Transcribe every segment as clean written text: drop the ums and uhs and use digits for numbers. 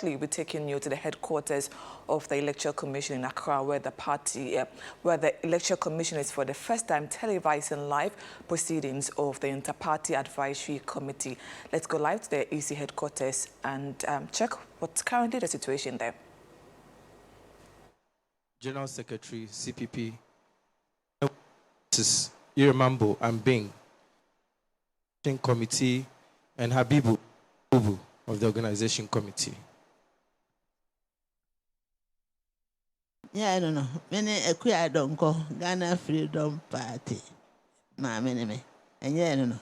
We're taking you to the headquarters of the Electoral Commission in Accra, where the Electoral Commission is for the first time televising live proceedings of the Inter-Party Advisory Committee. Let's go live to the EC headquarters and check what's currently the situation there. General Secretary, CPP, Iramambo and Bing, Committee, and Habibu of the Organization Committee. Yeah, I don't know. Many I don't go Ghana Freedom Party. And yeah, I don't know.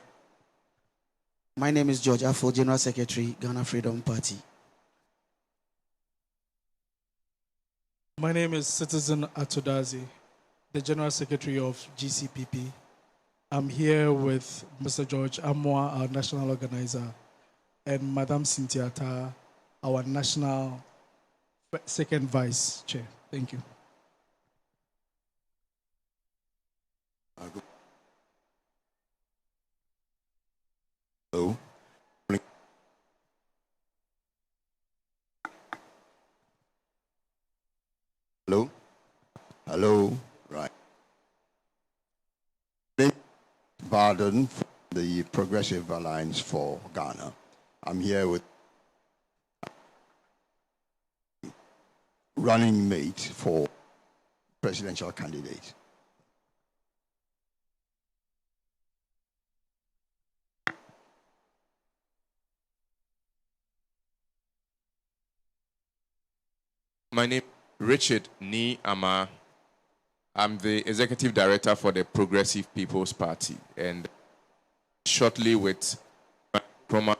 My name is George Afo, General Secretary, Ghana Freedom Party. My name is Citizen Atodazi, the General Secretary of GCPP. I'm here with Mr. George Amwa, our National Organizer, and Madam Cynthia Ta, our National Second Vice Chair. Thank you. Hello. Hello. Hello. Right. Barden, the Progressive Alliance for Ghana. I'm here with running mate for presidential candidate. My name is Richard Ni Ama. I'm the Executive Director for the Progressive People's Party, and shortly with promo.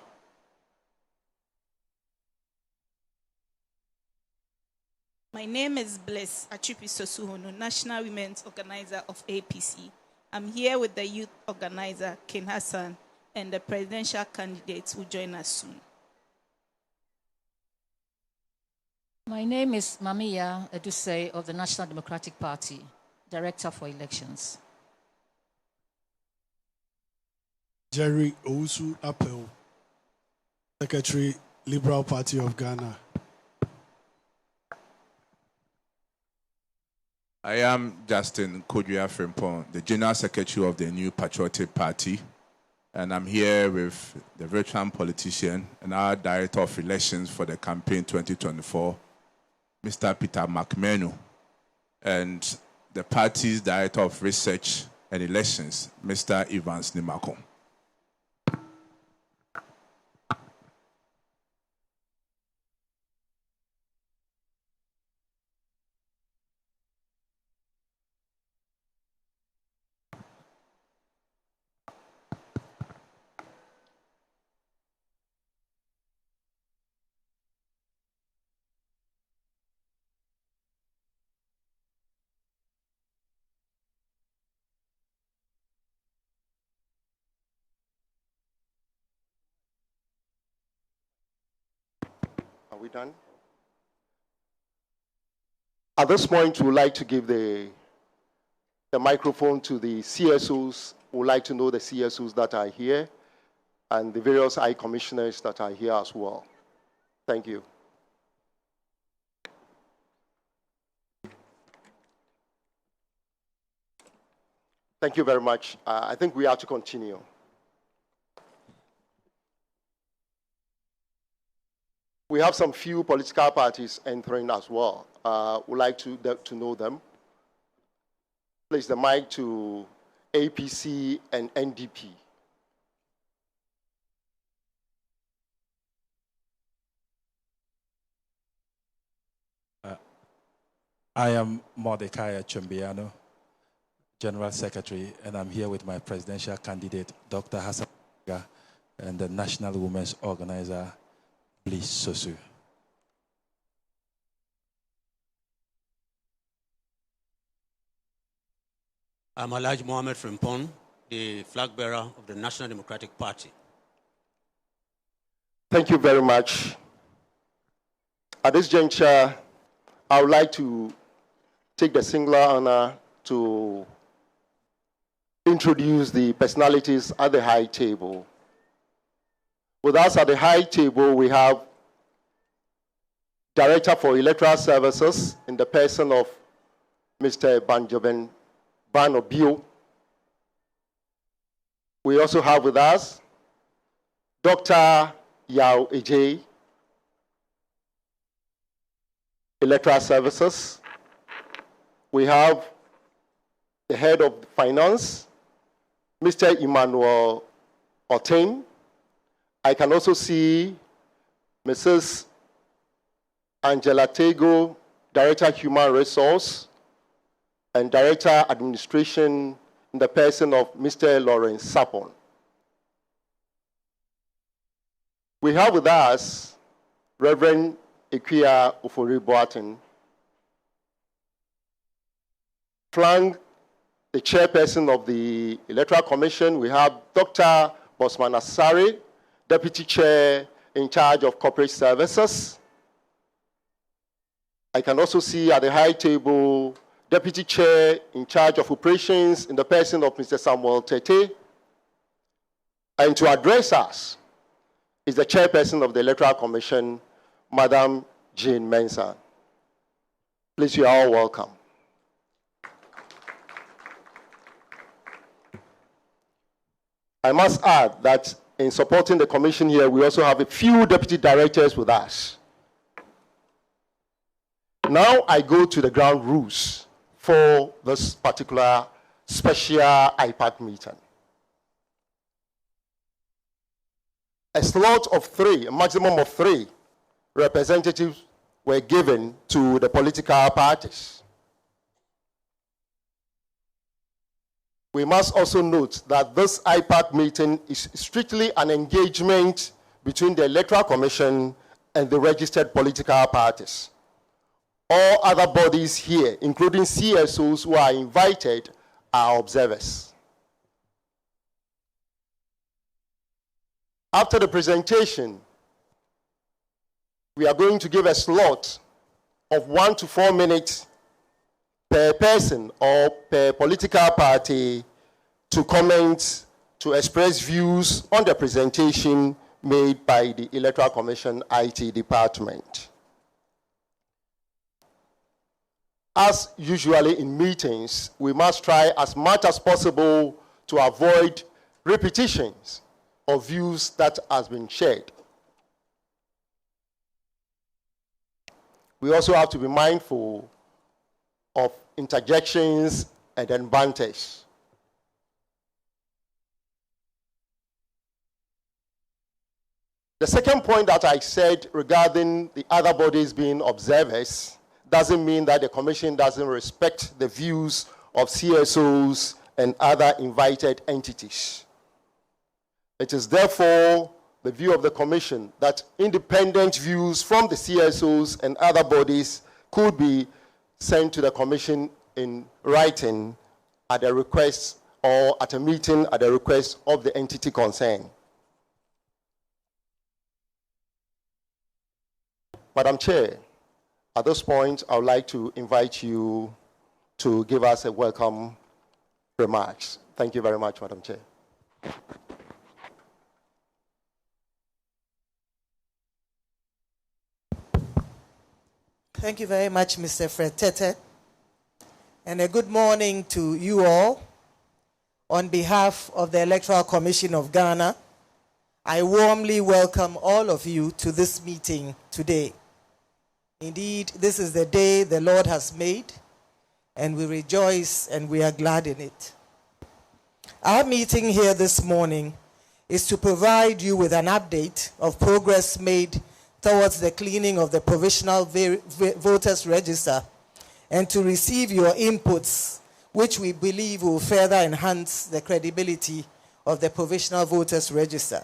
My name is Bliss Achupi Sosuhono, National Women's Organizer of APC. I'm here with the Youth Organizer, Ken Hassan, and the presidential candidates who join us soon. My name is Mamiya Edusei of the National Democratic Party, Director for Elections. Jerry Owusu Appel, Secretary, Liberal Party of Ghana. I am Justin Kodria Frimpong, the General Secretary of the New Patriotic Party, and I'm here with the veteran politician and our Director of Elections for the campaign 2024, Mr. Peter McMenu, and the party's Director of Research and Elections, Mr. Evans Nimako. Are we done? At this point, we would like to give the microphone to the CSOs. We would like to know the CSOs that are here and the various I commissioners that are here as well. Thank you. Thank you very much. I think we have to continue. We have some few political parties entering as well. We'd like to know them. Place the mic to APC and NDP. I am Mordecai Chumbiano, General Secretary, and I'm here with my presidential candidate, Dr. Hassan, and the National Women's Organizer, Bliss Sosu. I'm Alhaji Mohammed Frimpong, the flag bearer of the National Democratic Party. Thank you very much. At this juncture, I would like to take the singular honor to introduce the personalities at the high table. With us at the high table, we have Director for Electoral Services in the person of Mr. Banjoben Banobio. We also have with us Dr. Yao Ejay, Electoral Services. We have the head of finance, Mr. Emmanuel Otain. I can also see Mrs. Angela Tego, Director Human Resource and Director Administration in the person of Mr. Lawrence Sapon. We have with us Reverend Ikuya Ufori Boatin, flank the chairperson of the Electoral Commission. We have Dr. Bosman Asari, Deputy Chair in charge of Corporate Services. I can also see at the high table, Deputy Chair in charge of Operations in the person of Mr. Samuel Tete. And to address us is the Chairperson of the Electoral Commission, Madam Jane Mensah. Please, you are all welcome. I must add that in supporting the commission here, we also have a few deputy directors with us. Now I go to the ground rules for this particular special IPAC meeting. A slot of 3, a maximum of 3 representatives were given to the political parties. We must also note that this IPAC meeting is strictly an engagement between the Electoral Commission and the registered political parties. All other bodies here, including CSOs who are invited, are observers. After the presentation, we are going to give a slot of 1 to 4 minutes per person or per political party to comment, to express views on the presentation made by the Electoral Commission IT department. As usually in meetings, we must try as much as possible to avoid repetitions of views that has been shared. We also have to be mindful of interjections and then banters. The second point that I said regarding the other bodies being observers doesn't mean that the Commission doesn't respect the views of CSOs and other invited entities. It is therefore the view of the Commission that independent views from the CSOs and other bodies could be sent to the Commission in writing at the request or at a meeting at the request of the entity concerned. Madam Chair, at this point, I would like to invite you to give us a welcome remarks. Thank you very much, Madam Chair. Thank you very much, Mr. Fred Tete. And a good morning to you all. On behalf of the Electoral Commission of Ghana, I warmly welcome all of you to this meeting today. Indeed, this is the day the Lord has made, and we rejoice and we are glad in it. Our meeting here this morning is to provide you with an update of progress made towards the cleaning of the provisional voters register and to receive your inputs, which we believe will further enhance the credibility of the provisional voters register.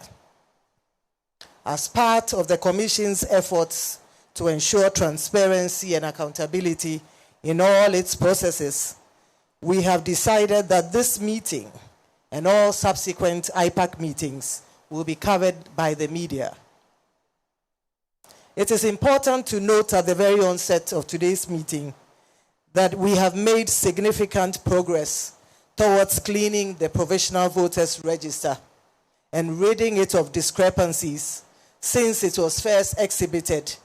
As part of the Commission's efforts to ensure transparency and accountability in all its processes, we have decided that this meeting and all subsequent IPAC meetings will be covered by the media. It is important to note at the very onset of today's meeting that we have made significant progress towards cleaning the provisional voters register and ridding it of discrepancies since it was first exhibited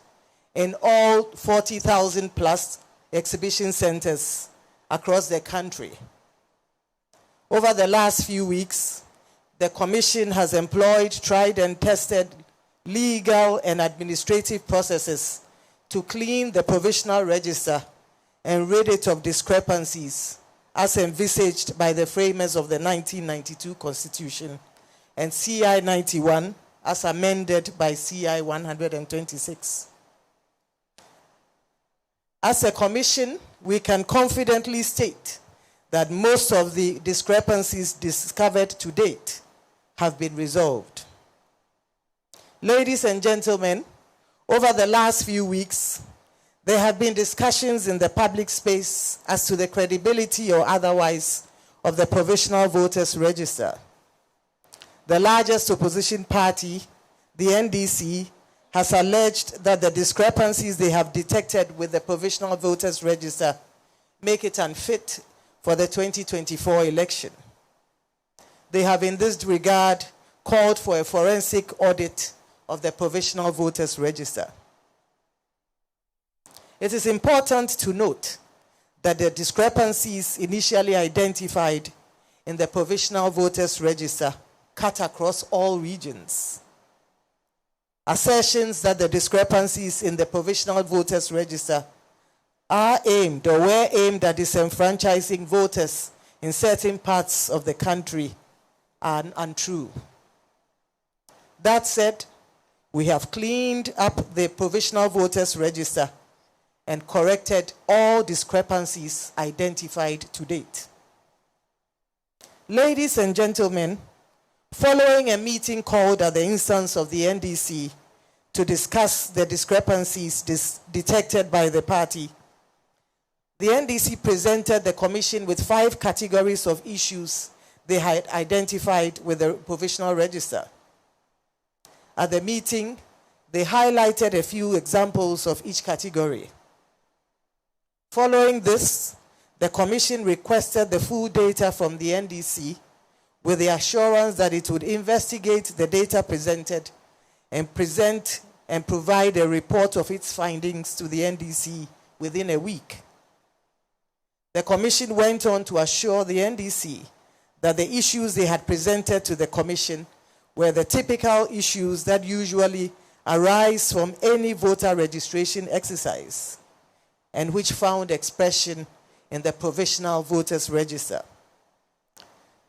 in all 40,000 plus exhibition centers across the country. Over the last few weeks, the Commission has employed tried and tested legal and administrative processes to clean the provisional register and rid it of discrepancies as envisaged by the framers of the 1992 Constitution and CI 91 as amended by CI 126. As a Commission, we can confidently state that most of the discrepancies discovered to date have been resolved. Ladies and gentlemen, over the last few weeks, there have been discussions in the public space as to the credibility or otherwise of the Provisional Voters Register. The largest opposition party, the NDC, has alleged that the discrepancies they have detected with the Provisional Voters Register make it unfit for the 2024 election. They have in this regard called for a forensic audit of the Provisional Voters Register. It is important to note that the discrepancies initially identified in the Provisional Voters Register cut across all regions. Assertions that the discrepancies in the Provisional Voters Register are aimed or were aimed at disenfranchising voters in certain parts of the country are untrue. That said, we have cleaned up the Provisional Voters Register and corrected all discrepancies identified to date. Ladies and gentlemen, following a meeting called at the instance of the NDC to discuss the discrepancies detected by the party, the NDC presented the Commission with 5 categories of issues they had identified with the Provisional Register. At the meeting, they highlighted a few examples of each category. Following this, the Commission requested the full data from the NDC with the assurance that it would investigate the data presented and present and provide a report of its findings to the NDC within a week. The Commission went on to assure the NDC that the issues they had presented to the Commission were the typical issues that usually arise from any voter registration exercise and which found expression in the Provisional Voters Register.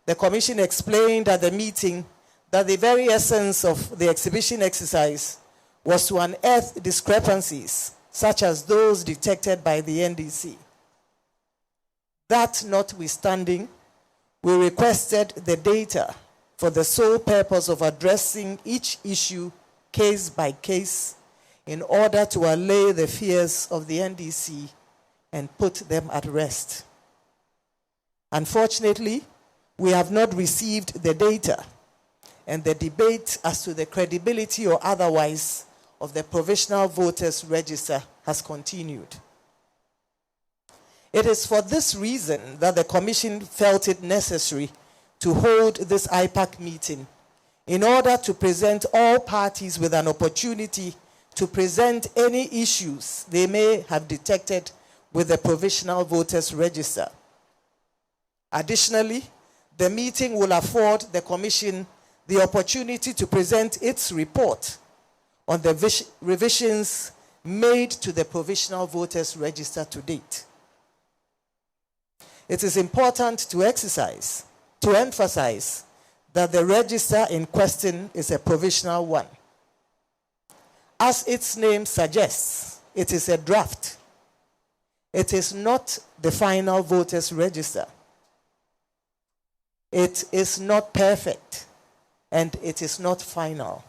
The Commission explained at the meeting that the very essence of the exhibition exercise was to unearth discrepancies such as those detected by the NDC. That notwithstanding, we requested the data for the sole purpose of addressing each issue case by case in order to allay the fears of the NDC and put them at rest. Unfortunately, we have not received the data, and the debate as to the credibility or otherwise of the Provisional Voters Register has continued. It is for this reason that the Commission felt it necessary to hold this IPAC meeting in order to present all parties with an opportunity to present any issues they may have detected with the Provisional Voters Register. Additionally, the meeting will afford the Commission the opportunity to present its report on the revisions made to the Provisional Voters Register to date. It is important to emphasize that the register in question is a provisional one. As its name suggests, it is a draft. It is not the final voters register. It is not perfect, and it is not final.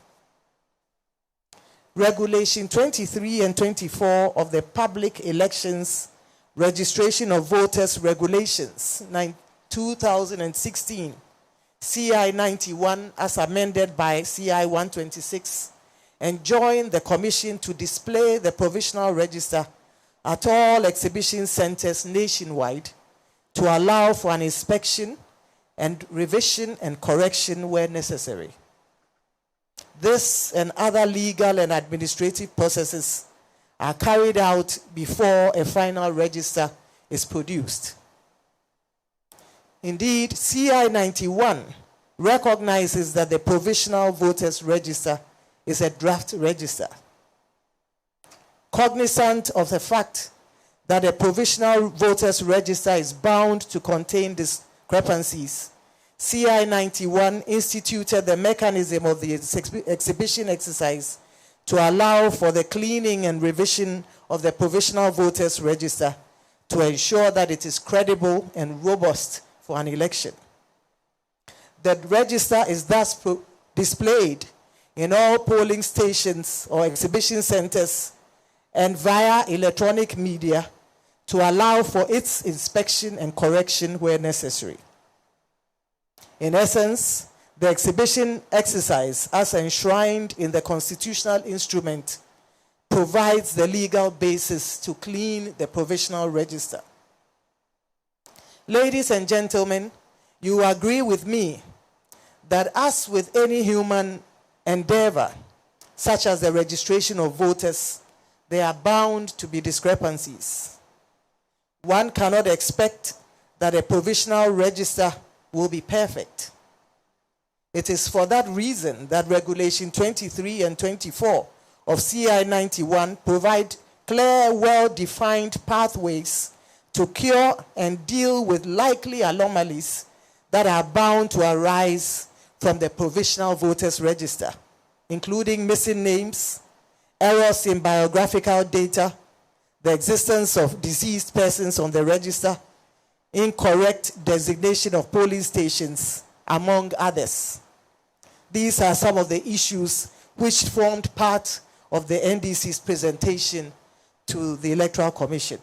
Regulation 23 and 24 of the Public Elections Registration of Voters Regulations 2016, CI 91 as amended by CI 126, enjoin the Commission to display the provisional register at all exhibition centers nationwide to allow for an inspection and revision and correction where necessary. This and other legal and administrative processes are carried out before a final register is produced. Indeed, CI 91 recognizes that the provisional voters register is a draft register. Cognizant of the fact that a provisional voters register is bound to contain discrepancies, CI 91 instituted the mechanism of the exhibition exercise to allow for the cleaning and revision of the provisional voters register to ensure that it is credible and robust for an election. The register is thus displayed in all polling stations or exhibition centers and via electronic media to allow for its inspection and correction where necessary. In essence, the exhibition exercise, as enshrined in the constitutional instrument, provides the legal basis to clean the provisional register. Ladies and gentlemen, you agree with me that as with any human endeavor, such as the registration of voters, there are bound to be discrepancies. One cannot expect that a provisional register will be perfect. It is for that reason that Regulation 23 and 24 of CI 91 provide clear, well-defined pathways to cure and deal with likely anomalies that are bound to arise from the provisional voters register, including missing names, errors in biographical data, the existence of deceased persons on the register, incorrect designation of polling stations, among others. These are some of the issues which formed part of the NDC's presentation to the Electoral Commission.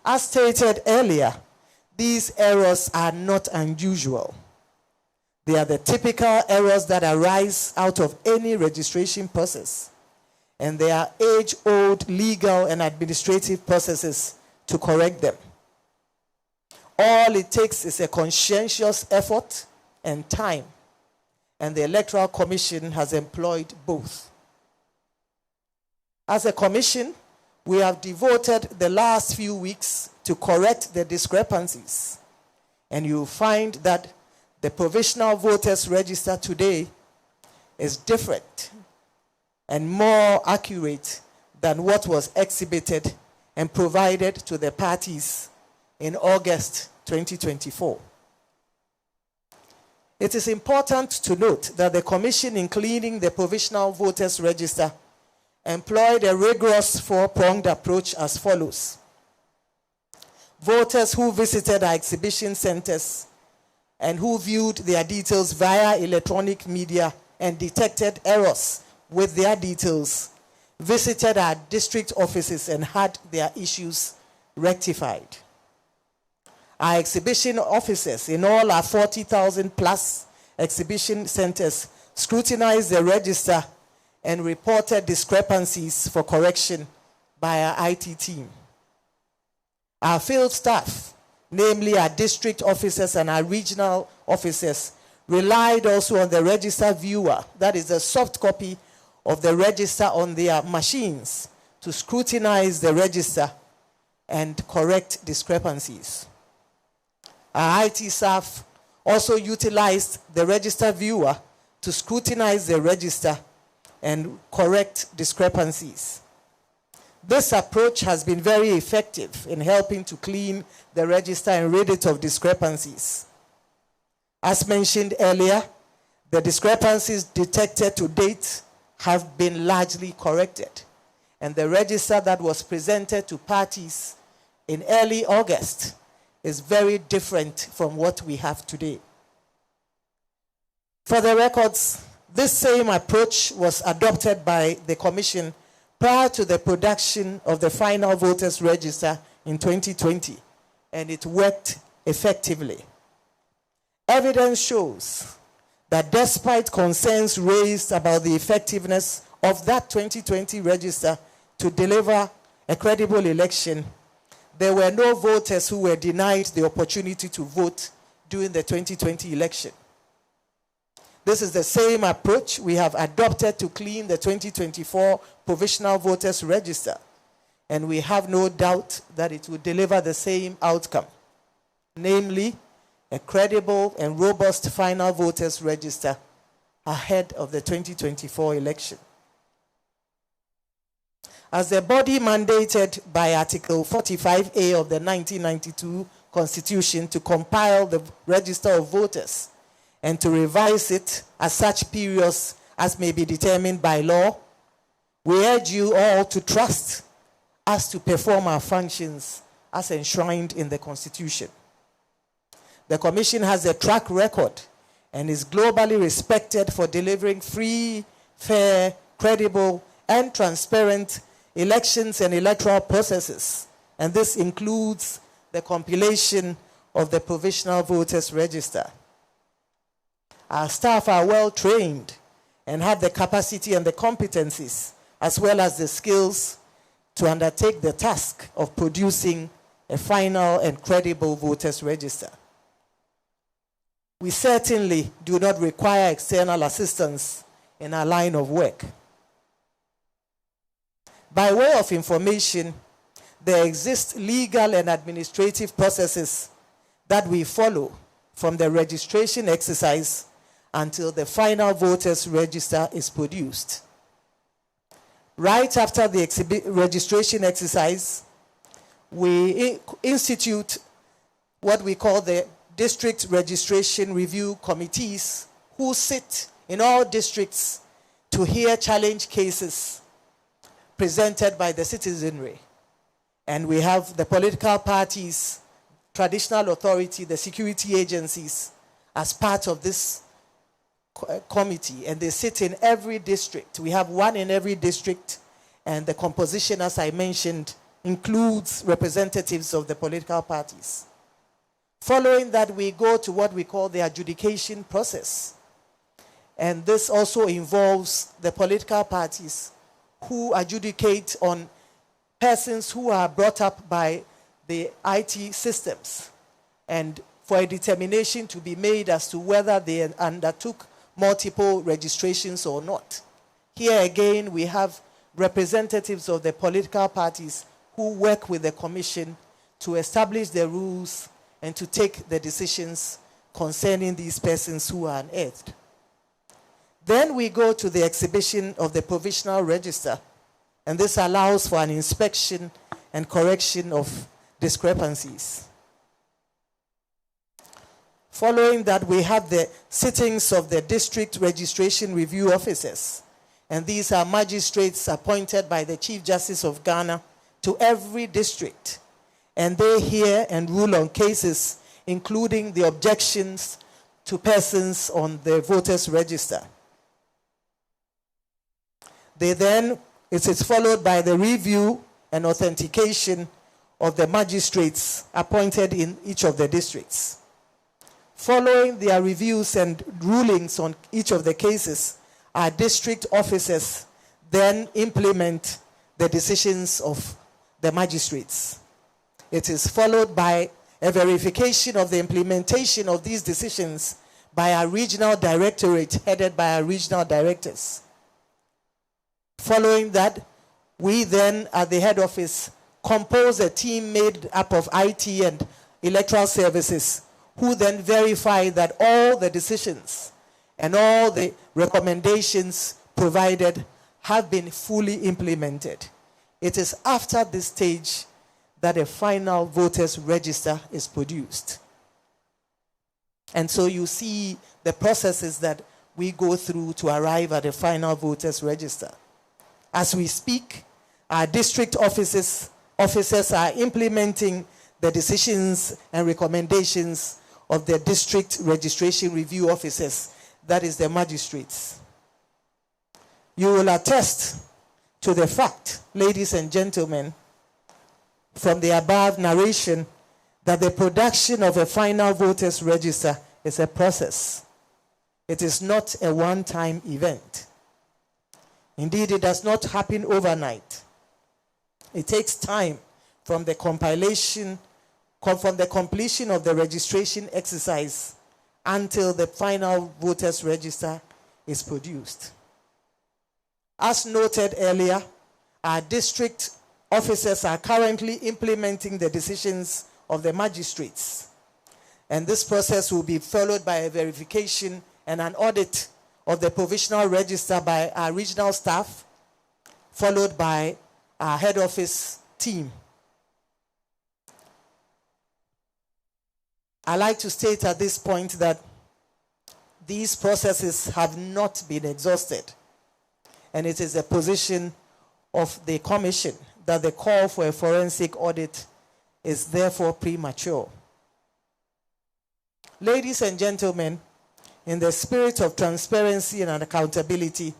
As stated earlier, these errors are not unusual. They are the typical errors that arise out of any registration process, and they are age-old legal and administrative processes to correct them. All it takes is a conscientious effort and time, and the Electoral Commission has employed both. As a commission, we have devoted the last few weeks to correct the discrepancies, and you will find that the provisional voters register today is different and more accurate than what was exhibited and provided to the parties in August 2024. It is important to note that the Commission, in cleaning the provisional voters register, employed a rigorous four-pronged approach as follows. Voters who visited our exhibition centers and who viewed their details via electronic media and detected errors with their details visited our district offices and had their issues rectified. Our exhibition officers in all our 40,000 plus exhibition centers scrutinized the register and reported discrepancies for correction by our IT team. Our field staff, namely our district officers and our regional officers, relied also on the register viewer, that is a soft copy of the register on their machines, to scrutinize the register and correct discrepancies. Our IT staff also utilized the register viewer to scrutinize the register and correct discrepancies. This approach has been very effective in helping to clean the register and rid it of discrepancies. As mentioned earlier, the discrepancies detected to date have been largely corrected, and the register that was presented to parties in early August is very different from what we have today. For the records, this same approach was adopted by the Commission prior to the production of the final voters register in 2020, and it worked effectively. Evidence shows that despite concerns raised about the effectiveness of that 2020 register to deliver a credible election, there were no voters who were denied the opportunity to vote during the 2020 election. This is the same approach we have adopted to clean the 2024 Provisional Voters Register, and we have no doubt that it will deliver the same outcome, namely a credible and robust final voters register ahead of the 2024 election. As the body mandated by Article 45A of the 1992 Constitution to compile the Register of Voters and to revise it at such periods as may be determined by law, we urge you all to trust us to perform our functions as enshrined in the Constitution. The Commission has a track record and is globally respected for delivering free, fair, credible, and transparent elections and electoral processes, and this includes the compilation of the Provisional Voters Register. Our staff are well trained and have the capacity and the competencies, as well as the skills, to undertake the task of producing a final and credible voters register. We certainly do not require external assistance in our line of work. By way of information, there exist legal and administrative processes that we follow from the registration exercise until the final voters register is produced. Right after the registration exercise, we institute what we call the district registration review committees, who sit in all districts to hear challenge cases presented by the citizenry. And we have the political parties, traditional authority, the security agencies as part of this committee, and they sit in every district. We have one in every district, and the composition, as I mentioned, includes representatives of the political parties. Following that, we go to what we call the adjudication process. And this also involves the political parties who adjudicate on persons who are brought up by the IT systems, and for a determination to be made as to whether they undertook multiple registrations or not. Here again, we have representatives of the political parties who work with the Commission to establish the rules and to take the decisions concerning these persons who are unearthed. Then we go to the exhibition of the provisional register, and this allows for an inspection and correction of discrepancies. Following that, we have the sittings of the district registration review officers, and these are magistrates appointed by the Chief Justice of Ghana to every district, and they hear and rule on cases including the objections to persons on the voters register. It is followed by the review and authentication of the magistrates appointed in each of the districts. Following their reviews and rulings on each of the cases, our district officers then implement the decisions of the magistrates. It is followed by a verification of the implementation of these decisions by our regional directorate headed by our regional directors. Following that, we then at the head office compose a team made up of IT and electoral services, who then verify that all the decisions and all the recommendations provided have been fully implemented. It is after this stage that a final voters register is produced. And so you see the processes that we go through to arrive at a final voters register. As we speak, our district officers are implementing the decisions and recommendations of the district registration review officers, that is the magistrates. You will attest to the fact, ladies and gentlemen, from the above narration, that the production of a final voters register is a process. It is not a one-time event. Indeed, it does not happen overnight. It takes time from the completion of the registration exercise until the final voters register is produced. As noted earlier, our district officers are currently implementing the decisions of the magistrates. And this process will be followed by a verification and an audit of the provisional register by our regional staff, followed by our head office team. I like to state at this point that these processes have not been exhausted, and it is a position of the Commission that the call for a forensic audit is therefore premature. Ladies and gentlemen, in the spirit of transparency and accountability,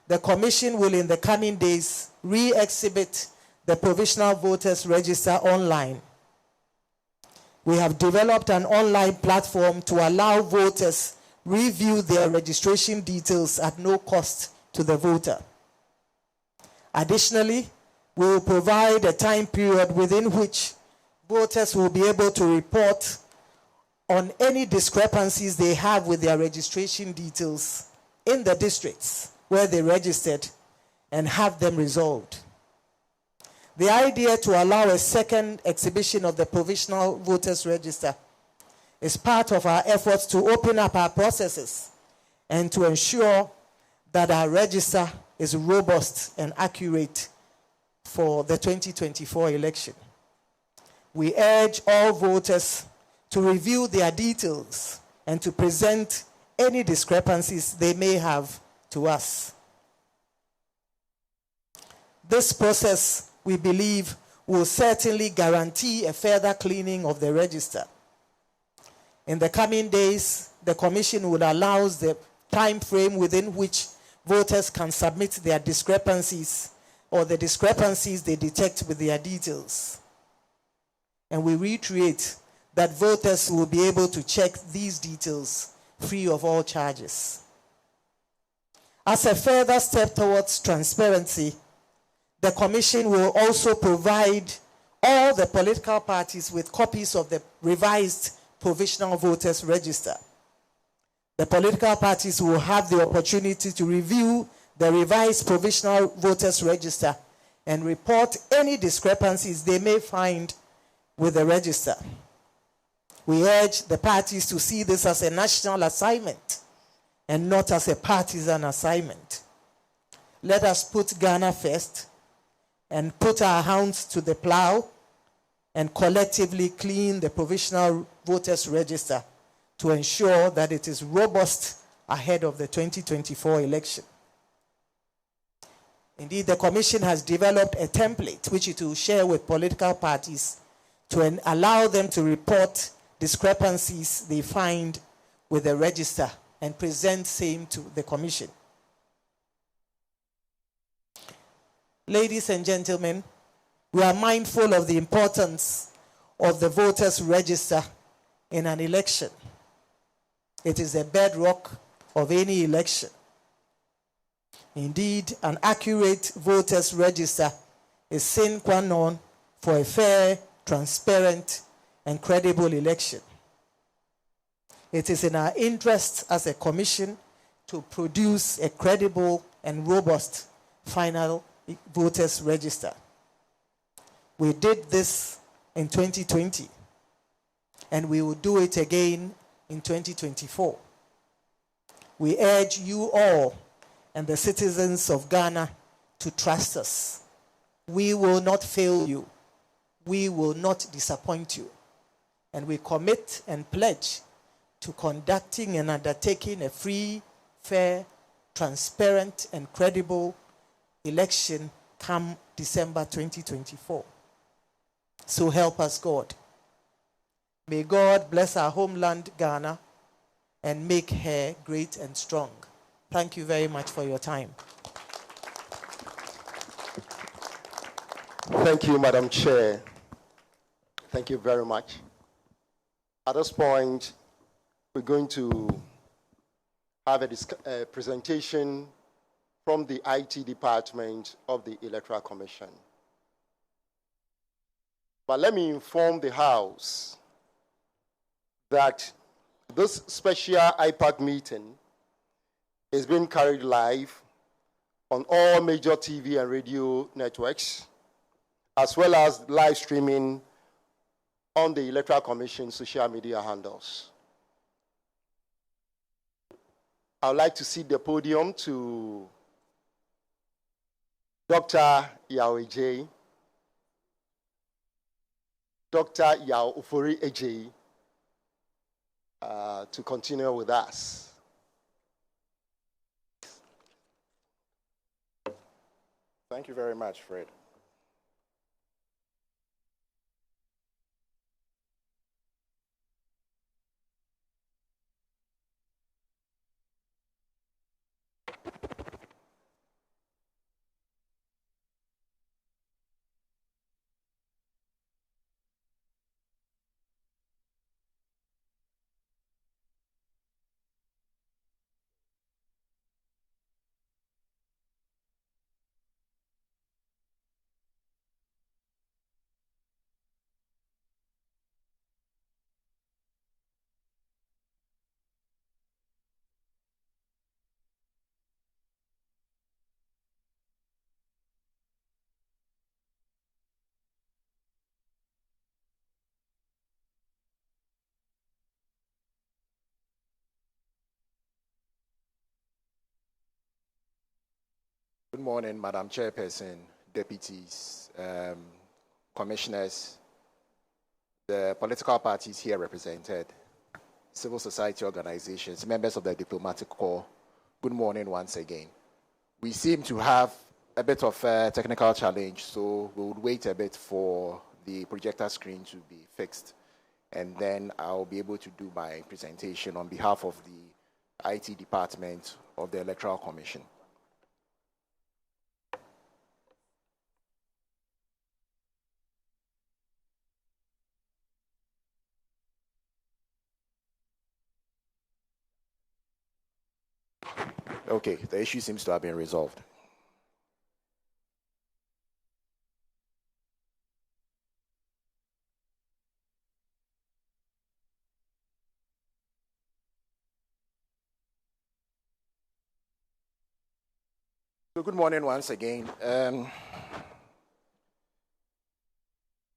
the Commission will in the coming days re-exhibit the provisional voters register online. We have developed an online platform to allow voters review their registration details at no cost to the voter. Additionally, we will provide a time period within which voters will be able to report on any discrepancies they have with their registration details in the districts where they registered and have them resolved. The idea to allow a second exhibition of the provisional voters register is part of our efforts to open up our processes and to ensure that our register is robust and accurate for the 2024 election. We urge all voters to review their details and to present any discrepancies they may have to us. This process, we believe, will certainly guarantee a further cleaning of the register. In the coming days, the Commission will allow the time frame within which voters can submit their discrepancies or the discrepancies they detect with their details. And we reiterate that voters will be able to check these details free of all charges. As a further step towards transparency, the Commission will also provide all the political parties with copies of the revised provisional voters register. The political parties will have the opportunity to review the revised provisional voters register and report any discrepancies they may find with the register. We urge the parties to see this as a national assignment and not as a partisan assignment. Let us put Ghana first and put our hands to the plow and collectively clean the provisional voters register to ensure that it is robust ahead of the 2024 election. Indeed, the Commission has developed a template which it will share with political parties to allow them to report discrepancies they find with the register and present same to the Commission. Ladies and gentlemen, we are mindful of the importance of the voters register in an election. It is a bedrock of any election. Indeed, an accurate voters register is sine qua non for a fair, transparent, and credible election. It is in our interest as a Commission to produce a credible and robust final voters register. We did this in 2020, and we will do it again in 2024. We urge you all and the citizens of Ghana to trust us. We will not fail you. We will not disappoint you. And we commit and pledge to conducting and undertaking a free, fair, transparent, and credible election come December 2024. So help us God. May God bless our homeland, Ghana, and make her great and strong. Thank you very much for your time. Thank you, Madam Chair. Thank you very much. At this point, we're going to have a presentation from the IT department of the Electoral Commission. But let me inform the House that This special IPAC meeting is being carried live on all major TV and radio networks, as well as live streaming on the Electoral Commission social media handles. I would like to cede the podium to Dr. Yao Ejei, Dr. Yao Ufori Ejei, to continue with us. Thank you very much, Fred. Good morning, Madam Chairperson, deputies, commissioners, the political parties here represented, civil society organizations, members of the diplomatic corps. Good morning once again. We seem to have a bit of a technical challenge, so we would wait a bit for the projector screen to be fixed, and then I'll be able to do my presentation on behalf of the IT department of the Electoral Commission. Okay, the issue seems to have been resolved. So good morning once again.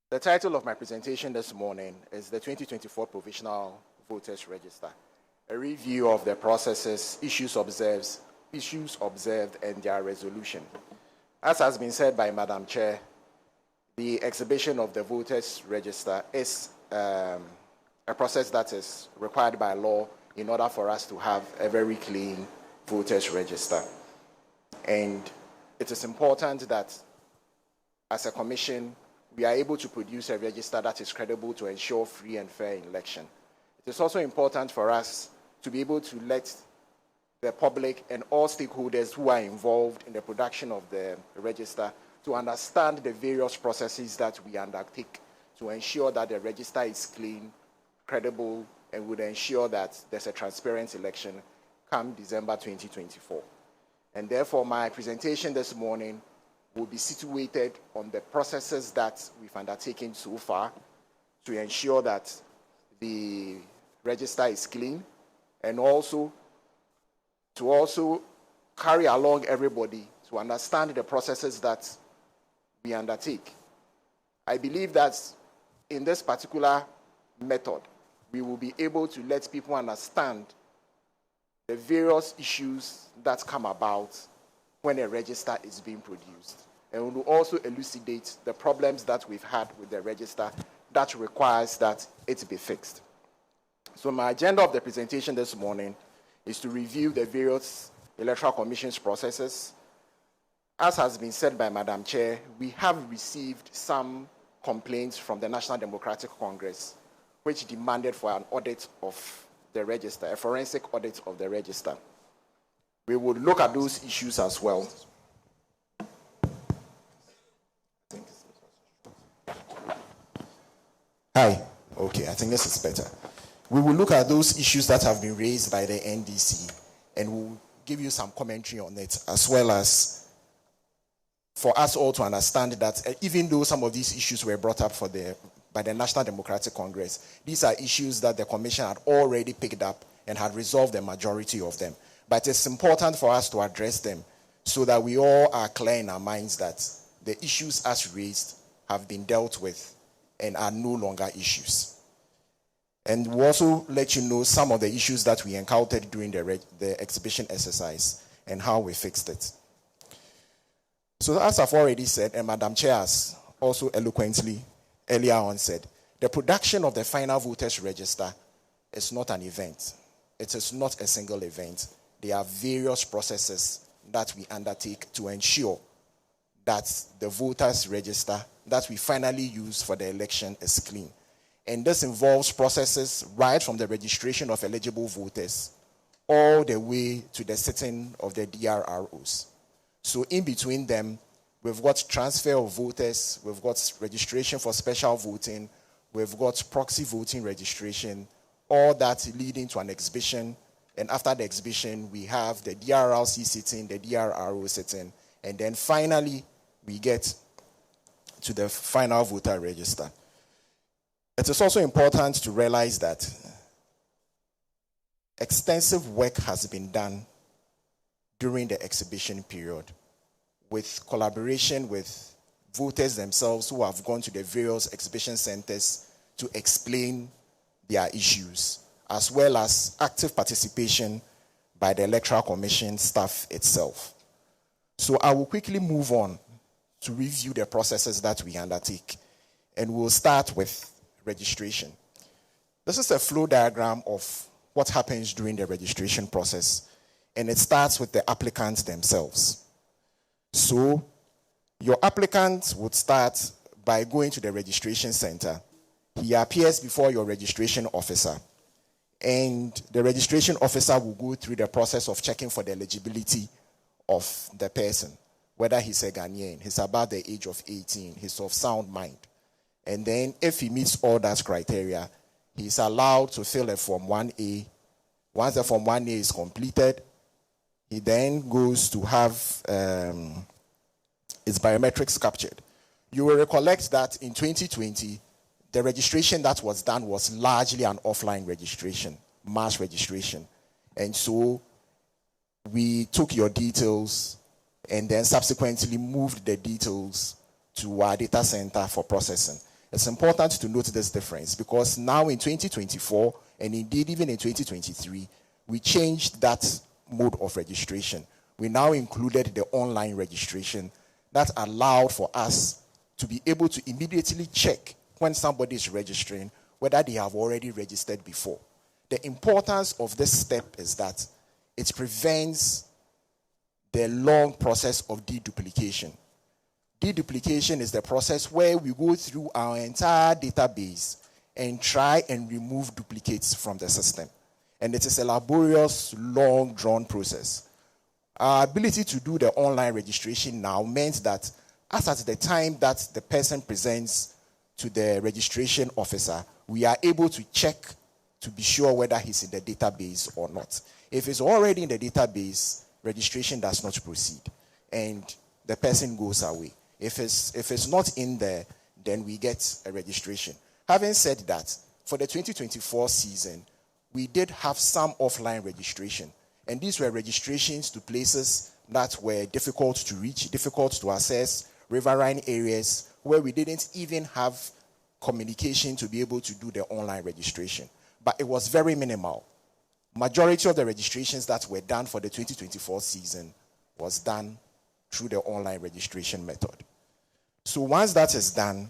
The title of my presentation this morning is the 2024 Provisional Voters Register, a review of the processes, issues observed, and their resolution. As has been said by Madam Chair, the exhibition of the Voters Register is a process that is required by law in order for us to have a very clean Voters Register. And it is important that as a commission, we are able to produce a register that is credible to ensure free and fair election. It is also important for us to be able to let the public and all stakeholders who are involved in the production of the register to understand the various processes that we undertake to ensure that the register is clean, credible, and would ensure that there's a transparent election come December 2024. And therefore, my presentation this morning will be situated on the processes that we've undertaken so far to ensure that the register is clean, and also to carry along everybody to understand the processes that we undertake. I believe that in this particular method, we will be able to let people understand the various issues that come about when a register is being produced. And we will also elucidate the problems that we've had with the register that requires that it be fixed. So my agenda of the presentation this morning is to review the various Electoral Commission's processes. As has been said by Madam Chair, we have received some complaints from the National Democratic Congress, which demanded for an audit of the register, a forensic audit of the register. We would look at those issues as well. Hi. Okay, I think this is better. We will look at those issues that have been raised by the NDC, and we'll give you some commentary on it, as well as for us all to understand that even though some of these issues were brought up by the National Democratic Congress. These are issues that the Commission had already picked up and had resolved the majority of them. But it's important for us to address them so that we all are clear in our minds that the issues as raised have been dealt with and are no longer issues. And we'll also let you know some of the issues that we encountered during the exhibition exercise and how we fixed it. So as I've already said, and Madam Chair has also eloquently earlier on said, the production of the final voters register is not an event. It is not a single event. There are various processes that we undertake to ensure that the voters register that we finally use for the election is clean. And this involves processes right from the registration of eligible voters all the way to the sitting of the DRROs. So in between them, we've got transfer of voters, we've got registration for special voting, we've got proxy voting registration, all that leading to an exhibition. And after the exhibition, we have the DRRC sitting, the DRRO sitting, and then finally, we get to the final voter register. It is also important to realize that extensive work has been done during the exhibition period with collaboration with voters themselves who have gone to the various exhibition centers to explain their issues, as well as active participation by the Electoral Commission staff itself. So I will quickly move on to review the processes that we undertake, and we'll start with registration. This is a flow diagram of what happens during the registration process, and it starts with the applicants themselves. So your applicant would start by going to the registration center. He appears before your registration officer, and the registration officer will go through the process of checking for the eligibility of the person, whether he's a Ghanaian, he's about the age of 18, he's of sound mind. And then if he meets all that criteria, he's allowed to fill a Form 1A. Once the Form 1A is completed, he then goes to have his biometrics captured. You will recollect that in 2020, the registration that was done was largely an offline registration, mass registration. And so we took your details and then subsequently moved the details to our data center for processing. It's important to note this difference because now in 2024, and indeed even in 2023, we changed that mode of registration. We now included the online registration that allowed for us to be able to immediately check when somebody is registering whether they have already registered before. The importance of this step is that it prevents the long process of deduplication. Deduplication is the process where we go through our entire database and try and remove duplicates from the system. And it is a laborious, long, drawn process. Our ability to do the online registration now meant that as at the time that the person presents to the registration officer, we are able to check to be sure whether he's in the database or not. If he's already in the database, registration does not proceed, and the person goes away. If it's not in there, then we get a registration. Having said that, for the 2024 season, we did have some offline registration, and these were registrations to places that were difficult to reach, difficult to access, riverine areas where we didn't even have communication to be able to do the online registration. But it was very minimal. Majority of the registrations that were done for the 2024 season was done through the online registration method. So once that is done,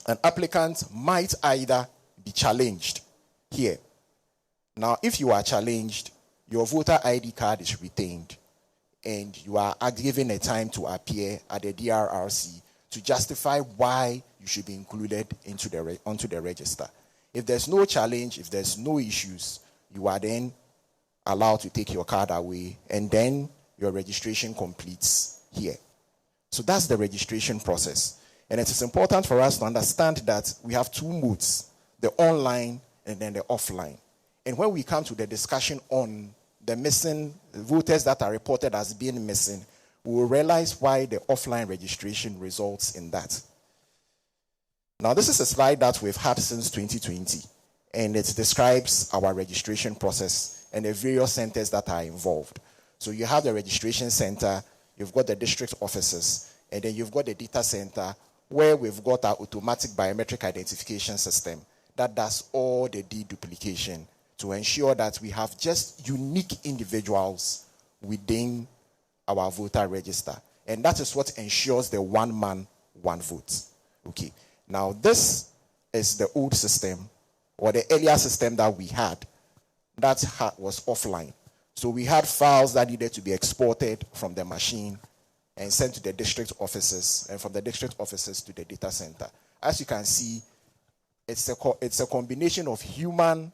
an applicant might either be challenged here. Now, if you are challenged, your voter ID card is retained, and you are given a time to appear at the DRRC to justify why you should be included onto the register. If there's no challenge, if there's no issues, you are then allowed to take your card away, and then your registration completes here. So that's the registration process. And it is important for us to understand that we have two modes, the online and then the offline. And when we come to the discussion on the missing voters that are reported as being missing, we will realize why the offline registration results in that. Now, this is a slide that we've had since 2020, and it describes our registration process and the various centers that are involved. So you have the registration center, you've got the district offices, and then you've got the data center where we've got our automatic biometric identification system that does all the deduplication to ensure that we have just unique individuals within our voter register. And that is what ensures the one man, one vote. Okay. Now, this is the old system, or the earlier system that we had that was offline. So we had files that needed to be exported from the machine and sent to the district offices, and from the district offices to the data center. As you can see, it's a combination of human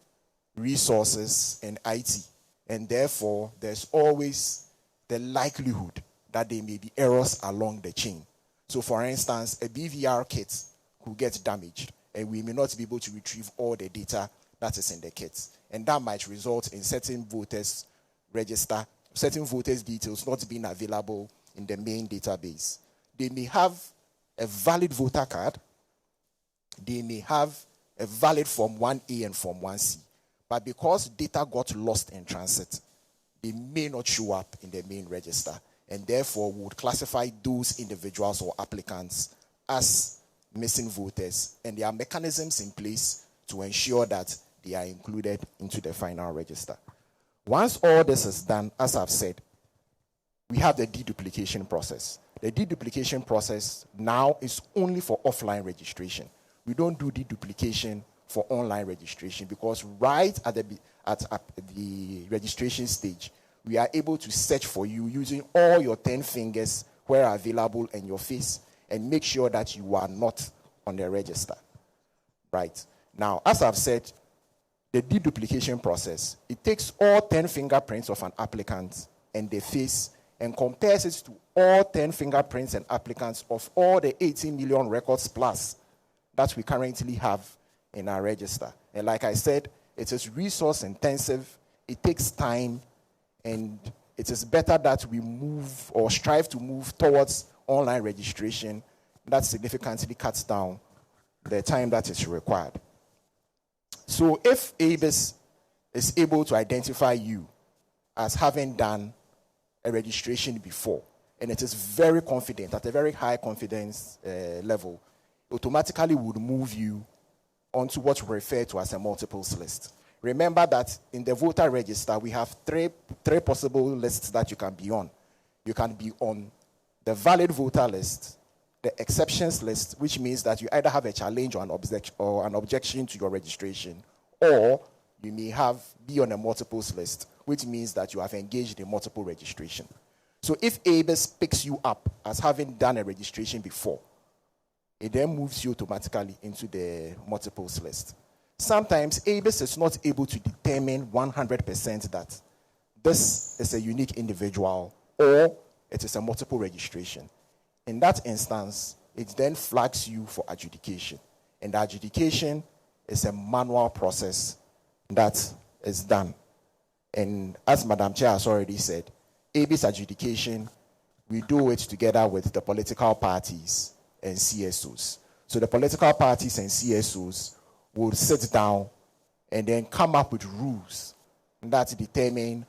resources and IT, and therefore there's always the likelihood that there may be errors along the chain. So for instance, a BVR kit could get damaged, and we may not be able to retrieve all the data that is in the kit. And that might result in certain voters' details not being available in the main database. They may have a valid voter card, they may have a valid Form 1A and Form 1C, but because data got lost in transit, they may not show up in the main register, and therefore we would classify those individuals or applicants as missing voters, and there are mechanisms in place to ensure that they are included into the final register. Once all this is done, as I've said, we have the deduplication process. The deduplication process now is only for offline registration. We don't do deduplication for online registration because right at the registration stage, we are able to search for you using all your 10 fingers where available and your face and make sure that you are not on the register. Right. Now, as I've said, the deduplication process, it takes all 10 fingerprints of an applicant and their face and compares it to all 10 fingerprints and applicants of all the 18 million records plus that we currently have in our register. And like I said, it is resource intensive, it takes time, and it is better that we move or strive to move towards online registration. That significantly cuts down the time that is required. So if ABIS is able to identify you as having done a registration before, and it is very confident, at a very high confidence level, automatically would move you onto what we refer to as a multiples list. Remember that in the voter register, we have three possible lists that you can be on. You can be on the valid voter list, the exceptions list, which means that you either have a challenge or an objection to your registration, or you may be on a multiples list, which means that you have engaged in multiple registration. So if ABIS picks you up as having done a registration before, it then moves you automatically into the multiples list. Sometimes ABIS is not able to determine 100% that this is a unique individual or it is a multiple registration. In that instance, it then flags you for adjudication. And the adjudication is a manual process that is done. And as Madam Chair has already said, ABIS adjudication, we do it together with the political parties and CSOs. So the political parties and CSOs will sit down and then come up with rules that determine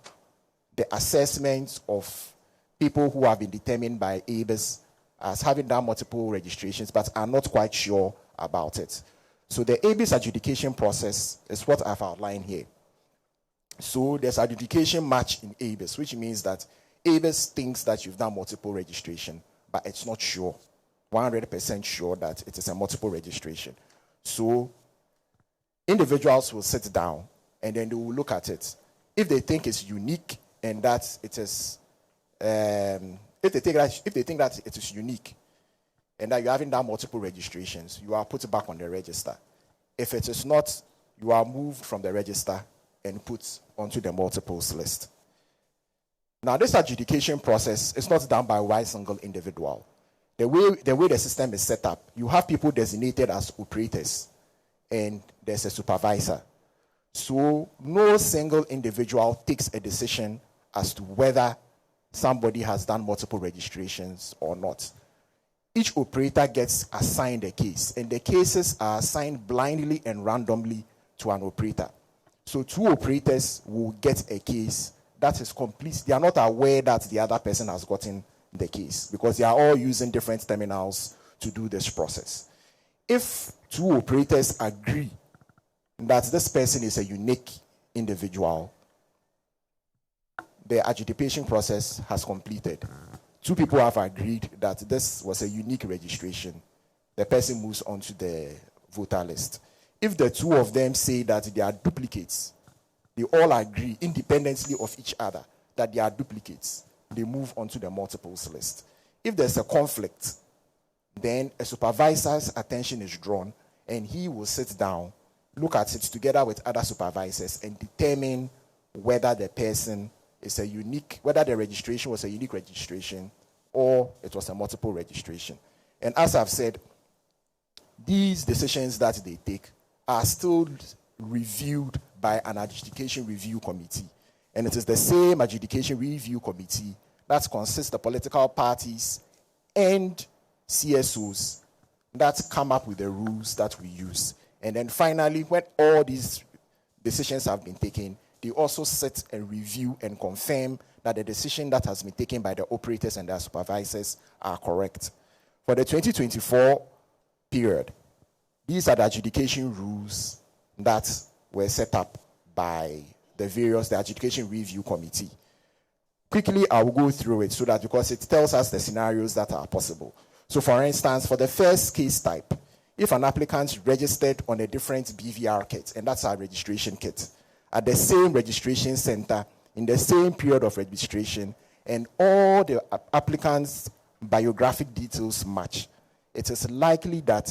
the assessments of people who have been determined by ABIS as having done multiple registrations but are not quite sure about it. So the ABIS adjudication process is what I've outlined here. So there's adjudication match in ABIS, which means that ABIS thinks that you've done multiple registration, but it's not sure, 100% sure that it is a multiple registration. So individuals will sit down and then they will look at it. If they think it's unique and that it is, if they think that it is unique and that you haven't done multiple registrations, you are put back on the register. If it is not, you are moved from the register and put onto the multiples list. Now, this adjudication process is not done by one single individual. The way the system is set up, you have people designated as operators, and there's a supervisor. So no single individual takes a decision as to whether somebody has done multiple registrations or not. each operator gets assigned a case, and the cases are assigned blindly and randomly to an operator. So 2 operators will get a case that is complete. They are not aware that the other person has gotten the case because they are all using different terminals to do this process. If 2 operators agree that this person is a unique individual, the adjudication process has completed. 2 people have agreed that this was a unique registration. The person moves on to the voter list. If the 2 of them say that they are duplicates, they all agree independently of each other that they are duplicates, they move on to the multiples list. If there's a conflict, then a supervisor's attention is drawn and he will sit down, look at it together with other supervisors and determine whether the person is a unique, whether the registration was a unique registration or it was a multiple registration. And as I've said, these decisions that they take are still reviewed by an adjudication review committee. And it is the same adjudication review committee that consists of the political parties and CSOs that come up with the rules that we use. And then finally, when all these decisions have been taken, they also sit and review and confirm that the decision that has been taken by the operators and their supervisors are correct. For the 2024 period, these are the adjudication rules that were set up by the adjudication review committee. Quickly, I will go through it so that because it tells us the scenarios that are possible. So for instance, for the first case type, if an applicant registered on a different BVR kit, and that's our registration kit, at the same registration center, in the same period of registration, and all the applicant's biographic details match, it is likely that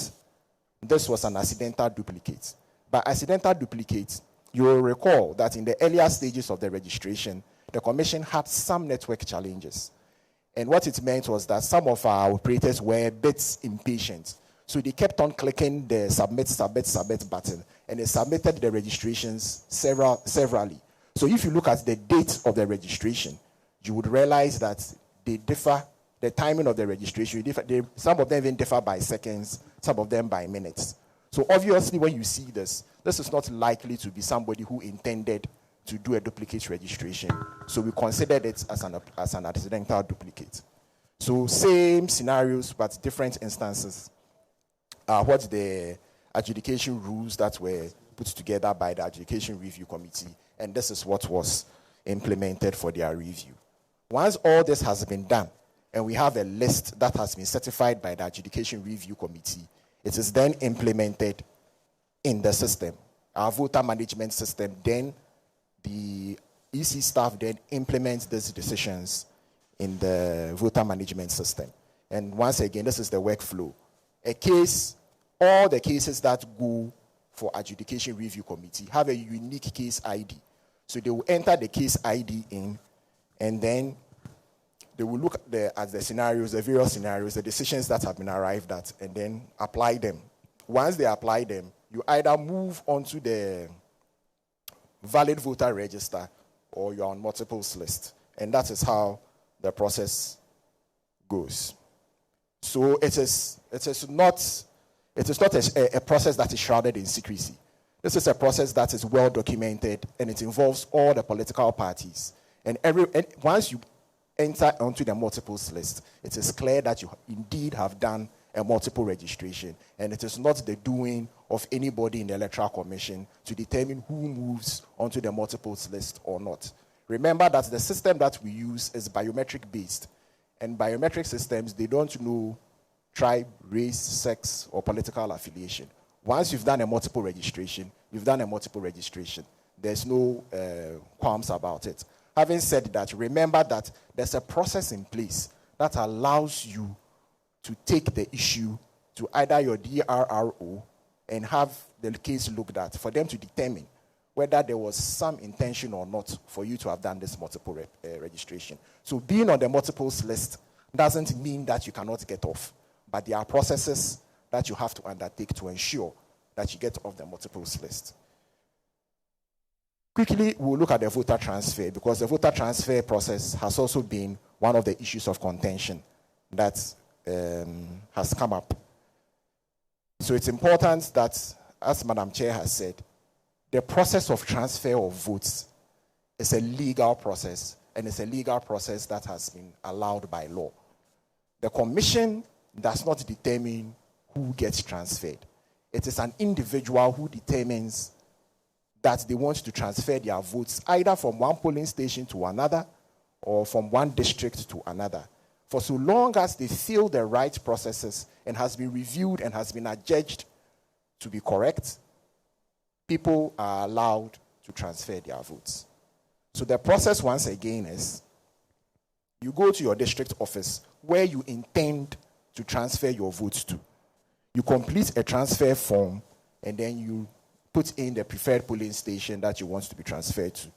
this was an accidental duplicate. By accidental duplicate, you will recall that in the earlier stages of the registration, the commission had some network challenges. And what it meant was that some of our operators were a bit impatient. So they kept on clicking the submit button, and they submitted the registrations severally. So if you look at the date of the registration, you would realize that they differ, the timing of the registration, some of them even differ by seconds, some of them by minutes. So obviously when you see this is not likely to be somebody who intended to do a duplicate registration. So we considered it as an accidental duplicate. So same scenarios, but different instances are what the adjudication rules that were put together by the adjudication review committee, and this is what was implemented for their review. Once all this has been done, and we have a list that has been certified by the adjudication review committee, it is then implemented in the system, our voter management system. Then the EC staff then implements these decisions in the voter management system. And once again, this is the workflow. A case, all the cases that go for adjudication review committee have a unique case ID. So they will enter the case ID in, and then they will look at the scenarios, the various scenarios, the decisions that have been arrived at, and then apply them. Once they apply them, you either move onto the valid voter register or you're on multiples list. And that is how the process goes. So it is not a process that is shrouded in secrecy. This is a process that is well documented, and it involves all the political parties. And once you enter onto the multiples list, it is clear that you indeed have done a multiple registration, and it is not the doing of anybody in the Electoral Commission to determine who moves onto the multiples list or not. Remember that the system that we use is biometric based, and biometric systems, they don't know tribe, race, sex, or political affiliation. Once you've done a multiple registration, you've done a multiple registration. There's no qualms about it. Having said that, remember that there's a process in place that allows you to take the issue to either your DRRO and have the case looked at for them to determine whether there was some intention or not for you to have done this multiple registration. So being on the multiples list doesn't mean that you cannot get off, but there are processes that you have to undertake to ensure that you get off the multiples list. Quickly, we'll look at the voter transfer, because the voter transfer process has also been one of the issues of contention that has come up. So it's important that, as Madam Chair has said, the process of transfer of votes is a legal process, and it's a legal process that has been allowed by law. The commission does not determine who gets transferred. It is an individual who determines that they want to transfer their votes either from one polling station to another or from one district to another. For so long as they fill the right processes and has been reviewed and has been adjudged to be correct, people are allowed to transfer their votes. So the process, once again, is you go to your district office where you intend to transfer your votes to. You complete a transfer form, and then you put in the preferred polling station that you want to be transferred to.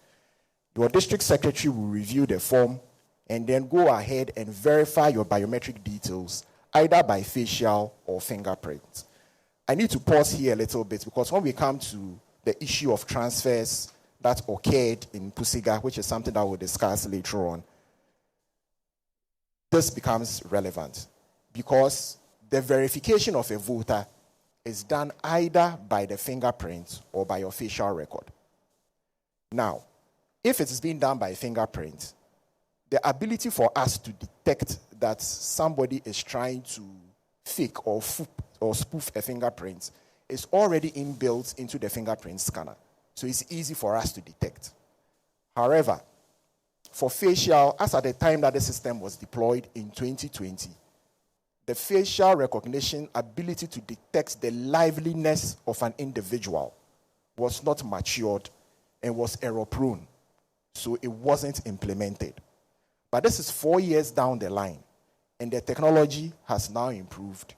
Your district secretary will review the form and then go ahead and verify your biometric details, either by facial or fingerprint. I need to pause here a little bit because when we come to the issue of transfers that occurred in Pusiga, which is something that we'll discuss later on, this becomes relevant because the verification of a voter is done either by the fingerprint or by your facial record. Now, if it is being done by fingerprint, the ability for us to detect that somebody is trying to fake or spoof a fingerprint is already inbuilt into the fingerprint scanner. So it's easy for us to detect. However, for facial, as at the time that the system was deployed in 2020, the facial recognition ability to detect the liveliness of an individual was not matured and was error-prone. So it wasn't implemented. But this is 4 years down the line, and the technology has now improved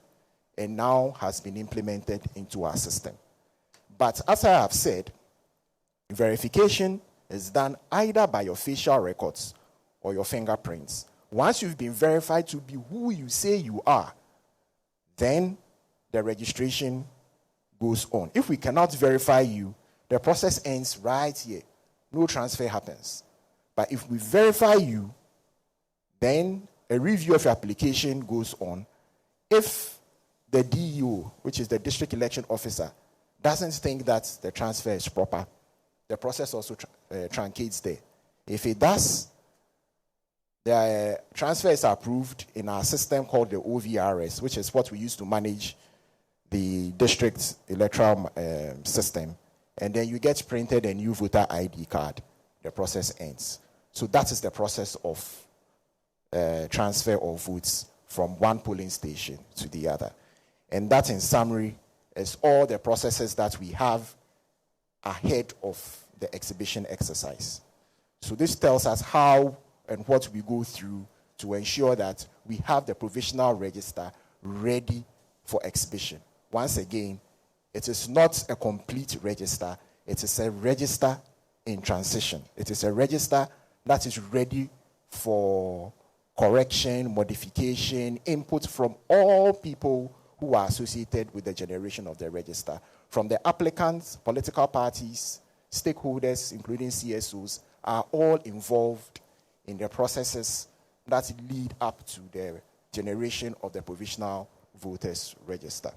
and now has been implemented into our system. But as I have said, verification is done either by your facial records or your fingerprints. Once you've been verified to be who you say you are, then the registration goes on. If we cannot verify you, the process ends right here. No transfer happens. But if we verify you, then a review of your application goes on. If the DEO, which is the district election officer, doesn't think that the transfer is proper, the process also truncates there. If it does, the transfer is approved in our system called the OVRS, which is what we use to manage the district electoral system. And then you get printed a new voter ID card. The process ends. So that is the process of transfer of votes from one polling station to the other. And that, in summary, is all the processes that we have ahead of the exhibition exercise. So this tells us how and what we go through to ensure that we have the provisional register ready for exhibition. Once again, it is not a complete register. It is a register in transition. It is a register that is ready for correction, modification, input from all people who are associated with the generation of the register, from the applicants, political parties, stakeholders, including CSOs, are all involved in the processes that lead up to the generation of the provisional voters register.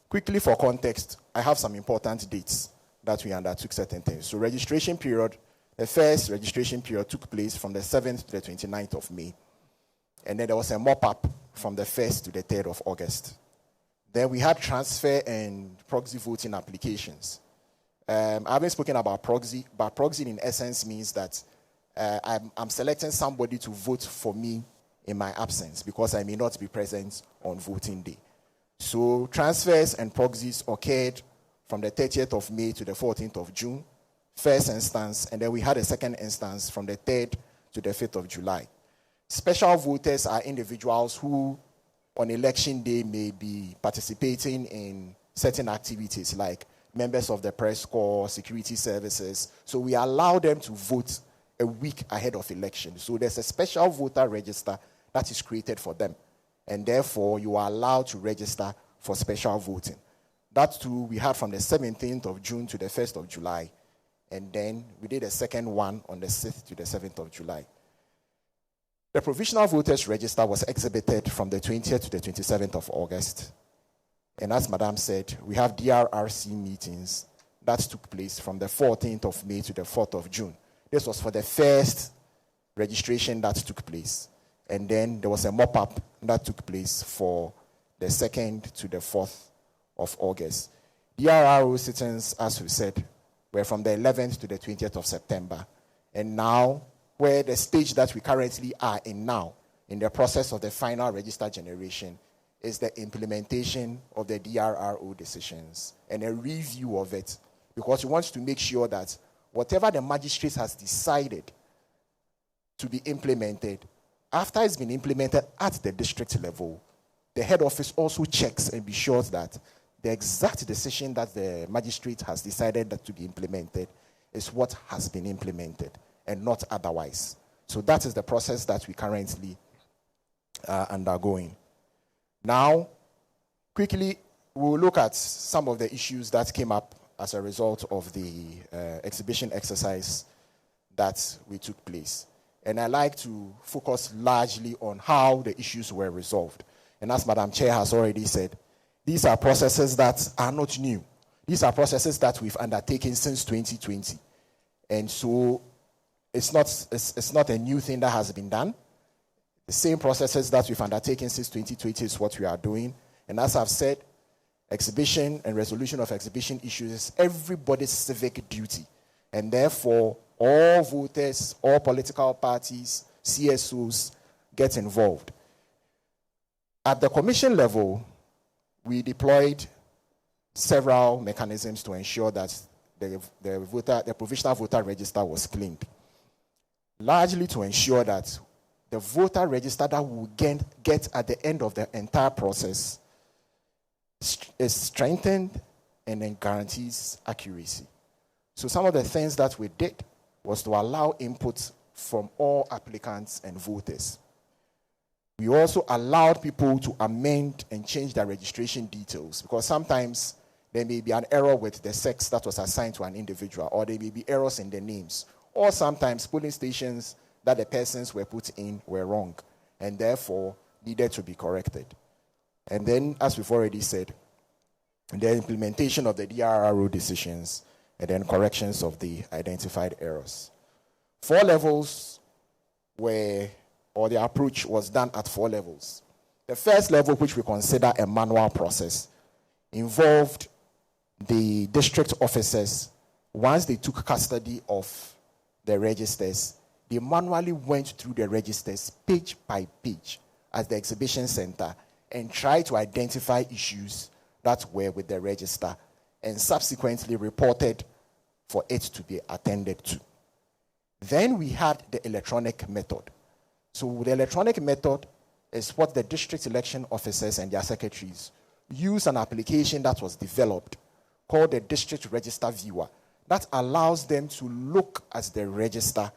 Quickly, for context, I have some important dates that we undertook certain things. So registration period, the first registration period took place from the 7th to the 29th of May. And then there was a mop-up from the 1st to the 3rd of August. Then we had transfer and proxy voting applications. I haven't spoken about proxy, but proxy in essence means that I'm selecting somebody to vote for me in my absence because I may not be present on voting day. So transfers and proxies occurred from the 30th of May to the 14th of June, first instance, and then we had a second instance from the 3rd to the 5th of July. Special voters are individuals who on election day may be participating in certain activities like members of the press corps, security services. So we allow them to vote a week ahead of election. So there's a special voter register that is created for them. And therefore, you are allowed to register for special voting. That too, we had from the 17th of June to the 1st of July. And then we did a second one on the 6th to the 7th of July. The provisional voters register was exhibited from the 20th to the 27th of August. And as Madam said, we have DRRC meetings that took place from the 14th of May to the 4th of June. This was for the first registration that took place. And then there was a mop-up that took place for the 2nd to the 4th of August. DRRO sittings, as we said, were from the 11th to the 20th of September. And now, where the stage that we currently are in now, in the process of the final register generation, is the implementation of the DRRO decisions and a review of it, because we want to make sure that whatever the magistrate has decided to be implemented, after it's been implemented at the district level, the head office also checks and be sure that the exact decision that the magistrate has decided that to be implemented is what has been implemented and not otherwise. So that is the process that we currently are undergoing. Now, quickly, we'll look at some of the issues that came up as a result of the exhibition exercise that we took place. And I like to focus largely on how the issues were resolved. And as Madam Chair has already said, these are processes that are not new. These are processes that we've undertaken since 2020. And so it's not a new thing that has been done. The same processes that we've undertaken since 2020 is what we are doing. And as I've said, exhibition and resolution of exhibition issues is everybody's civic duty. And therefore, all voters, all political parties, CSOs get involved. At the commission level, we deployed several mechanisms to ensure that the provisional voter register was cleaned. Largely to ensure that the voter register that we will get at the end of the entire process is strengthened and then guarantees accuracy. So some of the things that we did was to allow input from all applicants and voters. We also allowed people to amend and change their registration details, because sometimes there may be an error with the sex that was assigned to an individual, or there may be errors in the names, or sometimes polling stations that the persons were put in were wrong and therefore needed to be corrected. And then, as we've already said, the implementation of the DRRO decisions and then corrections of the identified errors. 4 levels the approach was done at 4 levels. The first level, which we consider a manual process, involved the district officers. Once they took custody of the registers, they manually went through the registers page by page at the exhibition center and tried to identify issues that were with the register and subsequently reported for it to be attended to. Then we had the electronic method. So the electronic method is what the district election officers and their secretaries use, an application that was developed called the District Register Viewer that allows them to look at the register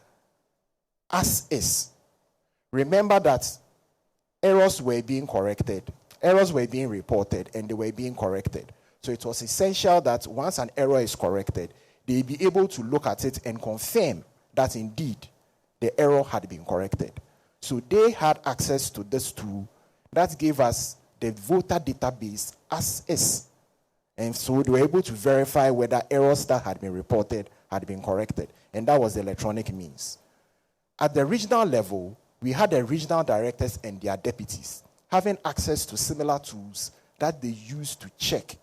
as is. Remember that errors were being corrected, errors were being reported, and they were being corrected. So it was essential that once an error is corrected, they be able to look at it and confirm that indeed the error had been corrected. So they had access to this tool that gave us the voter database as is. And so they were able to verify whether errors that had been reported had been corrected. And that was the electronic means. At the regional level, we had the regional directors and their deputies having access to similar tools that they used to check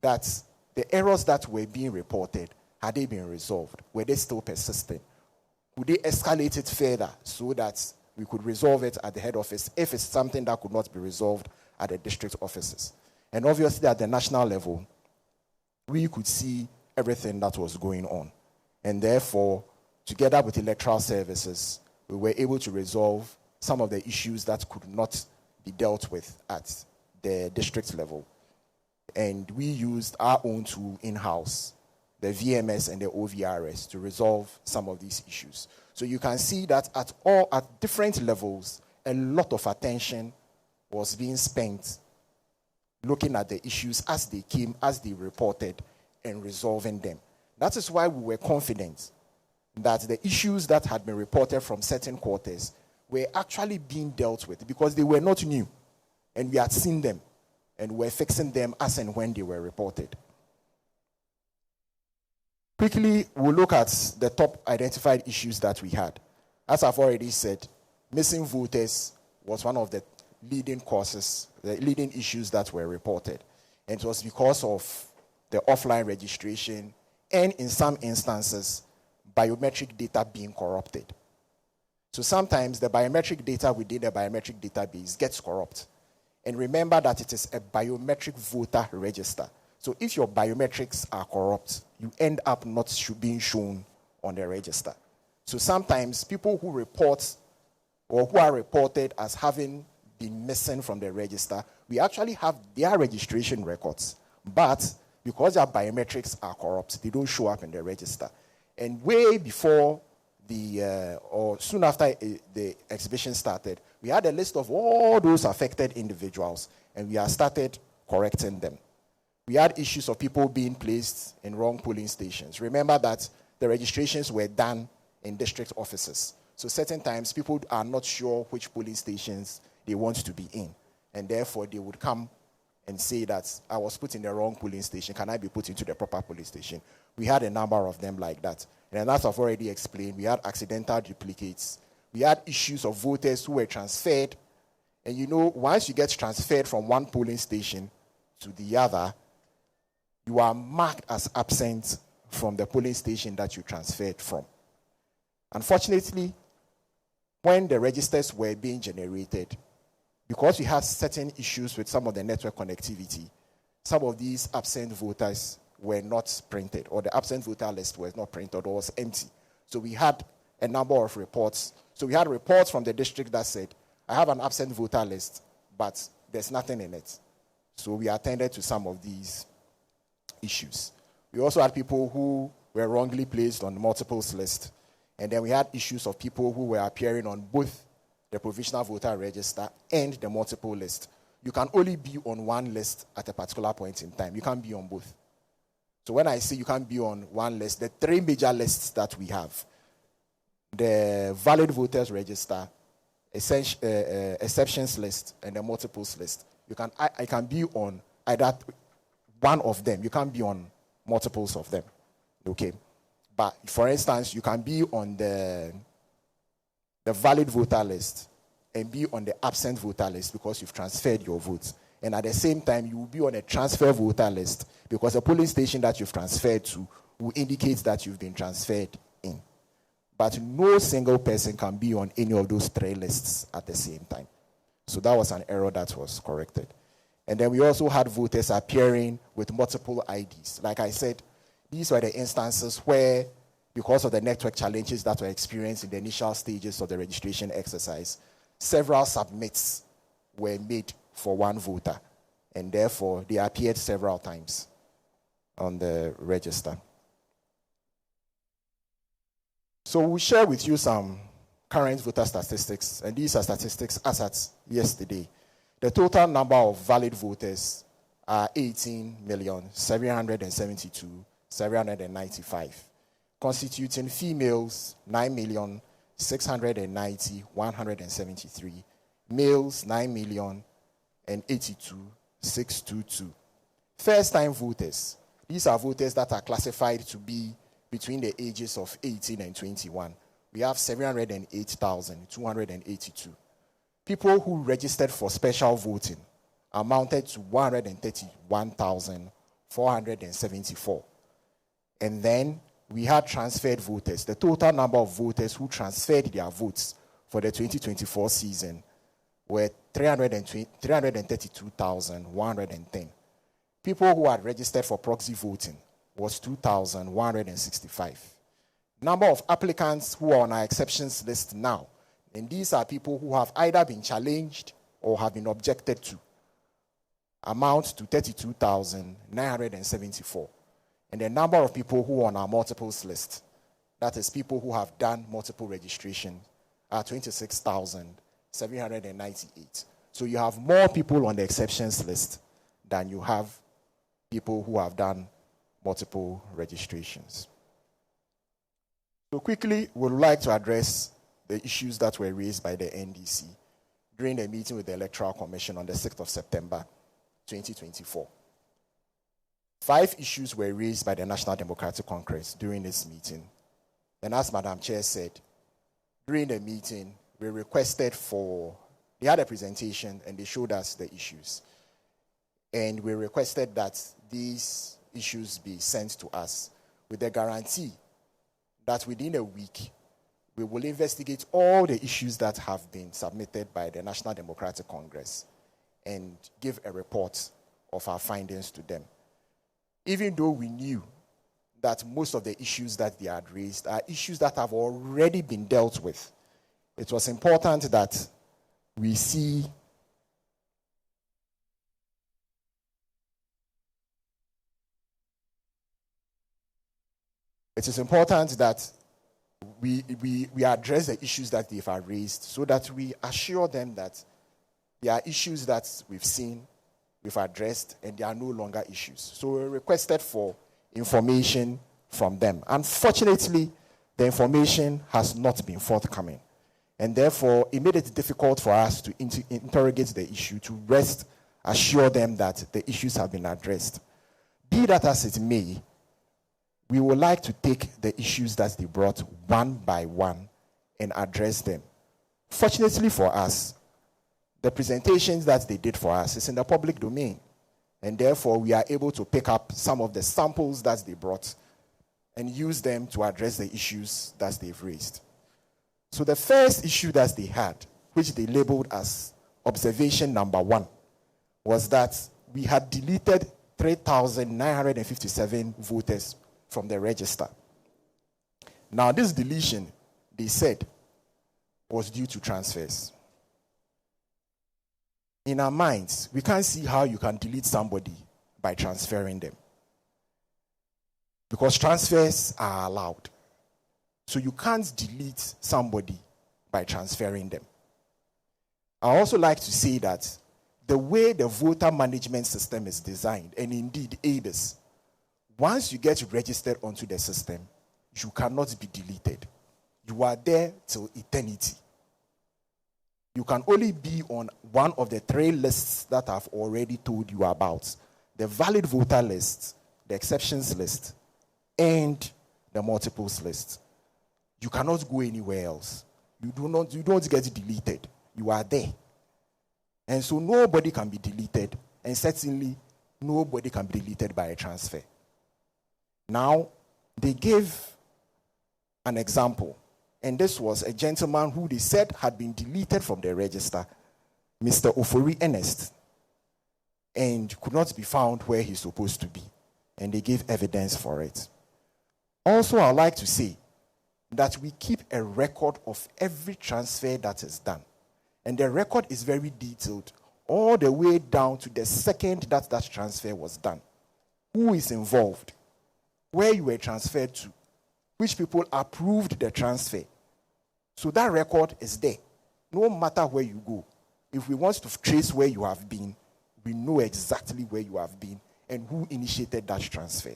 that the errors that were being reported, had they been resolved? Were they still persistent? Would they escalate it further so that we could resolve it at the head office if it's something that could not be resolved at the district offices? And obviously at the national level, we could see everything that was going on. And therefore, together with electoral services, we were able to resolve some of the issues that could not be dealt with at the district level. And we used our own tool in-house, the VMS and the OVRS, to resolve some of these issues. So you can see that at different levels, a lot of attention was being spent looking at the issues as they came, as they reported, and resolving them. That is why we were confident that the issues that had been reported from certain quarters were actually being dealt with because they were not new. And we had seen them and were fixing them as and when they were reported. Quickly, we'll look at the top identified issues that we had. As I've already said, missing voters was one of the leading causes, the leading issues that were reported. And it was because of the offline registration and, in some instances, biometric data being corrupted. So sometimes the biometric data within the biometric database gets corrupt. And remember that it is a biometric voter register. So if your biometrics are corrupt, you end up not being shown on the register. So sometimes people who report or who are reported as having been missing from the register, we actually have their registration records. But because their biometrics are corrupt, they don't show up in the register. And way before or soon after the exhibition started, we had a list of all those affected individuals, and we have started correcting them. We had issues of people being placed in wrong polling stations. Remember that the registrations were done in district offices. So certain times people are not sure which polling stations they want to be in. And therefore they would come and say that I was put in the wrong polling station. Can I be put into the proper polling station? We had a number of them like that. And as I've already explained, we had accidental duplicates. We had issues of voters who were transferred. And you know, once you get transferred from one polling station to the other, you are marked as absent from the polling station that you transferred from. Unfortunately, when the registers were being generated, because we had certain issues with some of the network connectivity, some of these absent voters were not printed, or the absent voter list was not printed or was empty. So we had a number of reports. So we had reports from the district that said, I have an absent voter list, but there's nothing in it. So we attended to some of these issues. We also had people who were wrongly placed on the multiples list. And then we had issues of people who were appearing on both the provisional voter register and the multiple list. You can only be on one list at a particular point in time. You can't be on both. So when I say you can't be on one list, the three major lists that we have, the valid voters register, exceptions list, and the multiples list. I can be on either one of them. You can't be on multiples of them. Okay? But for instance, you can be on the valid voter list and be on the absent voter list because you've transferred your votes. And at the same time, you will be on a transfer voter list because the polling station that you've transferred to will indicate that you've been transferred in. But no single person can be on any of those three lists at the same time. So that was an error that was corrected. And then we also had voters appearing with multiple IDs. Like I said, these were the instances where, because of the network challenges that were experienced in the initial stages of the registration exercise, several submits were made for one voter. And therefore, they appeared several times on the register. So we'll share with you some current voter statistics. And these are statistics as at yesterday. The total number of valid voters are 18,772,795, constituting females 9,690,173, males 9,082,622. First-time voters. These are voters that are classified to be between the ages of 18 and 21. We have 708,282. People who registered for special voting amounted to 131,474. And then we had transferred voters. The total number of voters who transferred their votes for the 2024 season were 332,110. People who had registered for proxy voting was 2,165. Number of applicants who are on our exceptions list now, and these are people who have either been challenged or have been objected to, amount to 32,974. And the number of people who are on our multiples list, that is people who have done multiple registration, are 26,798. So you have more people on the exceptions list than you have people who have done multiple registrations. So quickly, we would like to address the issues that were raised by the NDC during a meeting with the Electoral Commission on the 6th of September 2024. 5 issues were raised by the National Democratic Congress during this meeting. And as Madam Chair said, during the meeting, we requested they had a presentation and they showed us the issues. And we requested that these issues be sent to us with the guarantee that within a week, we will investigate all the issues that have been submitted by the National Democratic Congress and give a report of our findings to them. Even though we knew that most of the issues that they had raised are issues that have already been dealt with, it was important that we see we address the issues that they've raised so that we assure them that there are issues that we've seen, we've addressed, and they are no longer issues. So we requested for information from them. Unfortunately, the information has not been forthcoming. And therefore, it made it difficult for us to interrogate the issue, to assure them that the issues have been addressed. Be that as it may, we would like to take the issues that they brought one by one and address them. Fortunately for us, the presentations that they did for us is in the public domain. And therefore, we are able to pick up some of the samples that they brought and use them to address the issues that they've raised. So the first issue that they had, which they labeled as observation number 1, was that we had deleted 3,957 voters from the register. Now, this deletion, they said, was due to transfers. In our minds, we can't see how you can delete somebody by transferring them, because transfers are allowed. So you can't delete somebody by transferring them. I also like to say that the way the voter management system is designed, and indeed ABIS, once you get registered onto the system, you cannot be deleted. You are there till eternity. You can only be on one of the 3 lists that I've already told you about: the valid voter list, the exceptions list, and the multiples list. You cannot go anywhere else. You don't get deleted. You are there. And so nobody can be deleted, and certainly nobody can be deleted by a transfer. Now, they gave an example, and this was a gentleman who they said had been deleted from the register, Mr. Ofori Ernest, and could not be found where he's supposed to be. And they gave evidence for it. Also, I'd like to say that we keep a record of every transfer that is done. And the record is very detailed, all the way down to the second that transfer was done. Who is involved? Where you were transferred to? Which people approved the transfer? So that record is there. No matter where you go, if we want to trace where you have been, we know exactly where you have been and who initiated that transfer.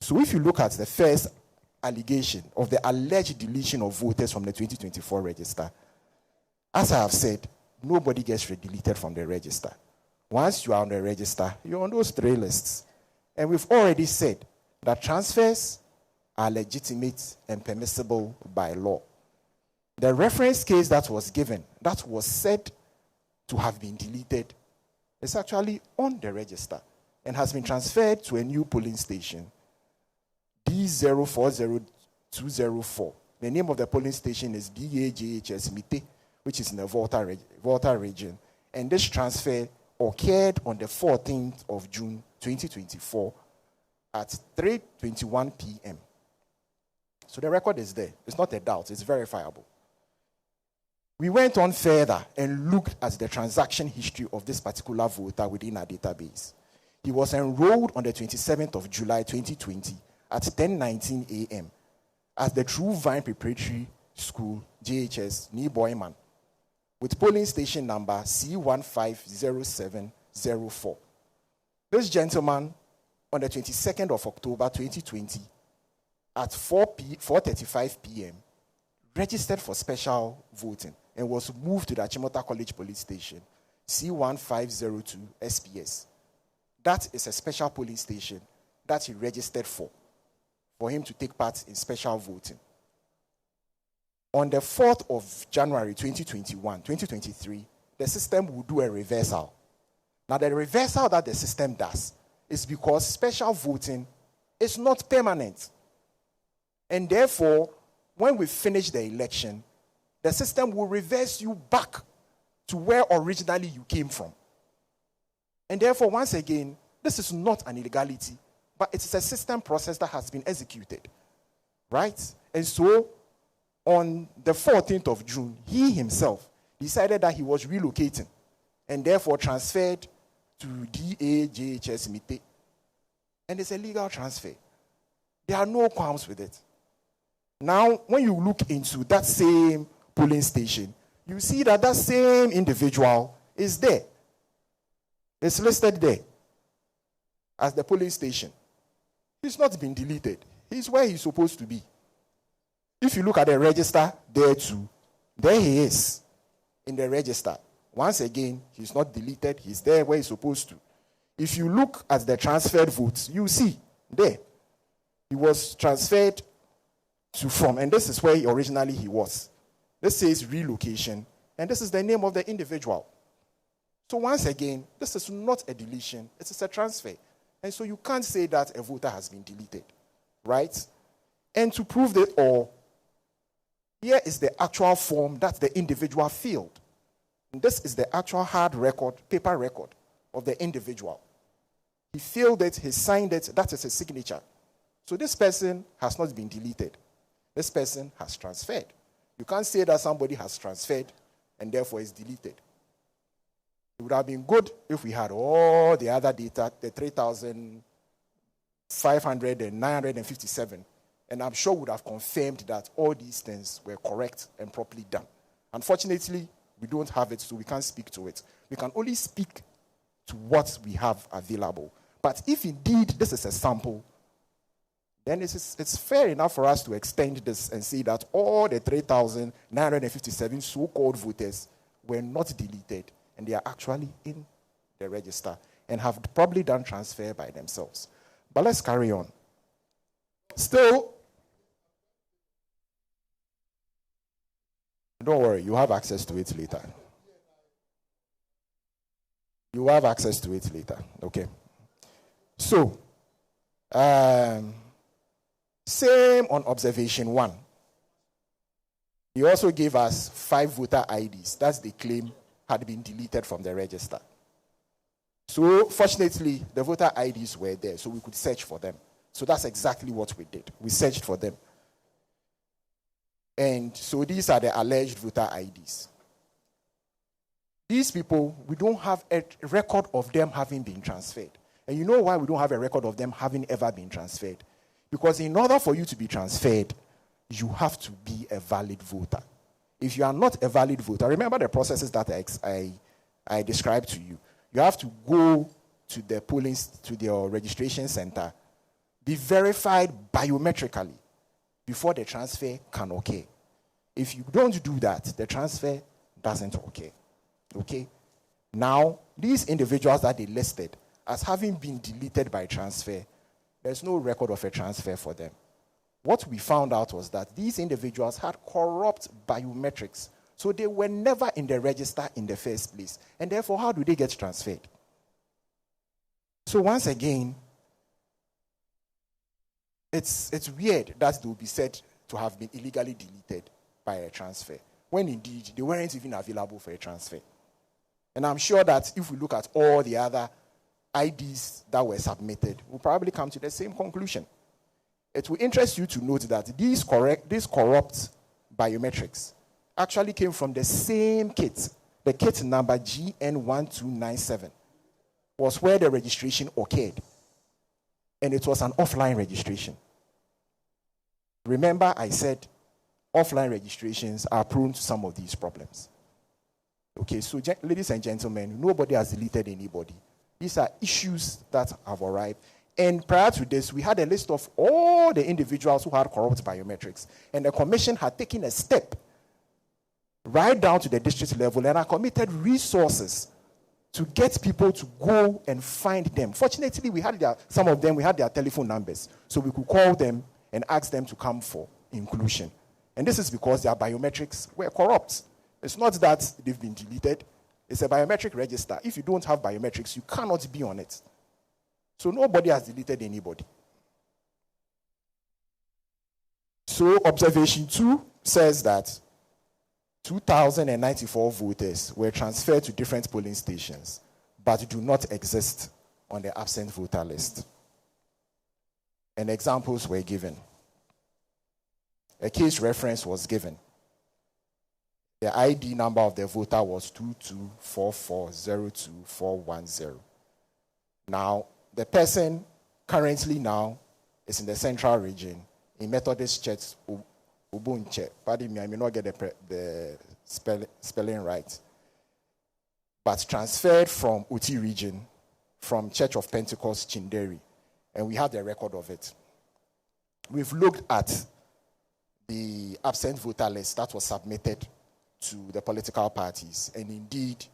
So if you look at the first allegation of the alleged deletion of voters from the 2024 register, as I have said, nobody gets deleted from the register. Once you are on the register, you're on those 3 lists. And we've already said that transfers are legitimate and permissible by law. The reference case that was given, that was said to have been deleted, is actually on the register and has been transferred to a new polling station, D040204. The name of the polling station is DAJHS Mite, which is in the Volta region. And this transfer occurred on the 14th of June 2024 at 3:21 p.m. So the record is there. It's not a doubt. It's verifiable. We went on further and looked at the transaction history of this particular voter within our database. He was enrolled on the 27th of July 2020 at 10:19 a.m. at the True Vine Preparatory School, JHS, Niboyman, with polling station number C150704. This gentleman, on the 22nd of October 2020, at 4:35 p.m., registered for special voting and was moved to the Achimota College Police Station, C1502 SPS. That is a special polling station that he registered for him to take part in special voting. On the 4th of January 2023, the system will do a reversal. Now, the reversal that the system does is because special voting is not permanent. And therefore, when we finish the election, the system will reverse you back to where originally you came from. And therefore, once again, this is not an illegality, but it is a system process that has been executed. Right? And so, on the 14th of June, he himself decided that he was relocating and therefore transferred to DAJHS Mite. And it's a legal transfer. There are no qualms with it. Now, when you look into that same polling station, you see that that same individual is there. It's listed there as the polling station. He's not been deleted. He's where he's supposed to be. If you look at the register there too, there he is in the register. Once again, he's not deleted. He's there where he's supposed to. If you look at the transferred votes, you see there. He was transferred from, and this is where originally he was. This says relocation, and this is the name of the individual. So once again, this is not a deletion, it is a transfer. And so you can't say that a voter has been deleted, right? And to prove that all, here is the actual form that the individual filled. And this is the actual hard record, paper record of the individual. He filled it, he signed it, that is his signature. So this person has not been deleted. This person has transferred. You can't say that somebody has transferred and therefore is deleted. It would have been good if we had all the other data, the 3,500 and 957, and I'm sure would have confirmed that all these things were correct and properly done. Unfortunately, we don't have it, so we can't speak to it. We can only speak to what we have available. But if indeed this is a sample, then it's fair enough for us to extend this and say that all the 3,957 so-called voters were not deleted, and they are actually in the register and have probably done transfer by themselves. But let's carry on. Still, don't worry, you have access to it later. You have access to it later, okay? So, same on observation 1. He also gave us 5 voter IDs. That's the claim had been deleted from the register. So, fortunately, the voter IDs were there, so we could search for them. So that's exactly what we did. We searched for them. And so these are the alleged voter IDs. These people, we don't have a record of them having been transferred. And you know why we don't have a record of them having ever been transferred? Because in order for you to be transferred, you have to be a valid voter. If you are not a valid voter, remember the processes that I described to you. You have to go to the polling, to the registration center, be verified biometrically before the transfer can occur. If you don't do that, the transfer doesn't occur. Okay? Now, these individuals that they listed as having been deleted by transfer, there's no record of a transfer for them. What we found out was that these individuals had corrupt biometrics, so they were never in the register in the first place. And therefore, how do they get transferred? So once again, it's weird that they will be said to have been illegally deleted by a transfer, when indeed they weren't even available for a transfer. And I'm sure that if we look at all the other IDs that were submitted, we'll probably come to the same conclusion. It will interest you to note that these corrupt biometrics actually came from the same kit. The kit number GN1297 was where the registration occurred. And it was an offline registration. Remember, I said offline registrations are prone to some of these problems. Okay, so ladies and gentlemen, nobody has deleted anybody. These are issues that have arrived. And prior to this, we had a list of all the individuals who had corrupt biometrics. And the commission had taken a step right down to the district level and had committed resources to get people to go and find them. Fortunately, we had some of them, we had their telephone numbers. So we could call them and ask them to come for inclusion. And this is because their biometrics were corrupt. It's not that they've been deleted. It's a biometric register. If you don't have biometrics, you cannot be on it. So nobody has deleted anybody. So observation 2 says that 2,094 voters were transferred to different polling stations, but do not exist on the absent voter list. And examples were given. A case reference was given. The ID number of the voter was 2244024110. Now, the person currently now is in the central region in Methodist Church, Ubunche. Pardon me, I may not get the spelling right. But transferred from Uti region, from Church of Pentecost, Chinderi. And we have the record of it. We've looked at the absent voter list that was submitted to the political parties. And indeed,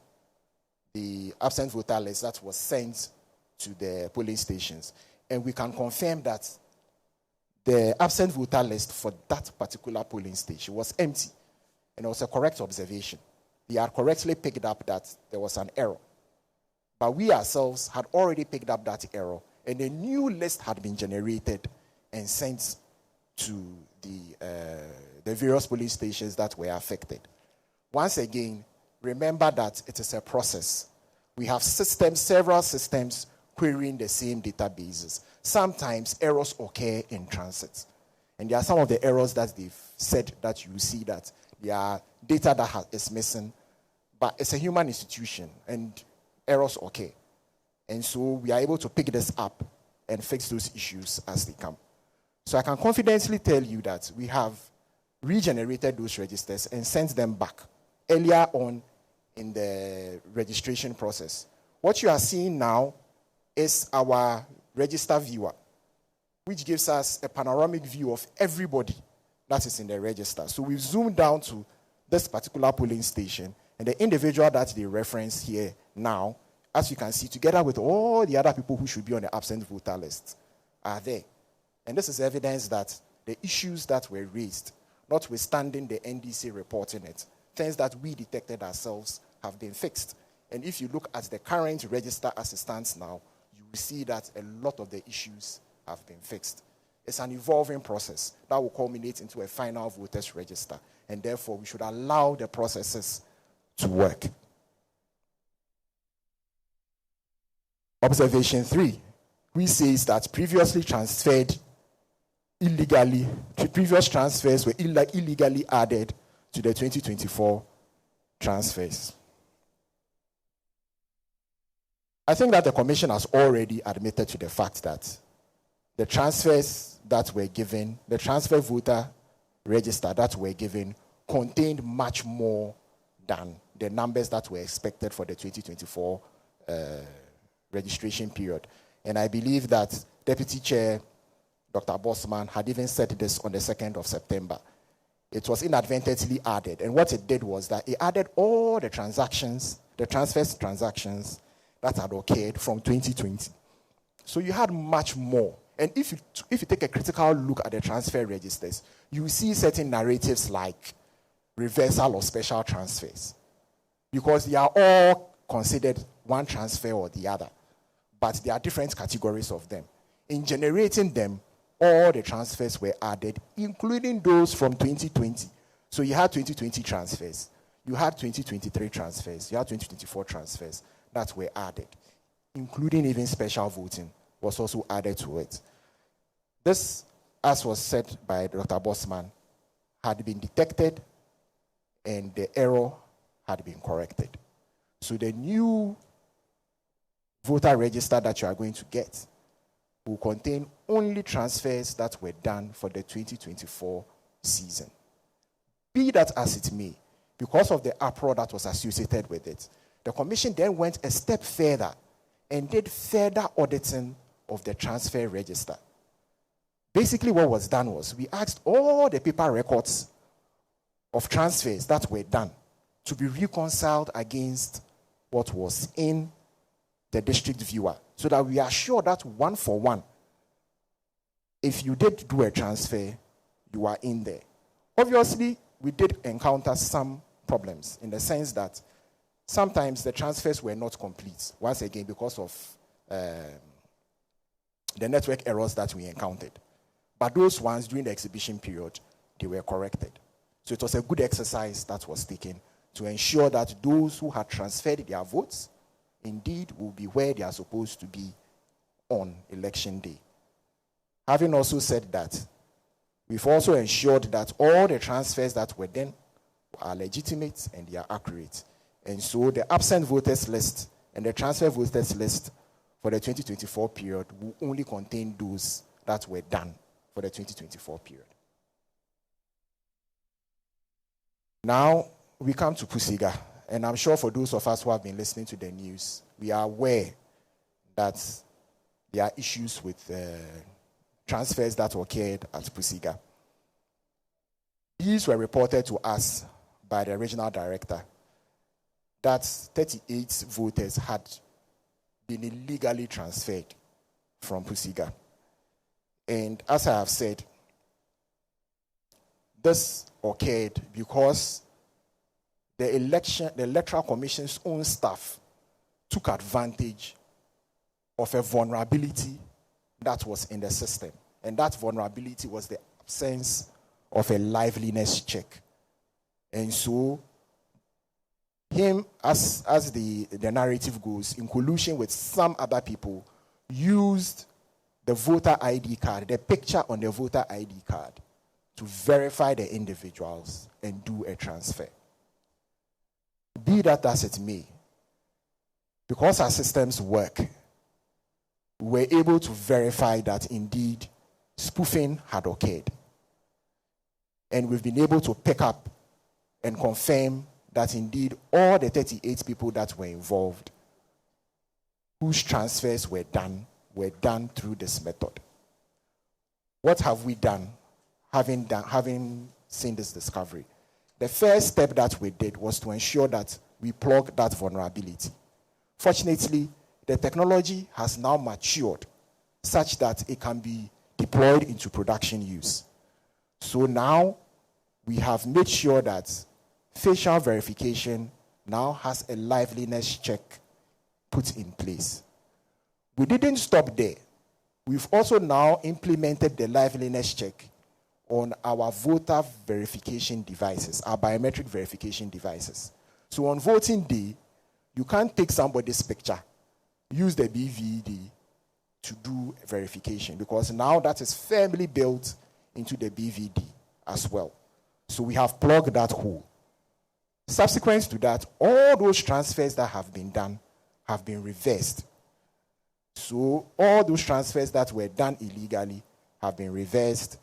the absent voter list that was sent to the polling stations. And we can confirm that the absent voter list for that particular polling station was empty. And it was a correct observation. They had correctly picked up that there was an error. But we ourselves had already picked up that error, and a new list had been generated and sent to the various polling stations that were affected. Once again, remember that it is a process. We have systems, several systems, querying the same databases. Sometimes errors occur in transit. And there are some of the errors that they've said that you see that there are data that is missing, but it's a human institution and errors occur. And so we are able to pick this up and fix those issues as they come. So I can confidently tell you that we have regenerated those registers and sent them back earlier on in the registration process. What you are seeing now is our register viewer, which gives us a panoramic view of everybody that is in the register. So we've zoomed down to this particular polling station, and the individual that they reference here now, as you can see, together with all the other people who should be on the absent voter list, are there. And this is evidence that the issues that were raised, notwithstanding the NDC reporting it, things that we detected ourselves have been fixed. And if you look at the current register as it stands now, you will see that a lot of the issues have been fixed. It's an evolving process that will culminate into a final voters register. And therefore, we should allow the processes to work. Observation 3, which says that previous transfers were illegally added to the 2024 transfers. I think that the Commission has already admitted to the fact that the transfers that were given, the transfer voter register that were given, contained much more than the numbers that were expected for the 2024 registration period. And I believe that Deputy Chair Dr. Bosman had even said this on the 2nd of September. It was inadvertently added. And what it did was that it added all the transactions, the transfers transactions that had occurred from 2020. So you had much more. And if you take a critical look at the transfer registers, you see certain narratives like reversal of special transfers, because they are all considered one transfer or the other, but there are different categories of them. In generating them, all the transfers were added, including those from 2020. So you had 2020 transfers, you had 2023 transfers, you had 2024 transfers that were added, including even special voting was also added to it. This, as was said by Dr. Bosman, had been detected and the error had been corrected. So the new voter register that you are going to get will contain only transfers that were done for the 2024 season. Be that as it may, because of the uproar that was associated with it, the Commission then went a step further and did further auditing of the transfer register. Basically, what was done was we asked all the paper records of transfers that were done to be reconciled against what was in the district viewer, so that we are sure that one for one, if you did do a transfer, you are in there. Obviously, we did encounter some problems in the sense that sometimes the transfers were not complete, once again, because of the network errors that we encountered. But those ones, during the exhibition period, they were corrected. So it was a good exercise that was taken to ensure that those who had transferred their votes indeed will be where they are supposed to be on election day. Having also said that, we've also ensured that all the transfers that were done are legitimate and they are accurate. And so the absent voters list and the transfer voters list for the 2024 period will only contain those that were done for the 2024 period. Now, we come to Pusiga, and I'm sure for those of us who have been listening to the news, we are aware that there are issues with transfers that occurred at Pusiga. These were reported to us by the regional director that 38 voters had been illegally transferred from Pusiga. And as I have said, this occurred because the Electoral Commission's own staff took advantage of a vulnerability that was in the system. And that vulnerability was the absence of a liveliness check. And so, him, as the narrative goes, in collusion with some other people, used the voter ID card, the picture on the voter ID card, to verify the individuals and do a transfer. Be that as it may, because our systems work, we were able to verify that indeed spoofing had occurred. And we've been able to pick up and confirm that indeed all the 38 people that were involved, whose transfers were done through this method. What have we done, having seen this discovery? The first step that we did was to ensure that we plugged that vulnerability. Fortunately, the technology has now matured such that it can be deployed into production use. So now we have made sure that facial verification now has a liveliness check put in place. We didn't stop there. We've also now implemented the liveliness check on our voter verification devices, our biometric verification devices. So on voting day, you can't take somebody's picture, use the BVD to do verification, because now that is firmly built into the BVD as well. So we have plugged that hole. Subsequent to that, all those transfers that have been done have been reversed. So all those transfers that were done illegally have been reversed,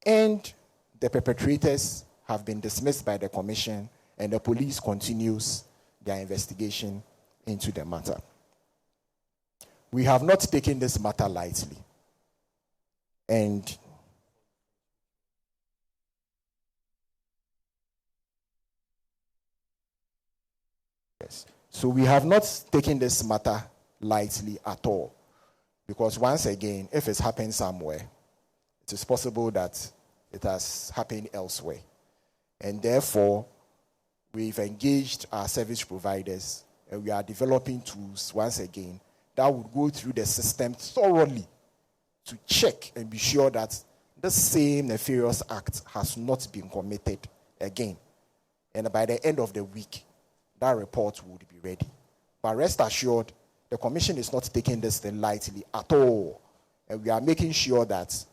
and the perpetrators have been dismissed by the commission, and the police continues their investigation into the matter. We have not taken this matter lightly. And yes, so we have not taken this matter lightly at all. Because once again, if it's happened somewhere, it is possible that it has happened elsewhere. And therefore, we've engaged our service providers, and we are developing tools, once again, that would go through the system thoroughly to check and be sure that the same nefarious act has not been committed again. And by the end of the week, that report would be ready. But rest assured, the commission is not taking this thing lightly at all. And we are making sure that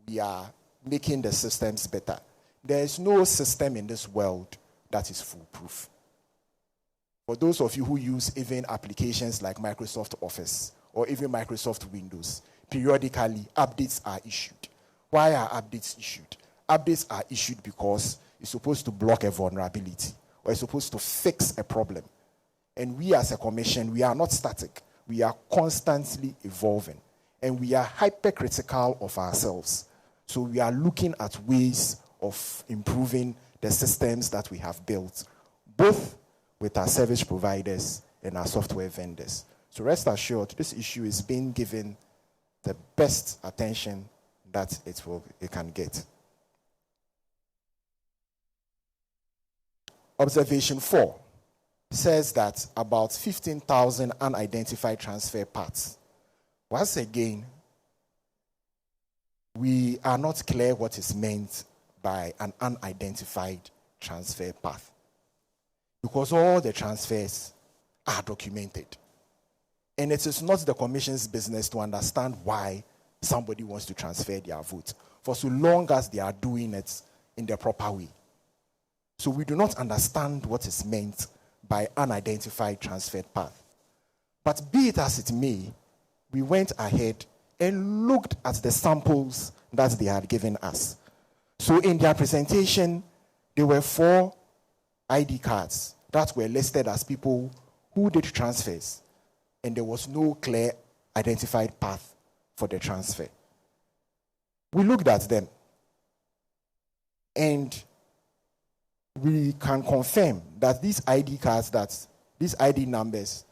we are making the systems better. There is no system in this world that is foolproof. For those of you who use even applications like Microsoft Office or even Microsoft Windows, periodically updates are issued. Why are updates issued? Updates are issued because it's supposed to block a vulnerability or it's supposed to fix a problem. And we as a commission, we are not static. We are constantly evolving. And we are hypercritical of ourselves. So we are looking at ways of improving the systems that we have built, both with our service providers and our software vendors. So rest assured, this issue is being given the best attention that it can get. Observation 4 says that about 15,000 unidentified transfer paths. Once again, we are not clear what is meant by an unidentified transfer path, because all the transfers are documented. And it is not the Commission's business to understand why somebody wants to transfer their vote, for so long as they are doing it in the proper way. So we do not understand what is meant by unidentified transfer path. But be it as it may, we went ahead and looked at the samples that they had given us. So in their presentation, there were 4 ID cards that were listed as people who did transfers, and there was no clear identified path for the transfer. We looked at them, and we can confirm that these ID cards, these ID numbers,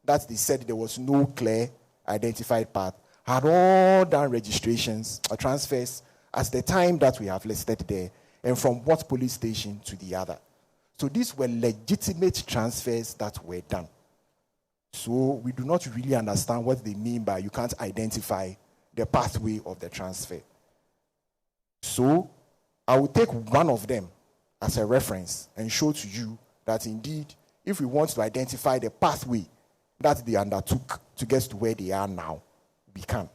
that they said there was no clear identified path, had all done registrations or transfers at the time that we have listed there, and from what police station to the other. So these were legitimate transfers that were done. So we do not really understand what they mean by you can't identify the pathway of the transfer. So I will take one of them as a reference and show to you that indeed, if we want to identify the pathway that they undertook to get to where they are now, we can.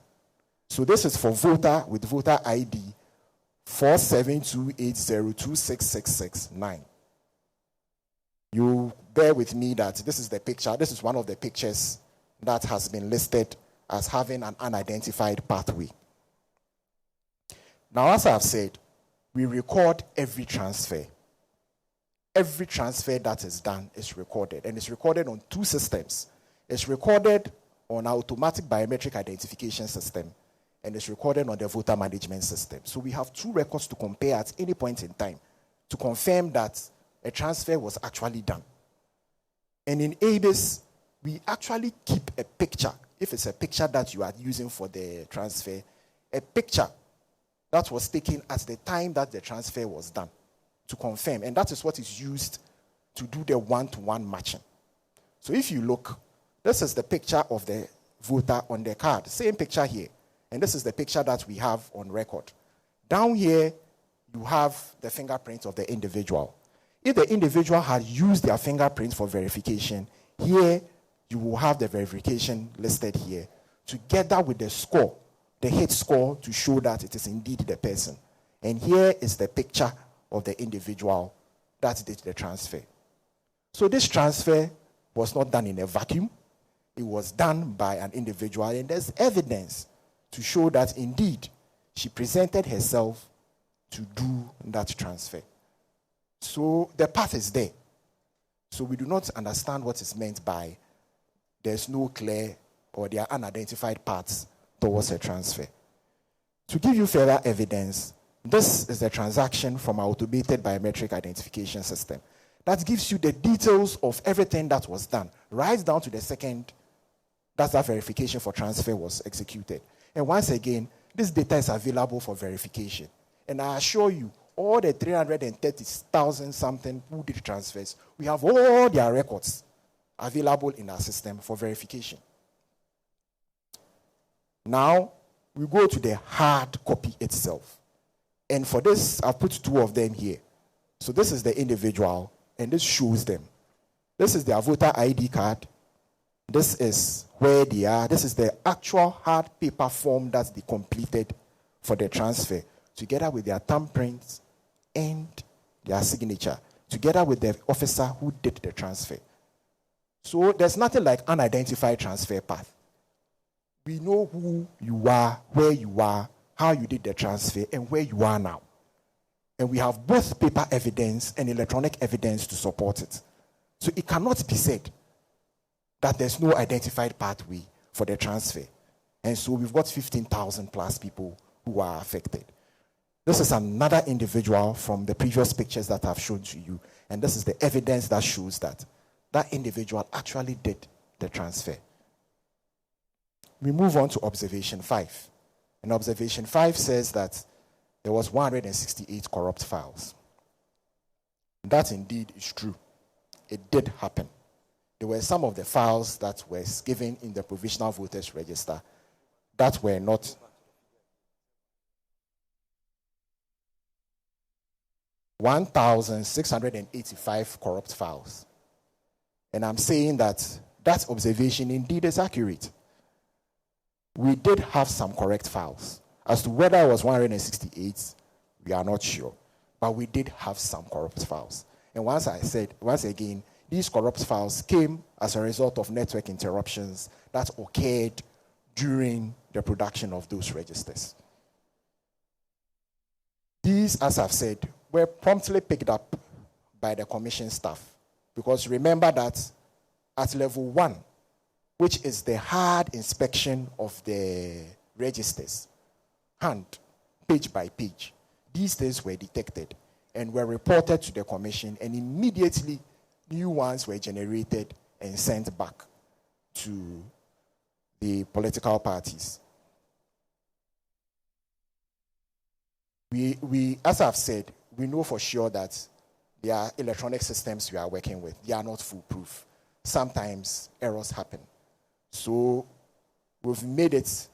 So this is for voter with voter ID 47280266669. You bear with me that this is the picture. This is one of the pictures that has been listed as having an unidentified pathway. Now, as I've said, we record every transfer. Every transfer that is done is recorded, and it's recorded on 2 systems. It's recorded on our automatic biometric identification system, and it's recorded on the voter management system. So we have 2 records to compare at any point in time to confirm that a transfer was actually done. And in ABIS, we actually keep a picture, if it's a picture that you are using for the transfer, a picture that was taken at the time that the transfer was done to confirm. And that is what is used to do the one-to-one matching. So if you look, this is the picture of the voter on the card. Same picture here. And this is the picture that we have on record. Down here, you have the fingerprint of the individual. If the individual had used their fingerprint for verification, here you will have the verification listed here, together with the score, the hit score, to show that it is indeed the person. And here is the picture of the individual that did the transfer. So this transfer was not done in a vacuum. It was done by an individual, and there's evidence to show that indeed she presented herself to do that transfer. So the path is there. So we do not understand what is meant by there's no clear or there are unidentified paths towards a transfer. To give you further evidence, this is the transaction from our automated biometric identification system. That gives you the details of everything that was done, right down to the second that verification for transfer was executed. And once again, this data is available for verification. And I assure you, all the 330,000 something who did transfers, we have all their records available in our system for verification. Now, we go to the hard copy itself. And for this, I've put 2 of them here. So this is the individual, and this shows them. This is their voter ID card. This is where they are. This is the actual hard paper form that they completed for the transfer, together with their thumbprints and their signature, together with the officer who did the transfer. So there's nothing like unidentified transfer path. We know who you are, where you are, how you did the transfer, and where you are now. And we have both paper evidence and electronic evidence to support it. So it cannot be said that there's no identified pathway for the transfer. And so we've got 15,000 plus people who are affected. This is another individual from the previous pictures that I've shown to you. And this is the evidence that shows that that individual actually did the transfer. We move on to observation 5. And observation 5 says that there was 168 corrupt files. That indeed is true. It did happen. There were some of the files that were given in the provisional voters register that were not 1,685 corrupt files. And I'm saying that that observation indeed is accurate. We did have some correct files. As to whether it was 168, we are not sure. But we did have some corrupt files. And once again, these corrupt files came as a result of network interruptions that occurred during the production of those registers. These, as I've said, were promptly picked up by the commission staff. Because remember that at level 1, which is the hard inspection of the registers, hand, page by page, these things were detected and were reported to the commission, and immediately new ones were generated and sent back to the political parties. We, as I've said, we know for sure that there are electronic systems we are working with. They are not foolproof. Sometimes errors happen. So we've made it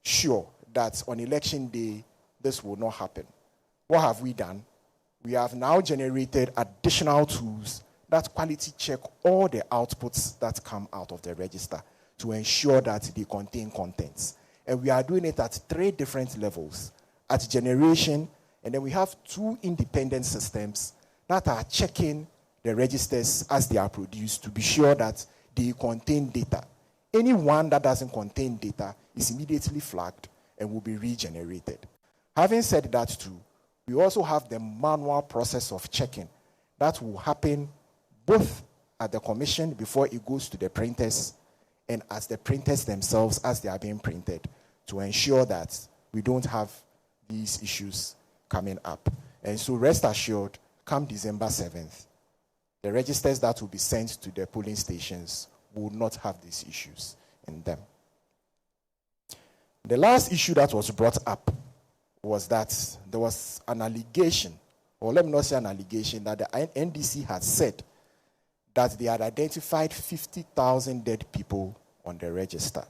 sure that on election day, this will not happen. What have we done? We have now generated additional tools that quality check all the outputs that come out of the register to ensure that they contain contents. And we are doing it at 3 different levels. At generation, and then we have 2 independent systems that are checking the registers as they are produced to be sure that they contain data. Any one that doesn't contain data is immediately flagged and will be regenerated. Having said that too, we also have the manual process of checking that will happen both at the commission before it goes to the printers and as the printers themselves as they are being printed to ensure that we don't have these issues coming up. And so rest assured, come December 7th, the registers that will be sent to the polling stations will not have these issues in them. The last issue that was brought up was that there was an allegation, or let me not say an allegation, that the NDC had said that they had identified 50,000 dead people on the register.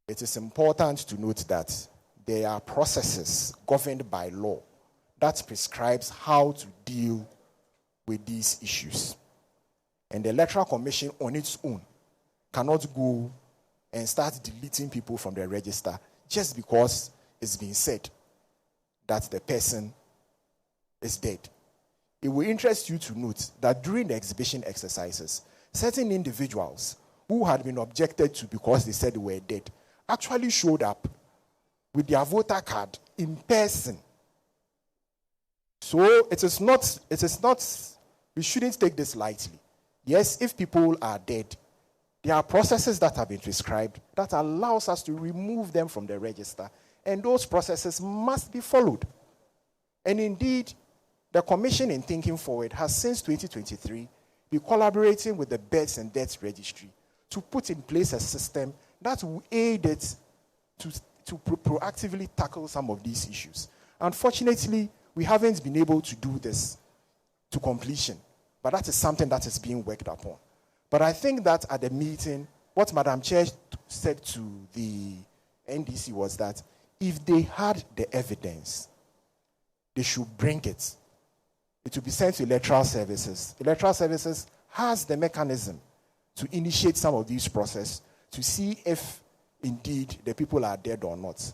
It is important to note that there are processes governed by law that prescribes how to deal with these issues. And the Electoral Commission on its own cannot go and start deleting people from the register just because it's been said that the person is dead. It will interest you to note that during the exhibition exercises, certain individuals who had been objected to because they said they were dead actually showed up with their voter card in person. So it is not, we shouldn't take this lightly. Yes, if people are dead, there are processes that have been prescribed that allows us to remove them from the register, and those processes must be followed. And indeed, the Commission in Thinking Forward has since 2023 been collaborating with the Births and Deaths Registry to put in place a system that will aid it to proactively tackle some of these issues. Unfortunately, we haven't been able to do this to completion, but that is something that is being worked upon. But I think that at the meeting, what Madam Chair said to the NDC was that if they had the evidence, they should bring it. It will be sent to Electoral Services. Electoral Services has the mechanism to initiate some of these processes to see if indeed the people are dead or not.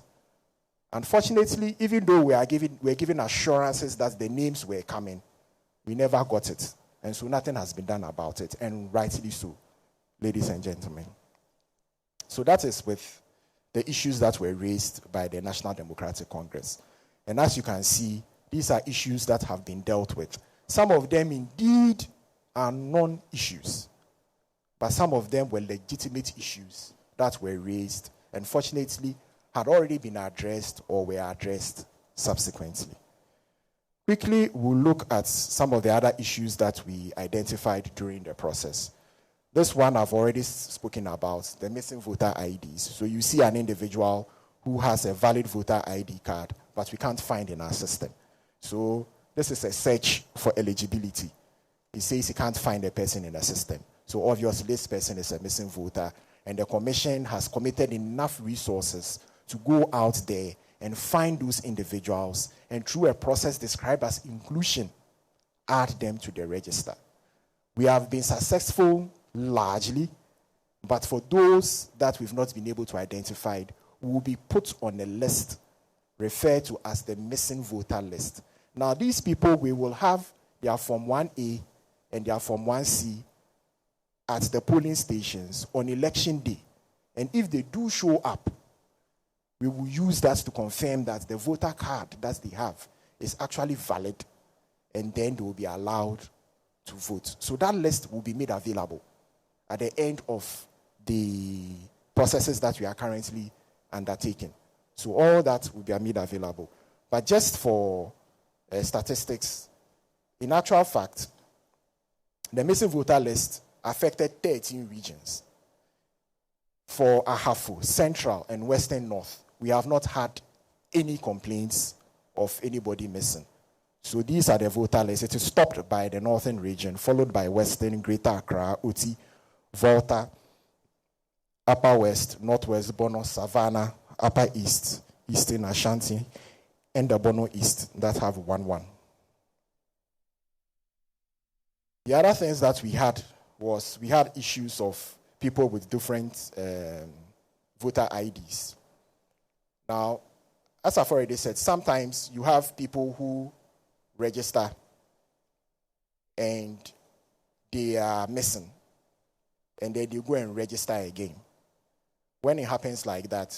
Unfortunately, even though we're given assurances that the names were coming, we never got it. And so nothing has been done about it, and rightly so, ladies and gentlemen. So that is with the issues that were raised by the National Democratic Congress. And as you can see, these are issues that have been dealt with. Some of them indeed are non-issues, but some of them were legitimate issues that were raised and fortunately had already been addressed or were addressed subsequently. Quickly, we'll look at some of the other issues that we identified during the process. This one I've already spoken about, the missing voter IDs. So you see an individual who has a valid voter ID card, but we can't find in our system. So this is a search for eligibility. It says he can't find a person in the system. So obviously this person is a missing voter, and the commission has committed enough resources to go out there and find those individuals and through a process described as inclusion, add them to the register. We have been successful largely, but for those that we've not been able to identify, we will be put on a list referred to as the missing voter list. Now these people, we will have their Form 1A and their Form 1C at the polling stations on election day. And if they do show up, we will use that to confirm that the voter card that they have is actually valid, and then they will be allowed to vote. So that list will be made available at the end of the processes that we are currently undertaking. So all that will be made available. But just for statistics, in actual fact, the missing voter list affected 13 regions. For Ahafo, Central, and Western North, we have not had any complaints of anybody missing. So these are the voter lists. It is stopped by the Northern region, followed by Western, Greater Accra, Oti, Volta, Upper West, Northwest, Bono, Savannah, Upper East, Eastern Ashanti, and the Bono East that have 1-1. The other things that we had was we had issues of people with different voter IDs. Now, as I've already said, sometimes you have people who register and they are missing, and then they go and register again. When it happens like that,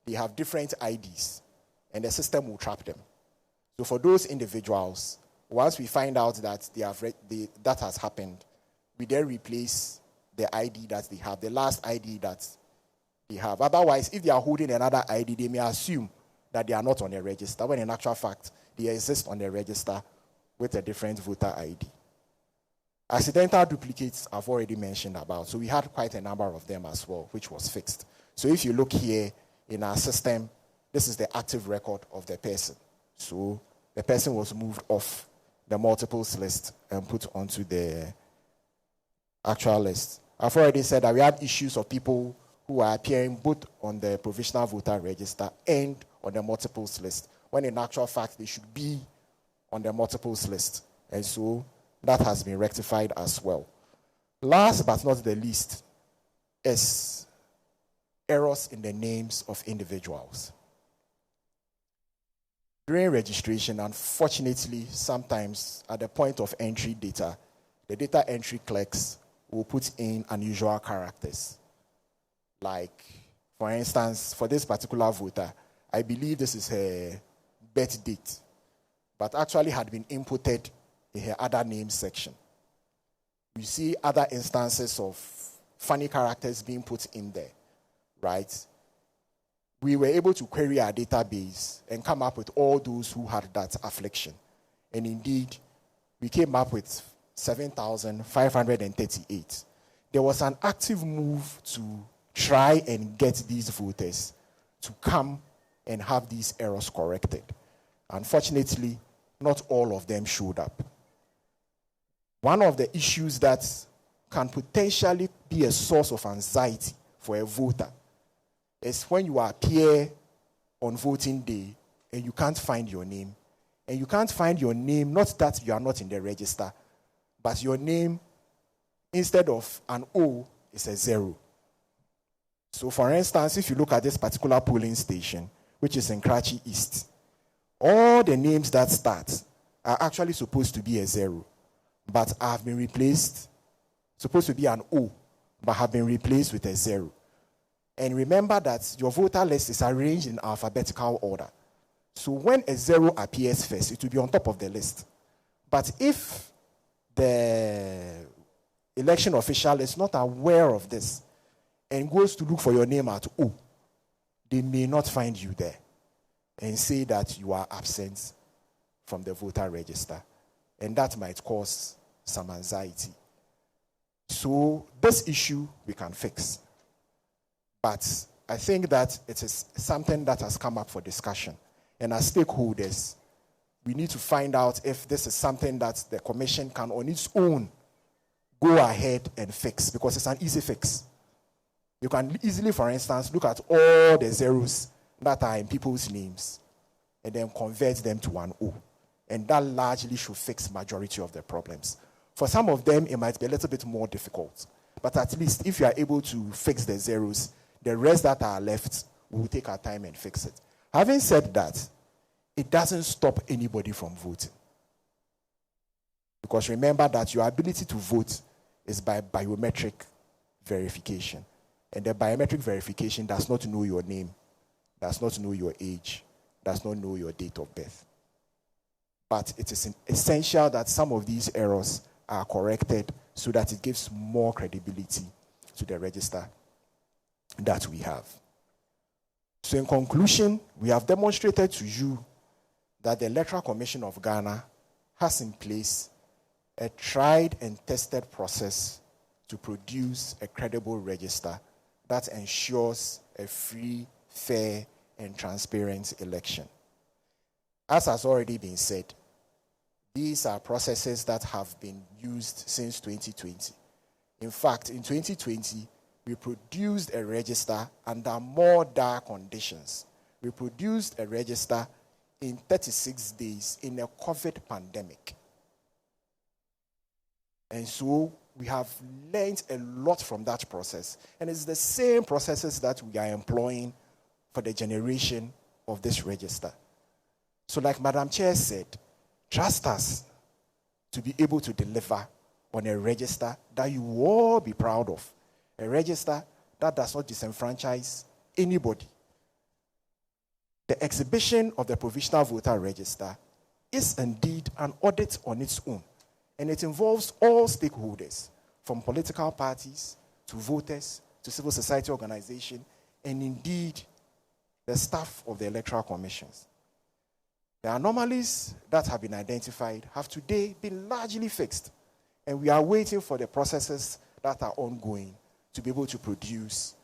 they have different IDs, and the system will trap them. So for those individuals, once we find out that that has happened, we then replace the ID that they have, the last ID that they have. Otherwise, if they are holding another ID, they may assume that they are not on the register, when in actual fact, they exist on the register with a different voter ID. Accidental duplicates I've already mentioned about, so we had quite a number of them as well, which was fixed. So if you look here in our system, this is the active record of the person. So the person was moved off the multiples list and put onto the actual list. I've already said that we had issues of people who are appearing both on the provisional voter register and on the multiples list, when in actual fact they should be on the multiples list. And so that has been rectified as well. Last but not the least is errors in the names of individuals. During registration, unfortunately, sometimes at the point of entry data, the data entry clerks will put in unusual characters. Like, for instance, for this particular voter, I believe this is her birth date, but actually had been inputted in her other name section. We see other instances of funny characters being put in there, right? We were able to query our database and come up with all those who had that affliction. And indeed, we came up with 7,538. There was an active move to try and get these voters to come and have these errors corrected. Unfortunately, not all of them showed up. One of the issues that can potentially be a source of anxiety for a voter is when you appear on voting day and you can't find your name. And you can't find your name, not that you are not in the register, but your name, instead of an O, is a 0. So for instance, if you look at this particular polling station, which is in Karachi East, all the names that start are actually supposed to be a 0, but have been replaced, supposed to be an O, but have been replaced with a 0. And remember that your voter list is arranged in alphabetical order. So when a 0 appears first, it will be on top of the list. But if the election official is not aware of this, and goes to look for your name at O, they may not find you there and say that you are absent from the voter register. And that might cause some anxiety. So this issue we can fix. But I think that it is something that has come up for discussion. And as stakeholders, we need to find out if this is something that the commission can on its own go ahead and fix, because it's an easy fix. You can easily, for instance, look at all the zeros that are in people's names and then convert them to an O. And that largely should fix majority of the problems. For some of them, it might be a little bit more difficult. But at least if you are able to fix the zeros, the rest that are left, we will take our time and fix it. Having said that, it doesn't stop anybody from voting. Because remember that your ability to vote is by biometric verification. And the biometric verification does not know your name, does not know your age, does not know your date of birth. But it is essential that some of these errors are corrected so that it gives more credibility to the register that we have. So in conclusion, we have demonstrated to you that the Electoral Commission of Ghana has in place a tried and tested process to produce a credible register that ensures a free, fair, and transparent election. As has already been said, these are processes that have been used since 2020. In fact, in 2020, we produced a register under more dire conditions. We produced a register in 36 days in a COVID pandemic. And so we have learned a lot from that process. And it's the same processes that we are employing for the generation of this register. So like Madam Chair said, trust us to be able to deliver on a register that you will all be proud of. A register that does not disenfranchise anybody. The exhibition of the provisional voter register is indeed an audit on its own. And it involves all stakeholders, from political parties to voters to civil society organizations, and indeed the staff of the Electoral Commissions. The anomalies that have been identified have today been largely fixed, and we are waiting for the processes that are ongoing to be able to produce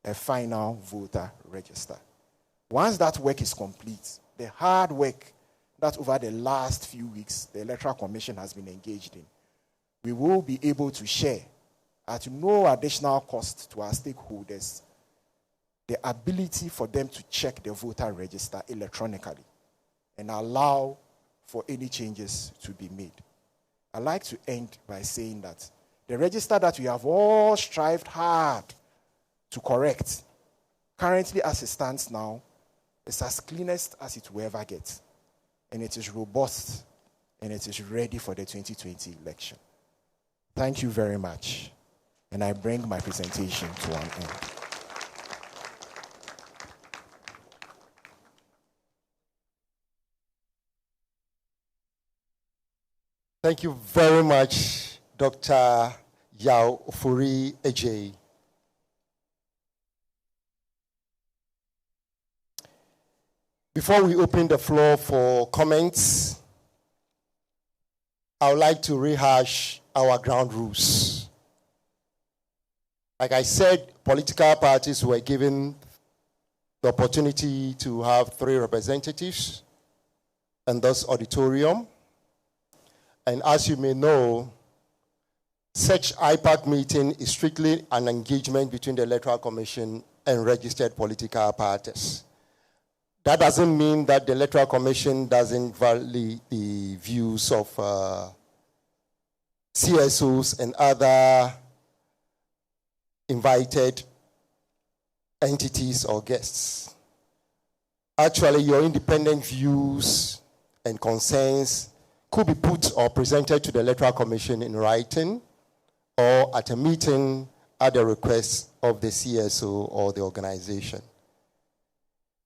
a final voter register. Once that work is complete, the hard work that over the last few weeks the Electoral Commission has been engaged in, we will be able to share at no additional cost to our stakeholders the ability for them to check the voter register electronically and allow for any changes to be made. I'd like to end by saying that the register that we have all strived hard to correct, currently as it stands now, is as cleanest as it will ever get. And it is robust, and it is ready for the 2020 election. Thank you very much. And I bring my presentation to an end. Thank you very much, Dr. Yao Ofori Ejei. Before we open the floor for comments, I would like to rehash our ground rules. Like I said, political parties were given the opportunity to have 3 representatives in this auditorium. And as you may know, such IPAC meeting is strictly an engagement between the Electoral Commission and registered political parties. That doesn't mean that the Electoral Commission doesn't value the views of CSOs and other invited entities or guests. Actually, your independent views and concerns could be put or presented to the Electoral Commission in writing or at a meeting at the request of the CSO or the organization.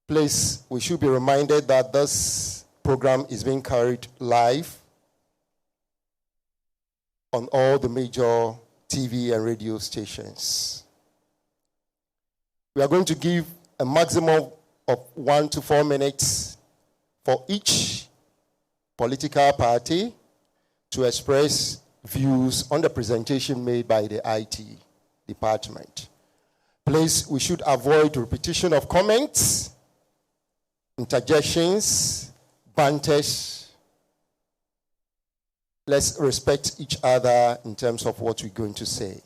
Please, we should be reminded that this program is being carried live on all the major TV and radio stations. We are going to give a maximum of 1 to 4 minutes for each political party to express views on the presentation made by the IT department. Please, we should avoid repetition of comments, interjections, banters. Let's respect each other in terms of what we're going to say.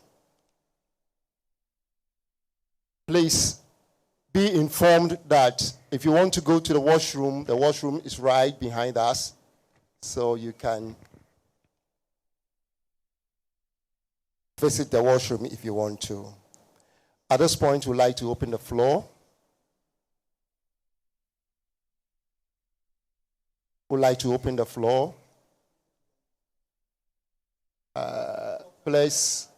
Please be informed that if you want to go to the washroom is right behind us, so you can visit the washroom if you want to. At this point, we'd like to open the floor. We'd like to open the floor. Please,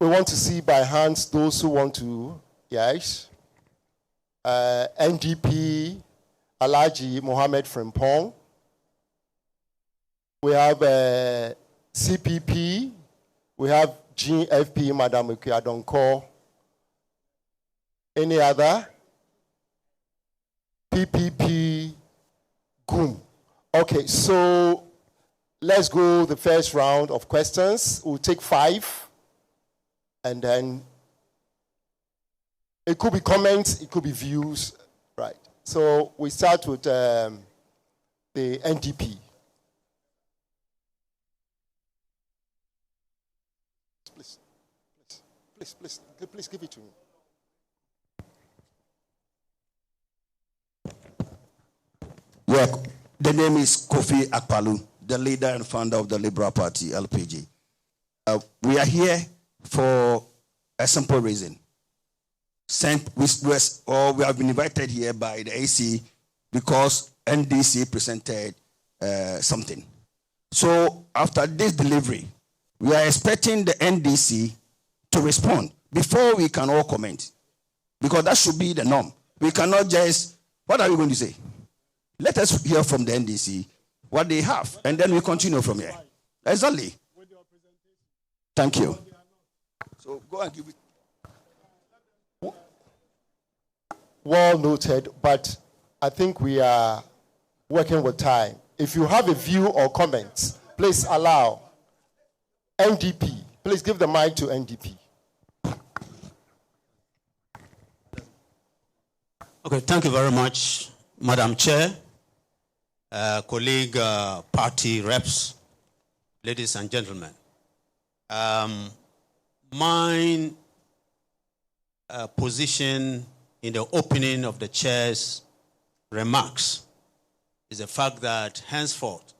we want to see by hands those who want to, yes. NDP, Alhaji Mohammed Frimpong. We have CPP. We have GFP, Madam Ukiadonko. Any other? PPP, GUM. Okay, so let's go the first round of questions. We'll take 5. And then it could be comments, it could be views, right? So we start with the NDP. Please give it to me. Yeah, the name is Kofi Akpalu, the leader and founder of the Liberal Party, LPG. We are here for a simple reason. We have been invited here by the AC because NDC presented something. So after this delivery, we are expecting the NDC to respond before we can all comment. Because that should be the norm. We cannot just, what are we going to say? Let us hear from the NDC what they have, and then we continue from here. Exactly. Thank you. So go and give it. Well noted, but I think we are working with time. If you have a view or comments, please allow NDP. Please give the mic to NDP. Okay, thank you very much, Madam Chair, colleague party reps, ladies and gentlemen. My position in the opening of the chair's remarks is the fact that henceforth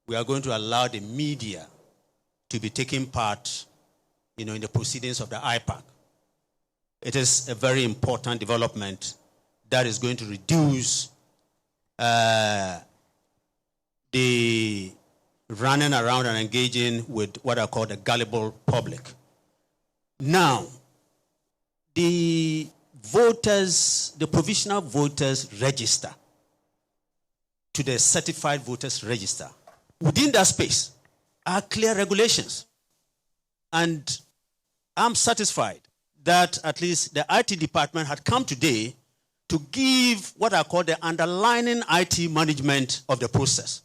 we are going to allow the media to be taking part, in the proceedings of the IPAC. It is a very important development that is going to reduce the running around and engaging with what I call the gullible public. Now, the provisional voters register to the certified voters register, within that space are clear regulations. And I'm satisfied that at least the IT department had come today to give what I call the underlying IT management of the process.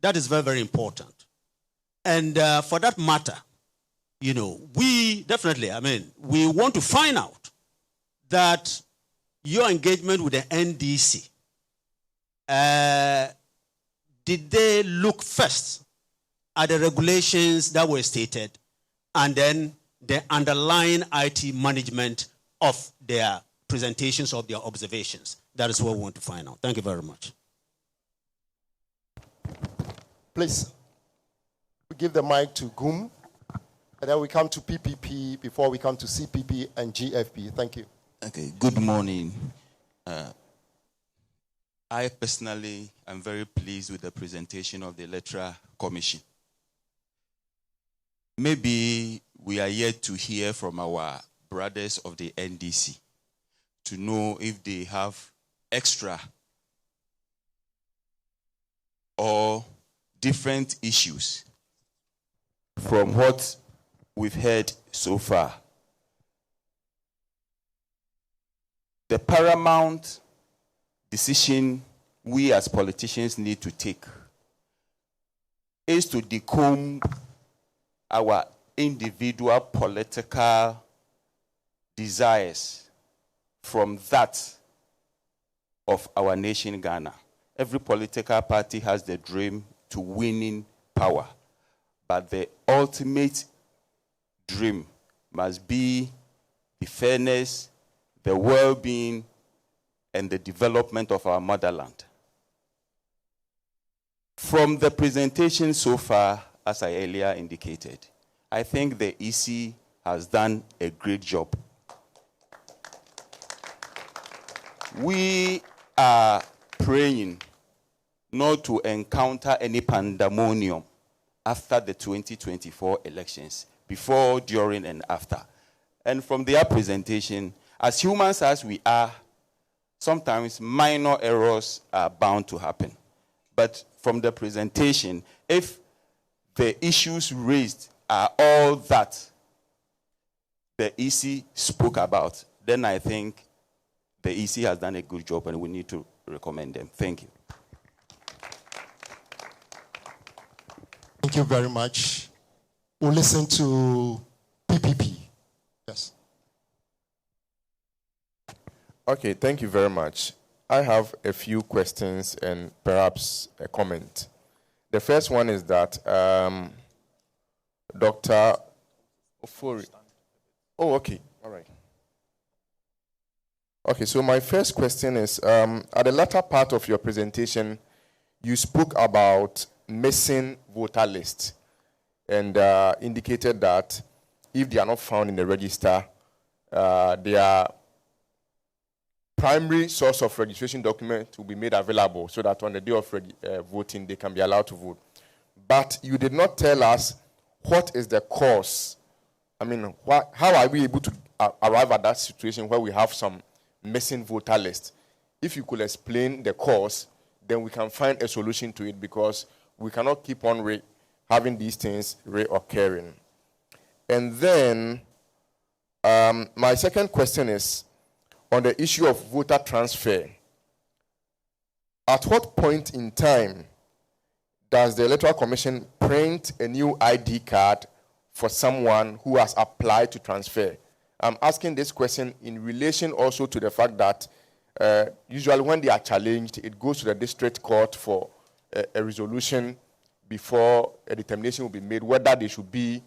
That is very, very important. And for that matter, we definitely, we want to find out that your engagement with the NDC, did they look first at the regulations that were stated and then the underlying IT management of their presentations of their observations? That is what we want to find out. Thank you very much. Please, we give the mic to GUM, and then we come to PPP before we come to CPP and GFP. Thank you. Okay, good morning. I personally am very pleased with the presentation of the Electoral Commission. Maybe we are yet to hear from our brothers of the NDC to know if they have extra or different issues from what we've heard so far, the paramount decision we as politicians need to take is to decomb our individual political desires from that of our nation, Ghana. Every political party has the dream to winning power, but the ultimate dream must be the fairness, the well-being, and the development of our motherland. From the presentation so far, as I earlier indicated, I think the EC has done a great job. We are praying not to encounter any pandemonium after the 2024 elections, before, during, and after. And from their presentation, as humans as we are, sometimes minor errors are bound to happen. But from the presentation, if the issues raised are all that the EC spoke about, then I think the EC has done a good job and we need to recommend them. Thank you. Thank you very much. We'll listen to PPP. Yes. Okay, thank you very much. I have a few questions and perhaps a comment. The first one is that Dr. Ofori. Oh, okay. All right. Okay, so my first question is, at the latter part of your presentation, you spoke about missing voter list and indicated that if they are not found in the register, their primary source of registration document will be made available so that on the day of voting, they can be allowed to vote. But you did not tell us what is the cause. I mean, how are we able to arrive at that situation where we have some missing voter list? If you could explain the cause, then we can find a solution to it, because we cannot keep on having these things reoccurring. And then my second question is on the issue of voter transfer. At what point in time does the Electoral Commission print a new ID card for someone who has applied to transfer? I'm asking this question in relation also to the fact that usually when they are challenged, it goes to the district court for a resolution before a determination will be made whether they should be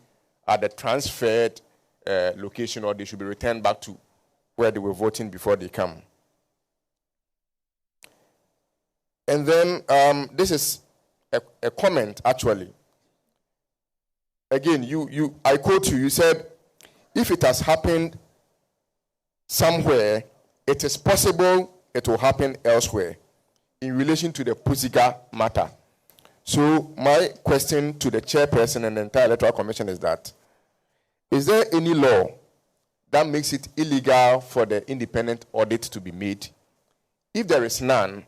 at the transferred location or they should be returned back to where they were voting before they come. And then this is a comment, actually. Again, I quote you, you said, if it has happened somewhere, it is possible it will happen elsewhere in relation to the Pusiga matter. So my question to the chairperson and the entire Electoral Commission is that, is there any law that makes it illegal for the independent audit to be made? If there is none,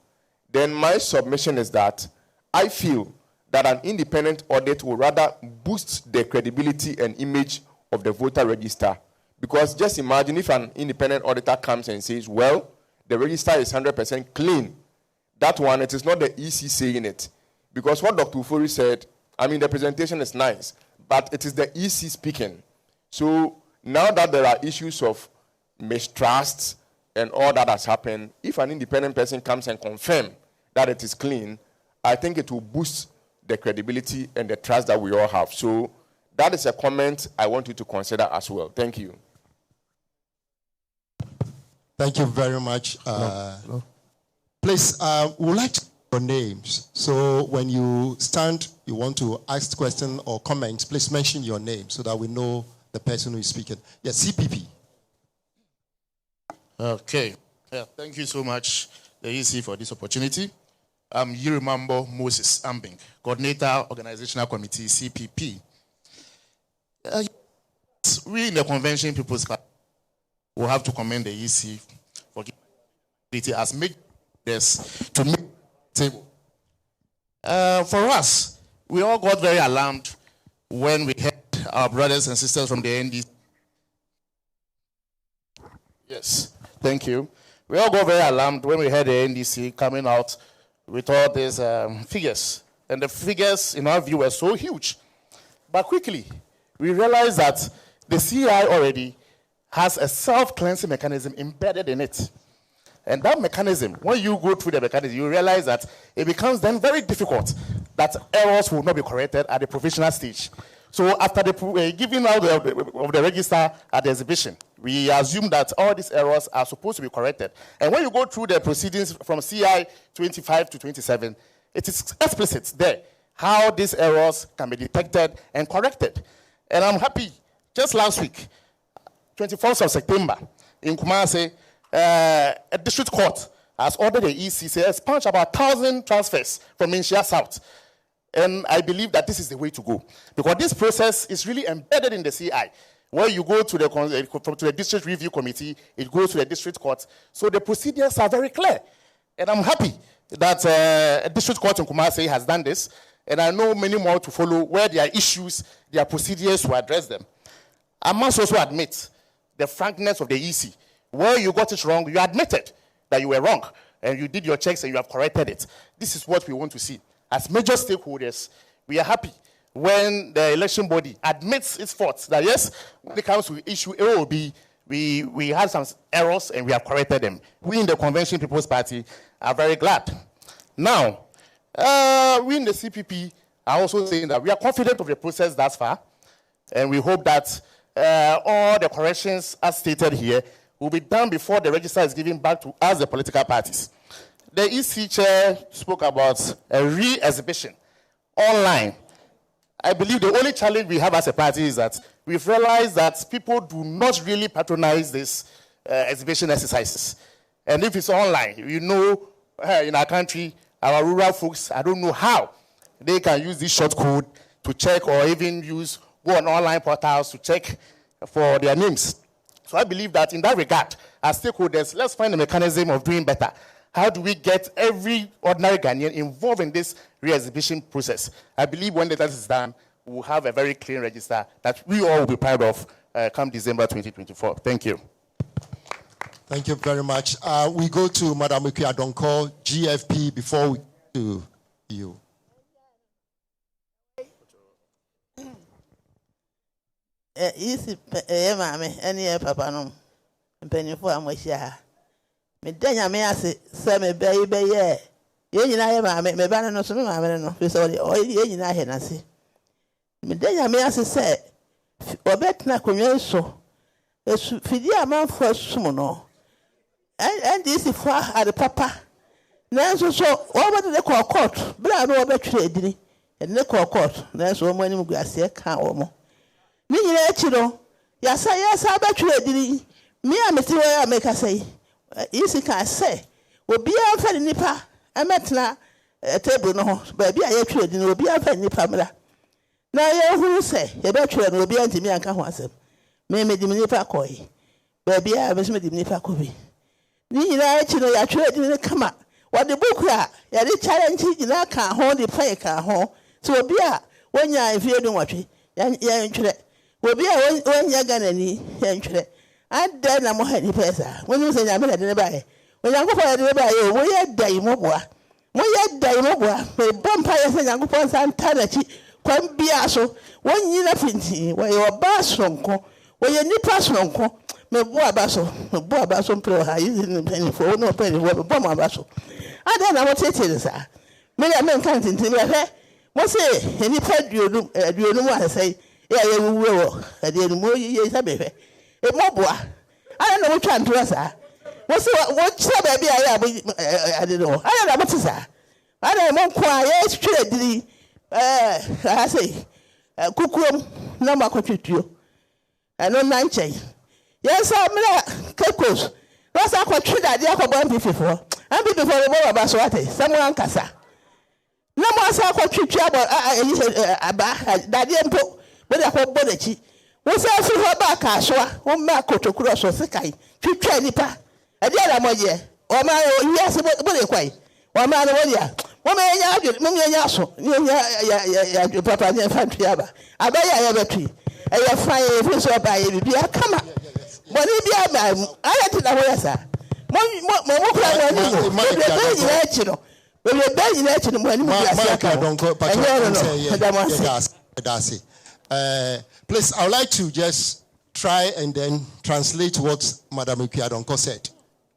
then my submission is that I feel that an independent audit will rather boost the credibility and image of the voter register. Because just imagine if an independent auditor comes and says, well, the register is 100% clean. That one, it is not the EC saying it. Because what Dr. Ufori said, I mean, the presentation is nice, but it is the EC speaking. So now that there are issues of mistrust and all that has happened, if an independent person comes and confirms that it is clean, I think it will boost the credibility and the trust that we all have. So that is a comment I want you to consider as well. Thank you. Thank you very much. Please, we would like to know your names. So when you stand, you want to ask question or comments, please mention your name so that we know the person who is speaking. Yes, CPP. Okay. Yeah, thank you so much, the EC, for this opportunity. I'm Yirimambo Moses Ambing, Coordinator, Organizational Committee, CPP. We in the Convention People's Club will have to commend the EC for giving as make this to make the table. For us, we all got very alarmed when we heard our brothers and sisters from the NDC. Yes, thank you. We all got very alarmed when we heard the NDC coming out with all these figures. And the figures, in our view, were so huge. But quickly, we realized that the CI already has a self-cleansing mechanism embedded in it. And that mechanism, when you go through the mechanism, you realize that it becomes then very difficult that errors will not be corrected at the provisional stage. So after the giving out of the register at the exhibition, we assume that all these errors are supposed to be corrected. And when you go through the proceedings from CI 25 to 27, it is explicit there how these errors can be detected and corrected. And I'm happy, just last week, 24th of September, in Kumasi, a district court has ordered the EC to expunge about 1,000 transfers from Inshia South. And I believe that this is the way to go. Because this process is really embedded in the CI. Where you go to the district review committee, it goes to the district court. So the procedures are very clear. And I'm happy that a district court in Kumasi has done this. And I know many more to follow where there are issues, there are procedures to address them. I must also admit the frankness of the EC. Where you got it wrong, you admitted that you were wrong. And you did your checks and you have corrected it. This is what we want to see. As major stakeholders, we are happy when the election body admits its faults. That yes, when it comes to issue AOB, we had some errors and we have corrected them. We in the Convention People's Party are very glad. Now, we in the CPP are also saying that we are confident of the process thus far, and we hope that all the corrections as stated here will be done before the register is given back to us, the political parties. The EC chair spoke about a re-exhibition online. I believe the only challenge we have as a party is that we've realized that people do not really patronize these exhibition exercises. And if it's online, you know, in our country, our rural folks, I don't know how they can use this short code to check or even go on online portals to check for their names. So I believe that in that regard, as stakeholders, let's find a mechanism of doing better. How do we get every ordinary Ghanaian involved in this re-exhibition process? I believe when that is done, we'll have a very clean register that we all will be proud of come December 2024. Thank you. Thank you very much. We go to Madam Ikuya-Donkor, GFP, before we go to you. Easy, mammy, any papa no, and penny for my share. Medenya me ase se me baby ye. Ye nyina ye ma me ba no so me ma me no. Fi so ye nyina he na se. Medenya me ase se obetna konwe so. Esu fidi amanfo asum no. And this is for the papa. Nanso so o be de court. Bra no obetwere edini. E de court. Nanso o mo anim gu ase ka o mo. Ni nyina echi no. Ya sa betwere edini. Me ameti we ameka say. Isi can say, will be a fan nipa, a metna a table no, baby, I actually will be a fan nipa. Now, you who say, a veteran will be anti me and can once. May me diminupa koi, baby, I was made nipa coby. Nina actually, I trade in the come up. What the book are, ya did challenge in our car home, the play car home. So be a when you're in fear, don't watch it, young will be a when you're gonna need entry. And then I'm a pesa. When you say I'm going to buy, when I go for the buy, we are daimoboa. We are daimoboa. The bumpire and I go for some tanachi. Come be aso. When you nothing, where you are basonco, where you need pasonco, me boa basso, pro, I using penny for no penny for bomber basso. I don't know what it is, sir. Many men can't into me. What's it? Any pet you know, I say, yeah, you will. I didn't more years, baby. A mobwa. I don't know which one to answer. What's baby? I don't know. I don't know what is that. I don't know why. Yes, trade. I say, Kukum, no more contribute. I know nine chain. Yes, I'm not Kekos. What's our contribute that you have born before? And before the more about Swati, someone Cassa. No more so contribute about Daddy and Pope, but I hope Bodechi. What's that for her back? I saw one Marco to cross or Sekai, to try nipa. A dear Amoye, or my yes, but quite. One man, Please, I would like to just try and then translate what Madam Ikwiadonko said.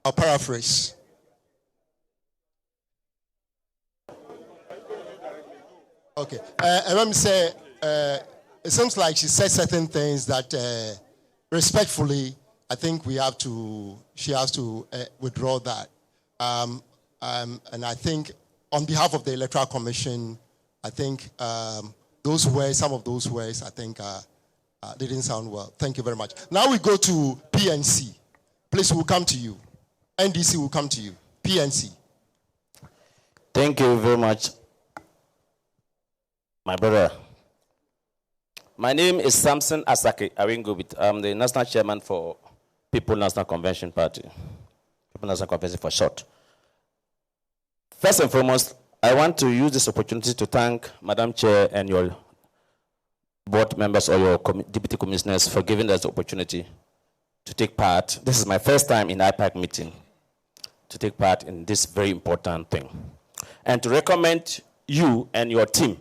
I'll paraphrase. Okay. Let me say, it seems like she said certain things that respectfully, I think she has to withdraw that. And I think on behalf of the Electoral Commission, I think some of those words, I think didn't sound well. Thank you very much. Now we go to PNC. Please, we'll come to you. NDC will come to you. PNC. Thank you very much, my brother. My name is Samson Asake Awingobit. I'm the national chairman for People National Convention Party. People National Convention for short. First and foremost, I want to use this opportunity to thank Madam Chair and your board members or your deputy commissioners for giving us the opportunity to take part. This is my first time in IPAC meeting to take part in this very important thing. And to recommend you and your team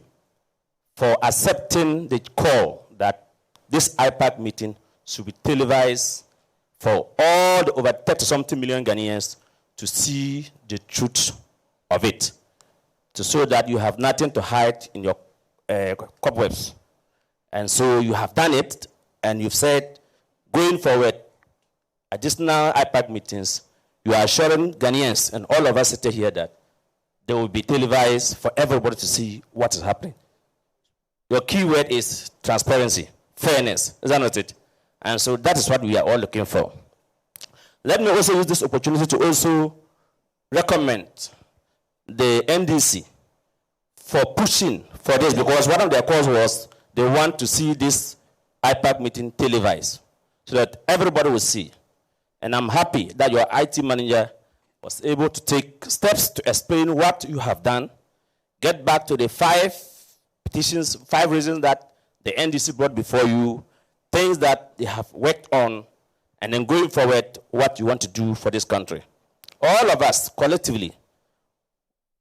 for accepting the call that this IPAC meeting should be televised for all the over 30-something million Ghanaians to see the truth of it, to show that you have nothing to hide in your cobwebs. And so you have done it, and you've said, going forward, additional IPAC meetings, you are assuring Ghanaians and all of us sitting here that they will be televised for everybody to see what is happening. Your key word is transparency, fairness, is that not it? And so that is what we are all looking for. Let me also use this opportunity to also recommend the NDC for pushing for this, because one of their calls was they want to see this IPAC meeting televised so that everybody will see. And I'm happy that your IT manager was able to take steps to explain what you have done, get back to the 5 petitions, 5 reasons that the NDC brought before you, things that they have worked on, and then going forward, what you want to do for this country. All of us collectively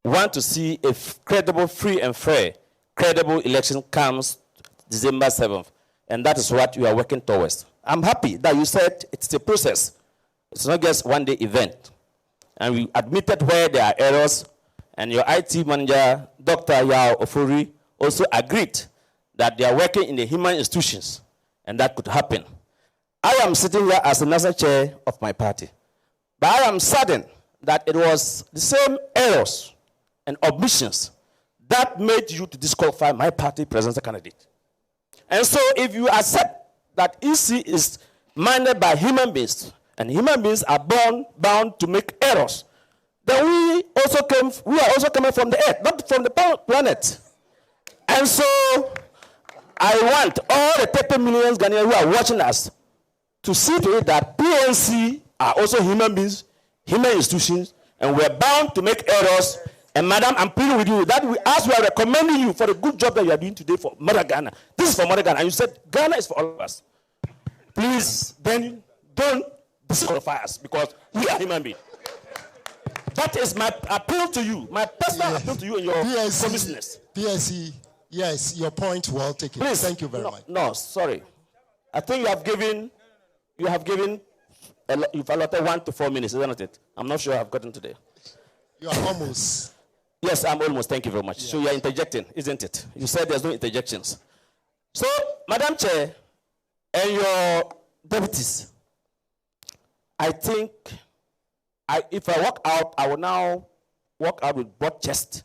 want to see a credible, free and fair, credible election comes December 7th. And that is what you are working towards. I'm happy that you said it's a process. It's not just one-day event. And we admitted where there are errors, and your IT manager, Dr. Yao Ofori, also agreed that they are working in the human institutions, and that could happen. I am sitting here as the national chair of my party, but I am saddened that it was the same errors and omissions that made you to disqualify my party presidential candidate. And so if you accept that EC is minded by human beings, and human beings are bound to make errors, then we are also coming from the earth, not from the planet. And so I want all the 30 million Ghanaians who are watching us to see to it that PNC are also human beings, human institutions, and we're bound to make errors. And madam, I'm pleading with you that as we are recommending you for the good job that you are doing today for Mother Ghana. This is for Mother Ghana. And you said Ghana is for all of us. Please, then don't disqualify us because we are human beings. That is my appeal to you, my personal appeal to you and your commissioners. PSC, yes, your point well taken. Please, thank you very much. No, sorry. I think you've allotted 1 to 4 minutes, isn't it? I'm not sure I've gotten today. You are almost. Yes, I'm almost. Thank you very much. Yes. So you are interjecting, isn't it? You said there's no interjections. So, Madam Chair and your deputies, I think if I walk out, I will now walk out with broad chest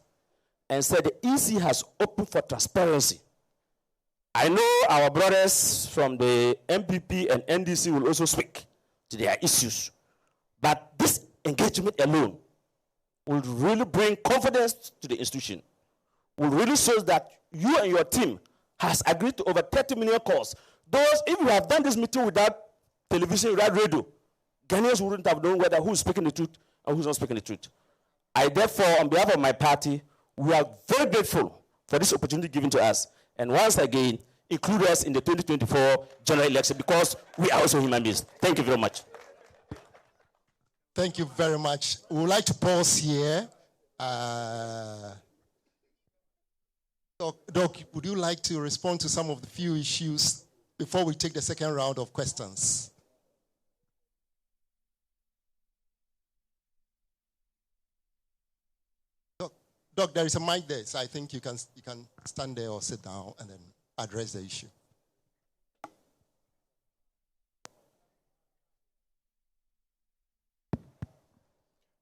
and say the EC has opened for transparency. I know our brothers from the MPP and NDC will also speak to their issues, but this engagement alone will really bring confidence to the institution, will really show that you and your team has agreed to over 30 million calls. Those, if you have done this meeting without television, without radio, Ghanaians wouldn't have known whether who's speaking the truth and who's not speaking the truth. I therefore, on behalf of my party, We are very grateful for this opportunity given to us. And once again, include us in the 2024 general election because we are also human beings. Thank you very much. Thank you very much. We would like to pause here. Doc, would you like to respond to some of the few issues before we take the second round of questions? Doc, there is a mic there, so I think you can stand there or sit down and then address the issue.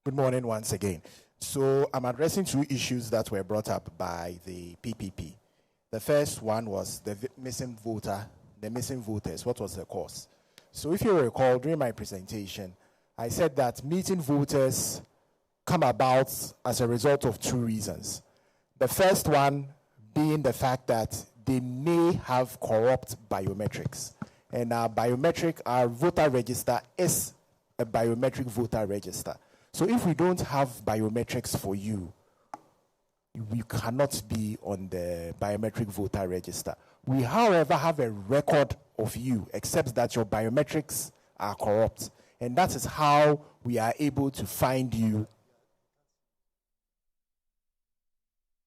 Good morning once again. So I'm addressing two issues that were brought up by the PPP. The first one was the missing voters. What was the cause? So if you recall, during my presentation, I said that missing voters come about as a result of two reasons. The first one being the fact that they may have corrupt biometrics. And our voter register is a biometric voter register. So if we don't have biometrics for you, we cannot be on the biometric voter register. We, however, have a record of you, except that your biometrics are corrupt. And that is how we are able to find you.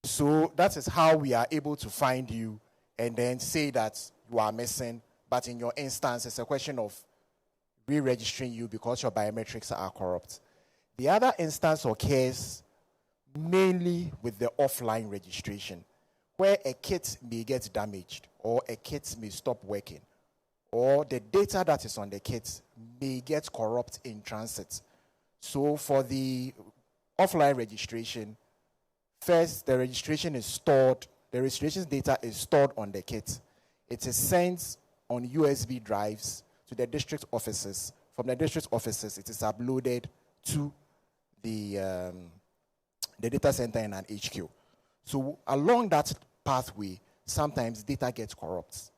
So that is how we are able to find you and then say that you are missing. But in your instance, it's a question of re-registering you because your biometrics are corrupt. The other instance occurs mainly with the offline registration, where a kit may get damaged or a kit may stop working, or the data that is on the kit may get corrupt in transit. So for the offline registration, first, the registration data is stored on the kit. It is sent on USB drives to the district offices. From the district offices, it is uploaded to the data center in an HQ. So along that pathway, sometimes data gets corrupt,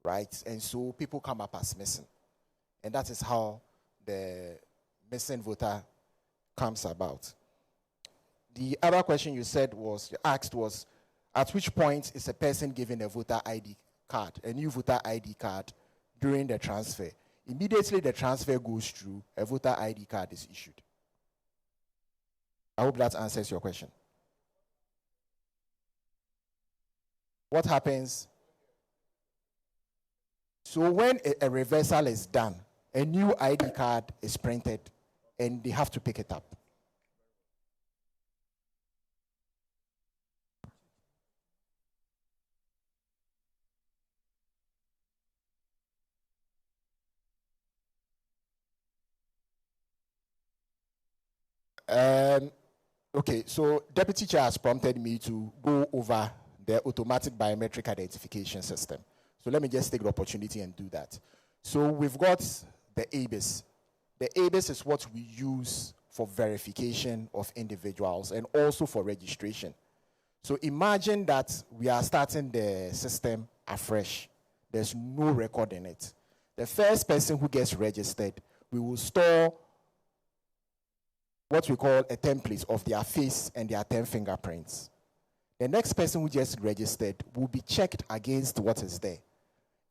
right? And so people come up as missing. And that is how the missing voter comes about. The other question you asked was, at which point is a person given a voter ID card, a new voter ID card, during the transfer? Immediately the transfer goes through, a voter ID card is issued. I hope that answers your question. What happens? So when a reversal is done, a new ID card is printed and they have to pick it up. Okay, so Deputy Chair has prompted me to go over the automatic biometric identification system. So let me just take the opportunity and do that. So we've got the ABIS. The ABIS is what we use for verification of individuals and also for registration. So imagine that we are starting the system afresh. There's no record in it. The first person who gets registered, we will store what we call a template of their face and their 10 fingerprints. The next person who just registered will be checked against what is there.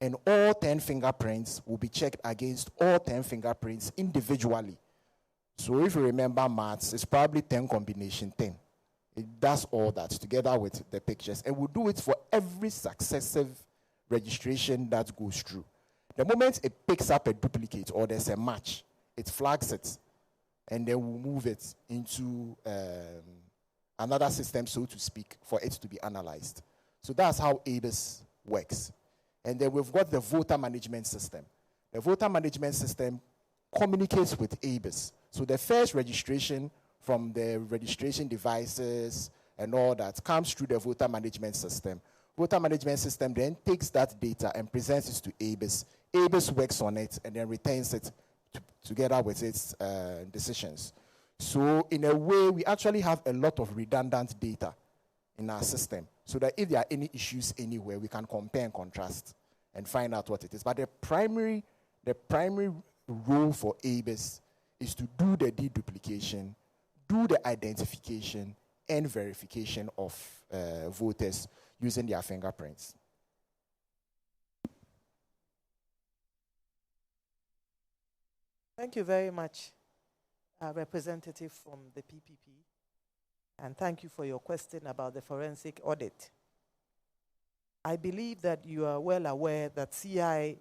And all 10 fingerprints will be checked against all 10 fingerprints individually. So if you remember maths, it's probably 10 combination 10. It does all that together with the pictures. And we'll do it for every successive registration that goes through. The moment it picks up a duplicate or there's a match, it flags it. And then we'll move it into another system, so to speak, for it to be analyzed. So that's how ABIS works. And then we've got the voter management system. The voter management system communicates with ABIS. So the first registration from the registration devices and all that comes through the voter management system. Voter management system then takes that data and presents it to ABIS. ABIS works on it and then retains it together with its decisions. So in a way, we actually have a lot of redundant data in our system so that if there are any issues anywhere, we can compare and contrast and find out what it is. But the primary role for ABIS is to do the deduplication, do the identification, end verification of voters using their fingerprints. Thank you very much, representative from the PPP. And thank you for your question about the forensic audit. I believe that you are well aware that CI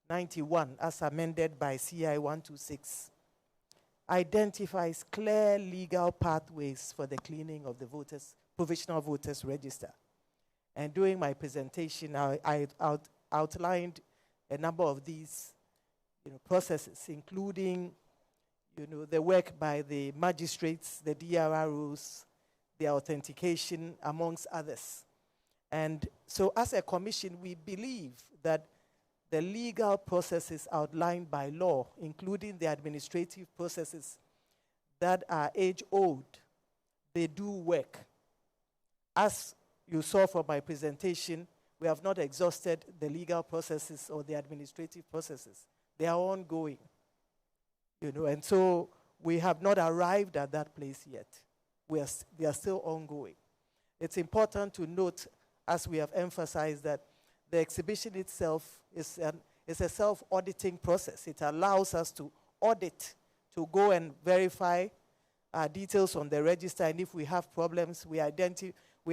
91, as amended by CI 126, identifies clear legal pathways for the cleaning of the provisional voters register. And during my presentation, I outlined a number of these processes, including the work by the magistrates, the DRROs, the authentication, amongst others. And so as a commission, we believe that the legal processes outlined by law, including the administrative processes that are age-old, they do work. As you saw from my presentation, we have not exhausted the legal processes or the administrative processes. They are ongoing, and so we have not arrived at that place yet. They are still ongoing. It's important to note, as we have emphasized, that the exhibition itself is a self-auditing process. It allows us to audit, to go and verify details on the register, and if we have problems, we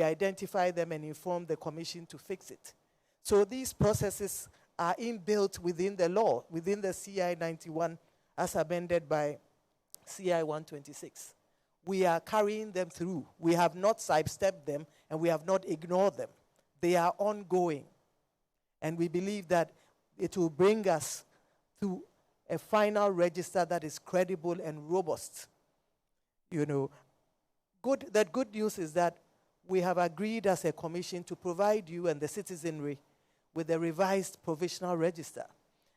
identify them and inform the commission to fix it. So these processes are inbuilt within the law, within the CI 91, as amended by CI 126. We are carrying them through. We have not sidestepped them, and we have not ignored them. They are ongoing. And we believe that it will bring us to a final register that is credible and robust. The good news is that we have agreed as a commission to provide you and the citizenry with a revised provisional register.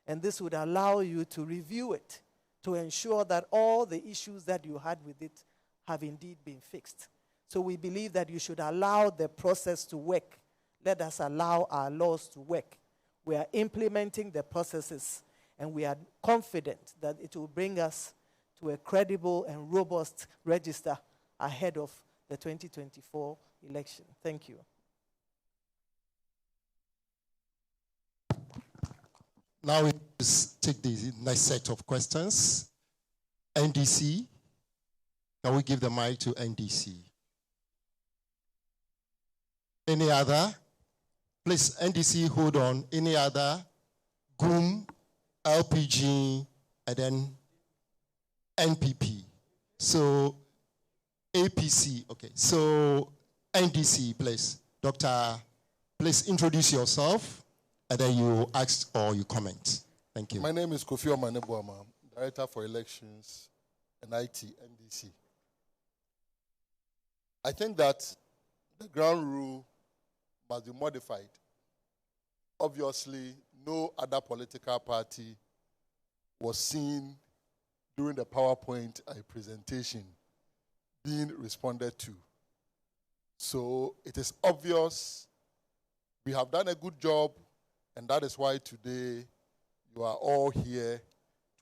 And this would allow you to review it to ensure that all the issues that you had with it have indeed been fixed. So we believe that you should allow the process to work. Let us allow our laws to work. We are implementing the processes, and we are confident that it will bring us to a credible and robust register ahead of the 2024 election. Thank you. Now we take the next set of questions. NDC. Can we give the mic to NDC? Any other? Please, NDC, hold on. Any other? GUM, LPG, and then NPP. So, APC. Okay. So, NDC, please. Doctor, please introduce yourself, and then you ask or you comment. Thank you. My name is Kofi Omanebuama, Director for Elections and IT, NDC. I think that the ground rule must be modified. Obviously, no other political party was seen during the PowerPoint presentation being responded to. So it is obvious we have done a good job, and that is why today you are all here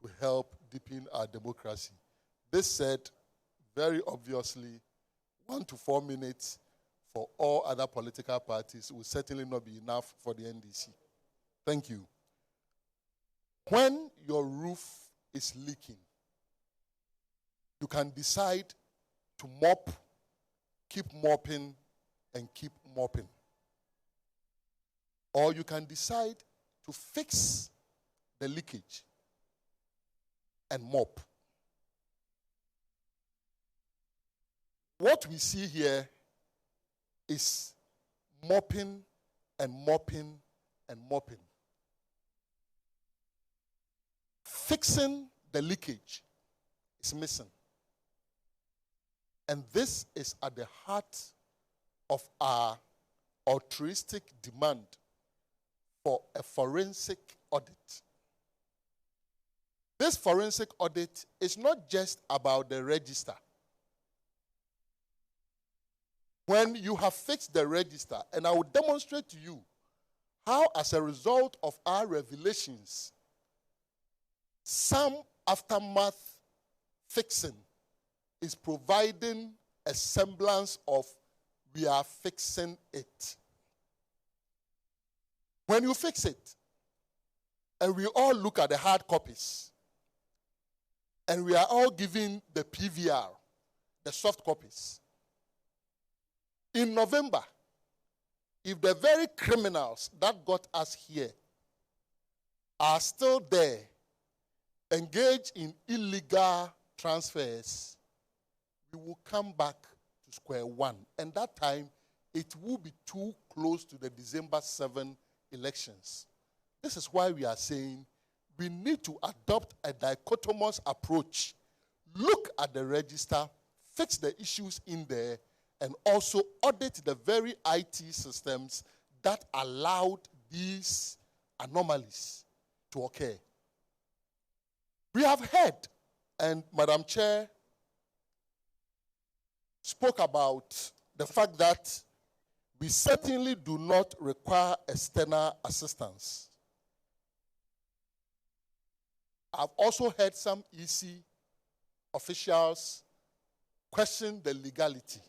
to help deepen our democracy. This said, very obviously, 1 to 4 minutes for all other political parties will certainly not be enough for the NDC. Thank you. When your roof is leaking, you can decide to mop, keep mopping, and keep mopping. Or you can decide to fix the leakage and mop. What we see here is mopping and mopping and mopping. Fixing the leakage is missing. And this is at the heart of our altruistic demand for a forensic audit. This forensic audit is not just about the register. When you have fixed the register, and I will demonstrate to you how, as a result of our revelations, some aftermath fixing is providing a semblance of we are fixing it. When you fix it, and we all look at the hard copies, and we are all given the PVR, the soft copies. In November, if the very criminals that got us here are still there, engaged in illegal transfers, we will come back to square one. And that time, it will be too close to the December 7 elections. This is why we are saying we need to adopt a dichotomous approach. Look at the register, fix the issues in there, and also audit the very IT systems that allowed these anomalies to occur. We have heard, and Madam Chair spoke about the fact that we certainly do not require external assistance. I've also heard some EC officials question the legality.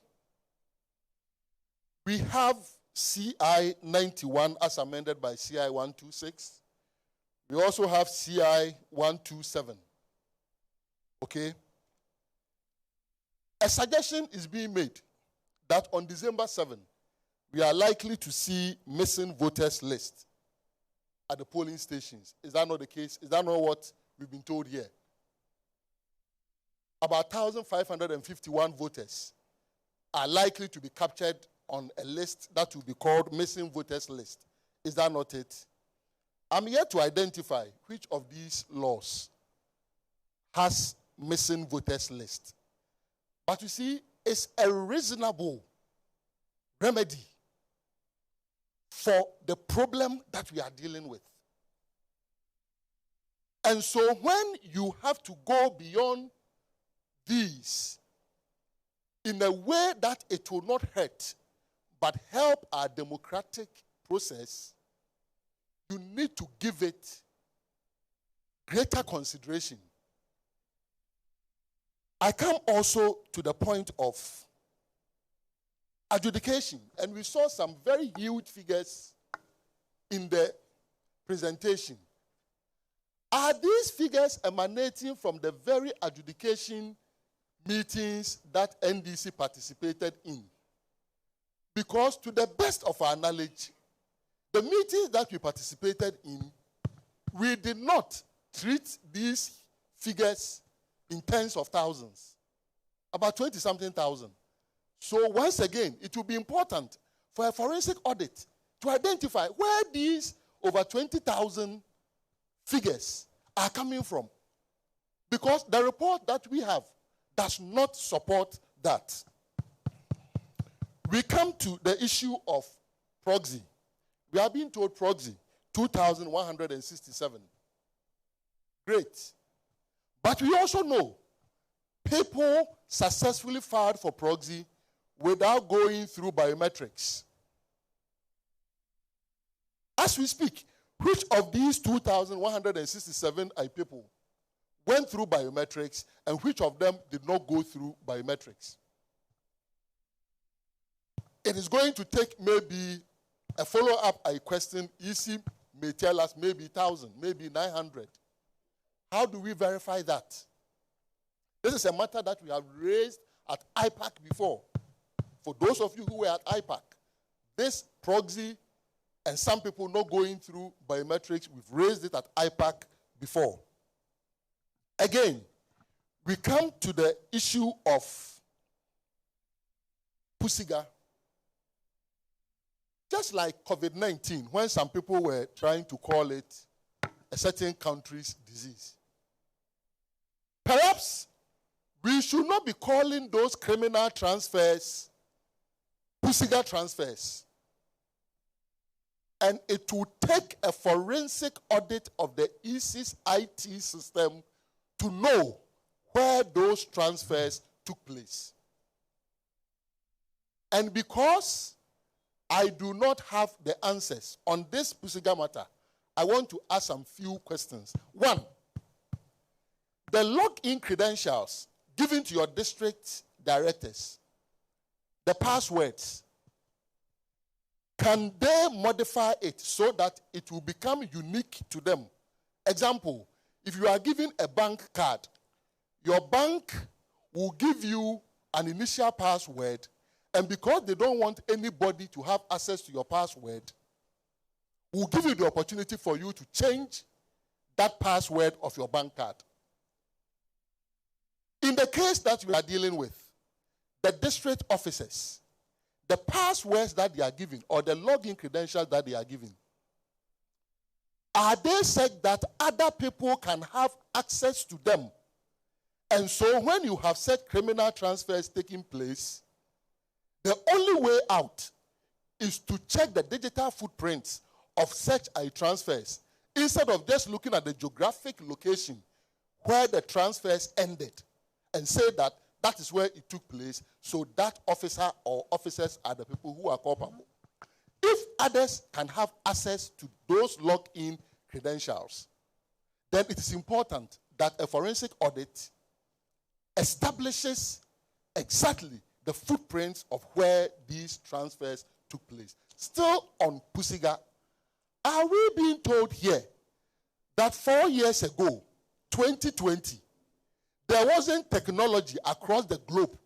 We have CI 91 as amended by CI 126. We also have CI 127. Okay? A suggestion is being made that on December 7, we are likely to see missing voters list at the polling stations. Is that not the case? Is that not what we've been told here? About 1,551 voters are likely to be captured on a list that will be called missing voters list. Is that not it? I'm here to identify which of these laws has missing voters list. But you see, it's a reasonable remedy for the problem that we are dealing with. And so when you have to go beyond these in a way that it will not hurt but help our democratic process, you need to give it greater consideration. I come also to the point of adjudication, and we saw some very huge figures in the presentation. Are these figures emanating from the very adjudication meetings that NDC participated in? Because to the best of our knowledge, the meetings that we participated in, we did not treat these figures in tens of thousands, about 20-something thousand. So once again, it will be important for a forensic audit to identify where these over 20,000 figures are coming from. Because the report that we have does not support that. We come to the issue of proxy. We are being told proxy, 2,167. Great. But we also know people successfully filed for proxy without going through biometrics. As we speak, which of these 2,167 people went through biometrics and which of them did not go through biometrics? It is going to take maybe a follow-up question. EC may tell us maybe 1,000, maybe 900. How do we verify that? This is a matter that we have raised at IPAC before. For those of you who were at IPAC, this proxy and some people not going through biometrics, we've raised it at IPAC before. Again, we come to the issue of Pusiga. Just like COVID-19, when some people were trying to call it a certain country's disease. Perhaps we should not be calling those criminal transfers Pusiga transfers. And it will take a forensic audit of the EC's IT system to know where those transfers took place. And because I do not have the answers on this Pusiga matter, I want to ask some few questions. One, the login credentials given to your district directors the passwords, can they modify it so that it will become unique to them? Example, if you are given a bank card, your bank will give you an initial password, and because they don't want anybody to have access to your password, will give you the opportunity for you to change that password of your bank card. In the case that we are dealing with, the district officers, the passwords that they are given or the login credentials that they are given, are they said that other people can have access to them? And so when you have said criminal transfers taking place, the only way out is to check the digital footprints of such transfers instead of just looking at the geographic location where the transfers ended and say that that is where it took place, so that officer or officers are the people who are culpable. If others can have access to those login credentials, then it is important that a forensic audit establishes exactly the footprints of where these transfers took place. Still on Pusiga, are we being told here that 4 years ago, 2020, there wasn't technology across the globe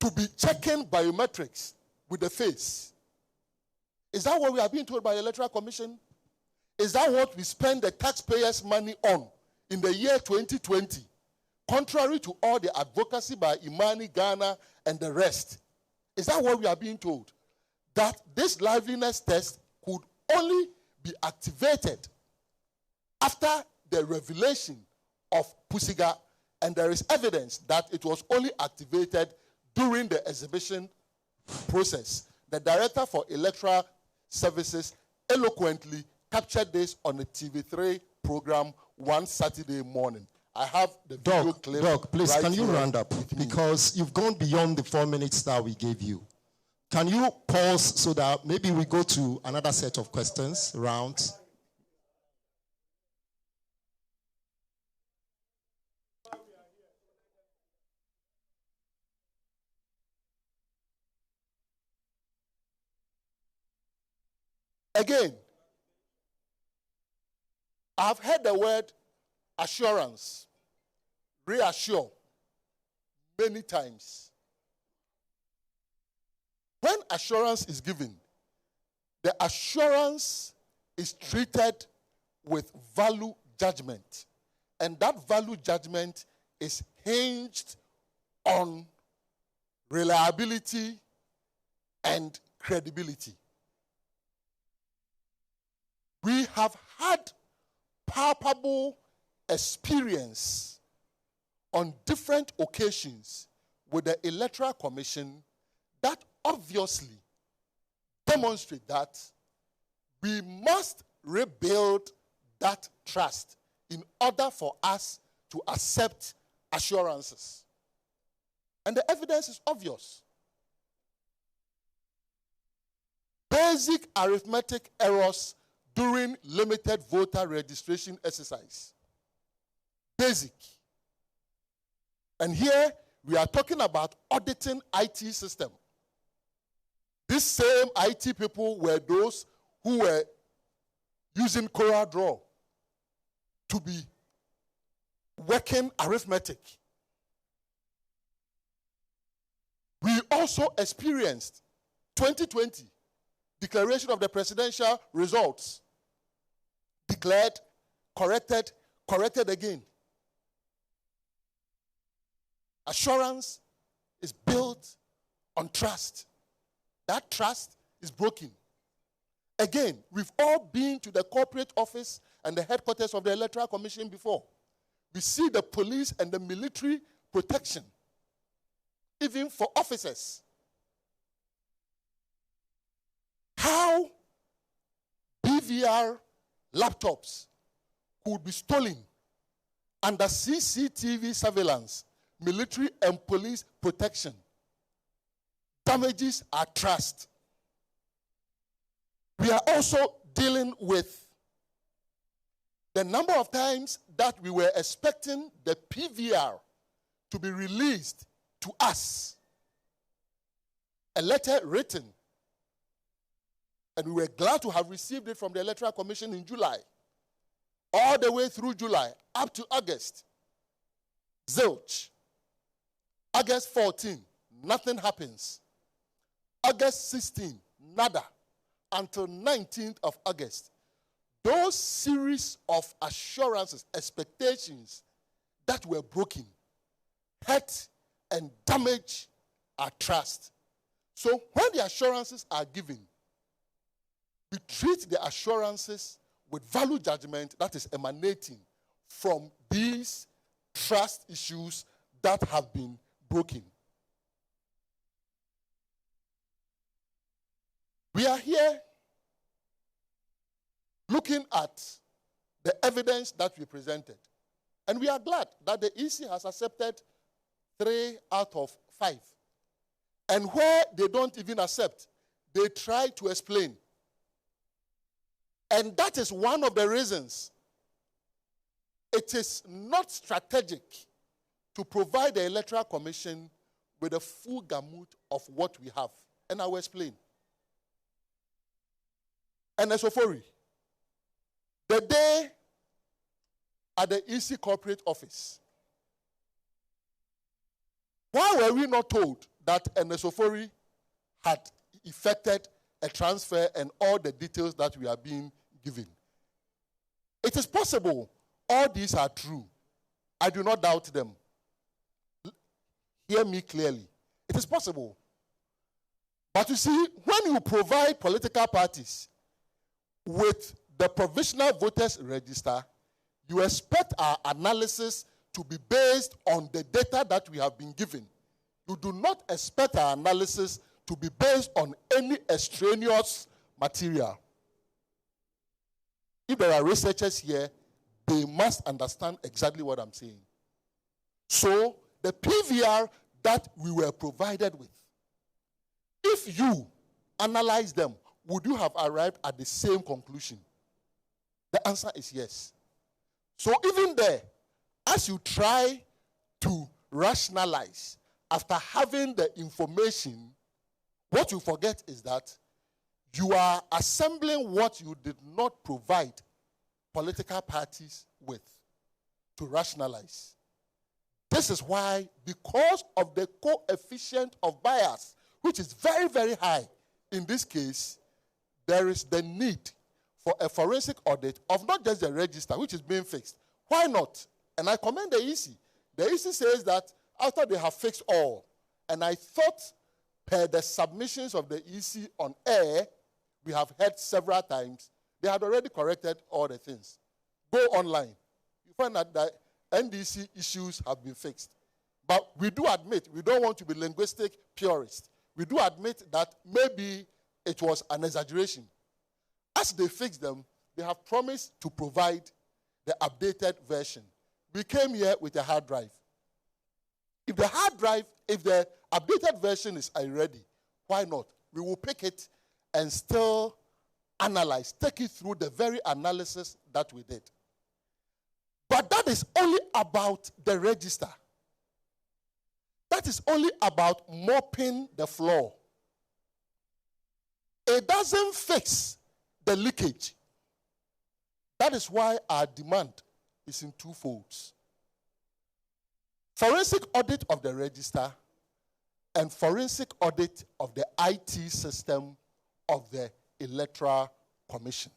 to be checking biometrics with the face? Is that what we are being told by the Electoral Commission? Is that what we spend the taxpayers' money on in the year 2020? Contrary to all the advocacy by Imani, Ghana, and the rest. Is that what we are being told? That this liveliness test could only be activated after the revelation of Pusiga, and there is evidence that it was only activated during the exhibition process. The Director for Electoral Services eloquently captured this on a TV3 program one Saturday morning. I have the video clip. Doc, please, right can you here round up? Because you've gone beyond the 4 minutes that we gave you. Can you pause so that maybe we go to another set of questions, rounds? Again, I've heard the word assurance, reassure, many times. When assurance is given, the assurance is treated with value judgment. And that value judgment is hinged on reliability and credibility. We have had palpable experience on different occasions with the Electoral Commission that obviously demonstrate that we must rebuild that trust in order for us to accept assurances. And the evidence is obvious. Basic arithmetic errors during limited voter registration exercise. Basic. And here we are talking about auditing IT system. These same IT people were those who were using CorelDRAW to be working arithmetic. We also experienced 2020 declaration of the presidential results. Declared, corrected, corrected again. Assurance is built on trust. That trust is broken. Again, we've all been to the corporate office and the headquarters of the Electoral Commission before. We see the police and the military protection, even for officers. How BVR laptops could be stolen under CCTV surveillance, military and police protection, damages our trust. We are also dealing with the number of times that we were expecting the PVR to be released to us. a letter written, and we were glad to have received it from the Electoral Commission in July, all the way through July, up to August. Zilch. August 14, nothing happens. August 16, nada. Until 19th of August. Those series of assurances, expectations that were broken, hurt and damage our trust. So when the assurances are given, we treat the assurances with value judgment that is emanating from these trust issues that have been broken. We are here looking at the evidence that we presented. And we are glad that the EC has accepted 3 out of 5. And where they don't even accept, they try to explain. And that is one of the reasons it is not strategic to provide the Electoral Commission with a full gamut of what we have. And I will explain. And Esofori, the day at the EC corporate office, why were we not told that Esofori had effected a transfer and all the details that we are being given? It is possible all these are true. I do not doubt them. Hear me clearly. It is possible. But you see, when you provide political parties with the provisional voters register, you expect our analysis to be based on the data that we have been given. You do not expect our analysis to be based on any extraneous material. If there are researchers here, they must understand exactly what I'm saying. So, the PVR that we were provided with, if you analyze them, would you have arrived at the same conclusion? The answer is yes. So even there, as you try to rationalize after having the information, what you forget is that you are assembling what you did not provide political parties with to rationalize. This is why, because of the coefficient of bias, which is very, very high in this case, there is the need for a forensic audit of not just the register, which is being fixed. Why not? And I commend the EC. The EC says that after they have fixed all, and I thought per the submissions of the EC on air, we have heard several times, they had already corrected all the things. Go online. You find that the NDC issues have been fixed. But we do admit, we don't want to be linguistic purists. We do admit that maybe it was an exaggeration. As they fix them, they have promised to provide the updated version. We came here with a hard drive. If the hard drive, if the updated version is already, why not? We will pick it and still analyze, take it through the very analysis that we did. But that is only about the register. That is only about mopping the floor. It doesn't fix the leakage. That is why our demand is in 2 folds. Forensic audit of the register and forensic audit of the IT system of the Electoral Commission.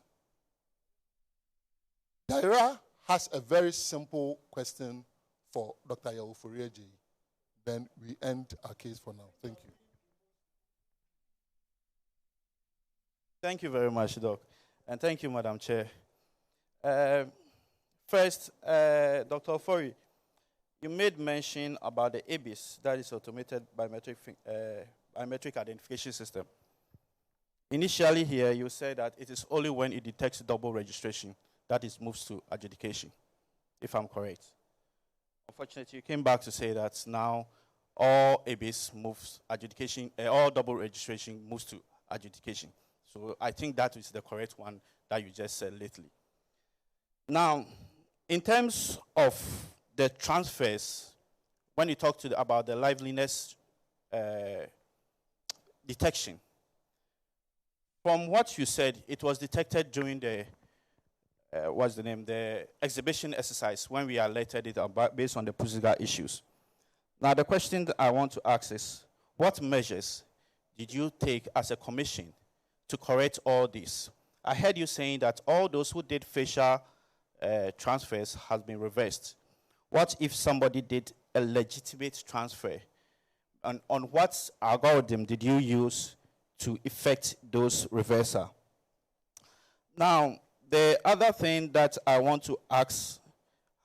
Daira has a very simple question for Dr. Yaufurieji. Then we end our case for now. Thank you. Thank you very much, Doc. And thank you, Madam Chair. First, Dr. Ofori, you made mention about the ABIS, that is Automated Biometric Identification System. Initially here, you said that it is only when it detects double registration that it moves to adjudication, if I'm correct. Unfortunately, you came back to say that now all ABIS moves adjudication, all double registration moves to adjudication. So I think that is the correct one that you just said lately. Now, in terms of the transfers, when you talk about the liveliness, detection. From what you said, it was detected during the what's the name? The exhibition exercise when we alerted it about based on the political issues. Now, the question that I want to ask is, what measures did you take as a commission to correct all this? I heard you saying that all those who did facial transfers has been reversed. What if somebody did a legitimate transfer? And on what algorithm did you use to effect those reversal? Now, the other thing that I want to ask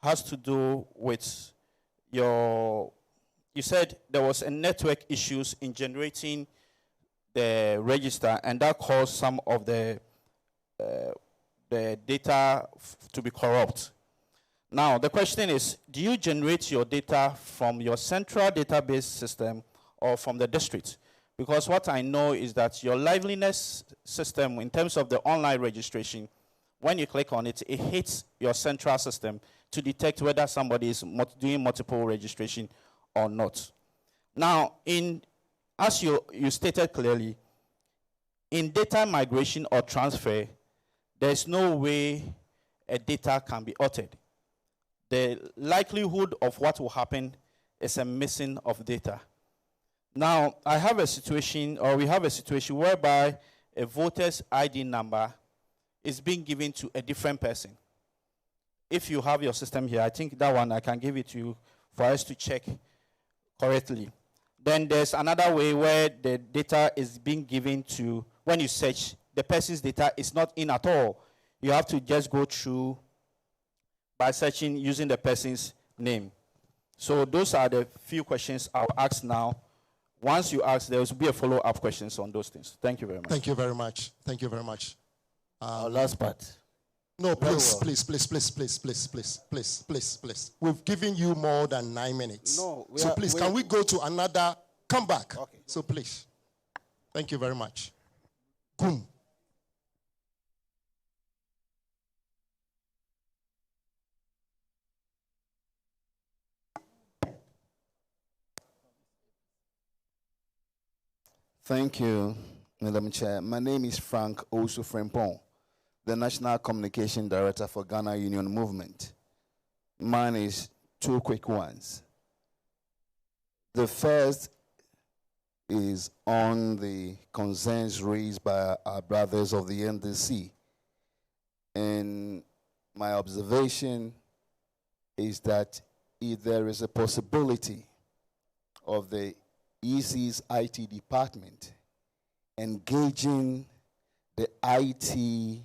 has to do with you said there was a network issues in generating the register, and that caused some of the data to be corrupt. Now, the question is, do you generate your data from your central database system or from the district? Because what I know is that your liveliness system, in terms of the online registration, when you click on it, it hits your central system to detect whether somebody is doing multiple registration or not. Now, as you stated clearly, in data migration or transfer, there's no way a data can be altered. The likelihood of what will happen is a missing of data. Now, we have a situation whereby a voter's ID number is being given to a different person. If you have your system here, I think that one I can give it to you for us to check correctly. Then there's another way where the data is being given to, when you search, the person's data is not in at all. You have to just go through by searching using the person's name. So those are the few questions I'll ask now. Once you ask, there will be a follow-up questions on those things. Thank you very much. Thank you very much. Thank you very much. Our last part. No, please, well. please. We've given you more than 9 minutes. No, please, can we go to another? Come back. Okay. So please. Thank you very much. Boom. Thank you, Madam Chair. My name is Frank Osu Frempong, the National Communication Director for Ghana Union Movement. Mine is two quick ones. The first is on the concerns raised by our brothers of the NDC. And my observation is that if there is a possibility of the EC's IT department engaging the IT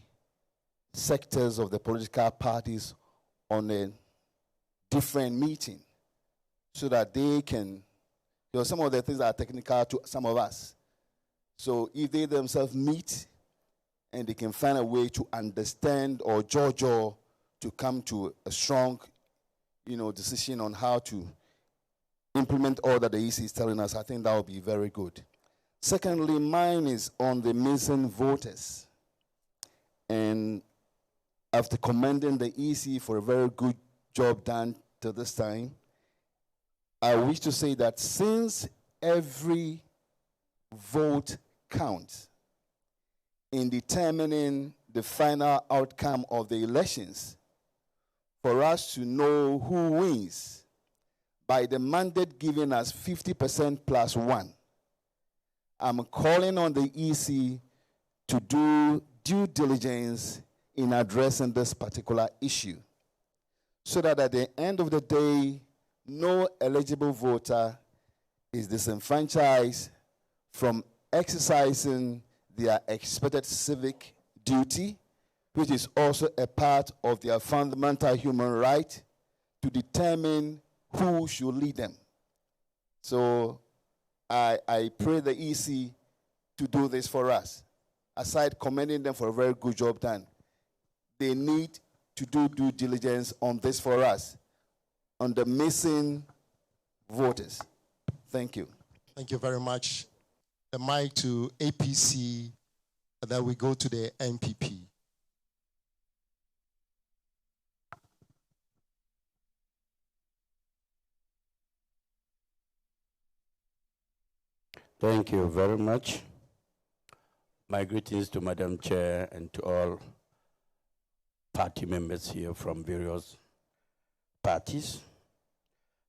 sectors of the political parties on a different meeting so that they can, some of the things are technical to some of us. So if they themselves meet and they can find a way to understand or judge or to come to a strong, decision on how to implement all that the EC is telling us, I think that would be very good. Secondly, mine is on the missing voters. And after commending the EC for a very good job done to this time, I wish to say that since every vote counts in determining the final outcome of the elections, for us to know who wins by the mandate given us 50% plus 1, I'm calling on the EC to do due diligence in addressing this particular issue so that at the end of the day, no eligible voter is disenfranchised from exercising their expected civic duty, which is also a part of their fundamental human right to determine who should lead them. So I pray the EC to do this for us. Aside commending them for a very good job done, they need to do due diligence on this for us, on the missing voters. Thank you. Thank you very much. The mic to APC, and then we go to the NPP. Thank you very much. My greetings to Madam Chair and to all party members here from various parties.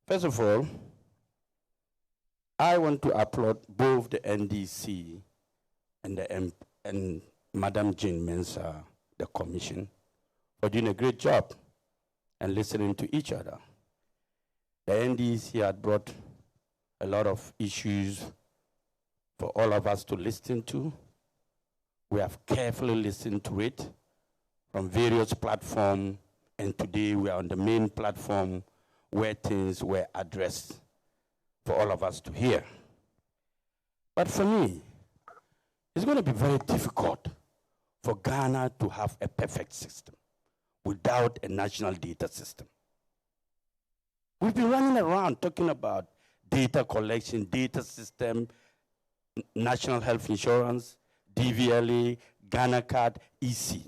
First of all, I want to applaud both the NDC and Madam Jean Mensah, the Commission, for doing a great job and listening to each other. The NDC had brought a lot of issues for all of us to listen to. We have carefully listened to it from various platforms, and today we are on the main platform where things were addressed for all of us to hear. But for me, it's going to be very difficult for Ghana to have a perfect system without a national data system. We've been running around talking about data collection, data system, national health insurance, DVLA, Ghana card, EC.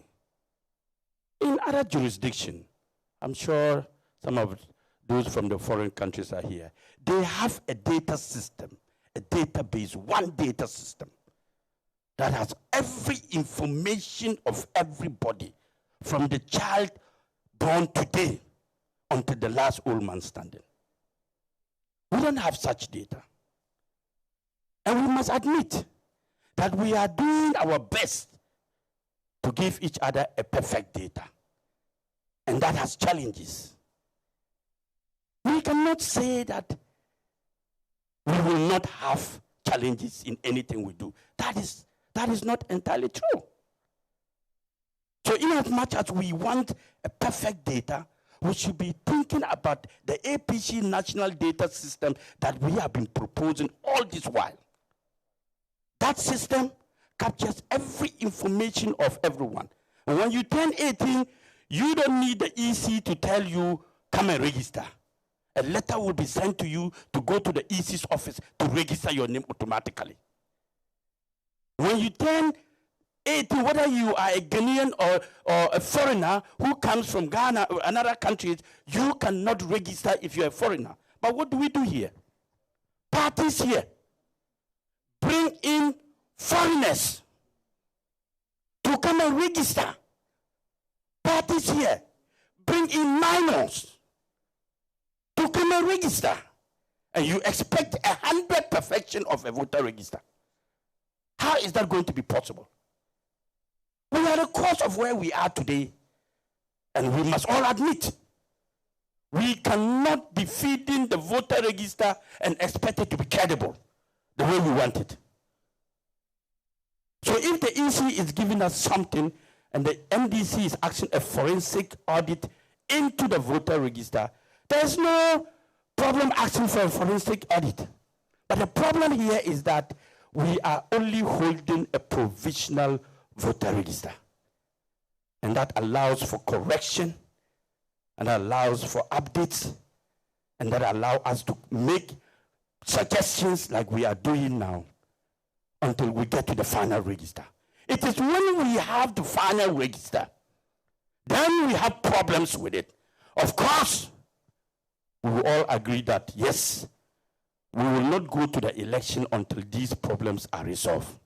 In other jurisdictions, I'm sure some of those from the foreign countries are here, they have a data system, a database, one data system that has every information of everybody from the child born today until the last old man standing. We don't have such data. And we must admit that we are doing our best to give each other a perfect data. And that has challenges. We cannot say that we will not have challenges in anything we do. That is not entirely true. So in as much as we want a perfect data, we should be thinking about the APC national data system that we have been proposing all this while. That system captures every information of everyone. And when you turn 18, you don't need the EC to tell you, come and register. A letter will be sent to you to go to the EC's office to register your name automatically. When you turn 18, whether you are a Ghanaian or a foreigner who comes from Ghana or another country, you cannot register if you're a foreigner. But what do we do here? Parties here bring in foreigners to come and register. Parties here bring in minors to come and register. And you expect 100% perfection of a voter register. How is that going to be possible? We are the cause of where we are today, and we must all admit we cannot be feeding the voter register and expect it to be credible the way we want it. So if the EC is giving us something and the NDC is asking a forensic audit into the voter register, there's no problem asking for a forensic audit. But the problem here is that we are only holding a provisional voter register. And that allows for correction, and allows for updates, and that allows us to make suggestions like we are doing now until we get to the final register. It is when we have the final register, then we have problems with it. Of course, we will all agree that yes, we will not go to the election until these problems are resolved.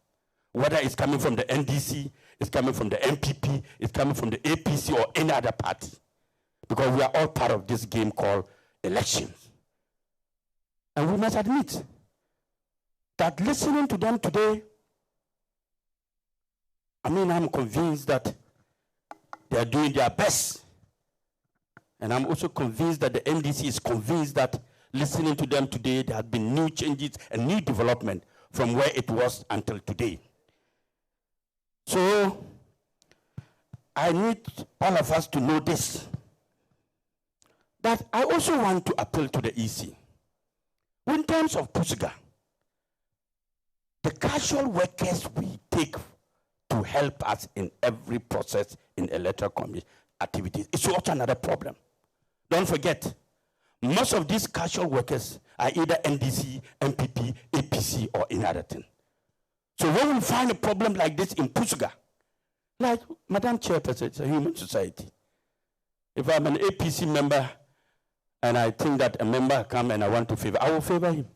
Whether it's coming from the NDC, it's coming from the MPP, it's coming from the APC or any other party. Because we are all part of this game called elections. And we must admit that listening to them today, I'm convinced that they are doing their best. And I'm also convinced that the NDC is convinced that listening to them today, there have been new changes and new development from where it was until today. So I need all of us to know this, that I also want to appeal to the EC. In terms of Pusuga, the casual workers we take to help us in every process in electoral commission activities is also another problem. Don't forget, most of these casual workers are either NDC, MPP, APC, or any other thing. So when we find a problem like this in Pusuga, like Madam Chairperson, it's a human society. If I'm an APC member and I think that a member come and I want to favor, I will favor him.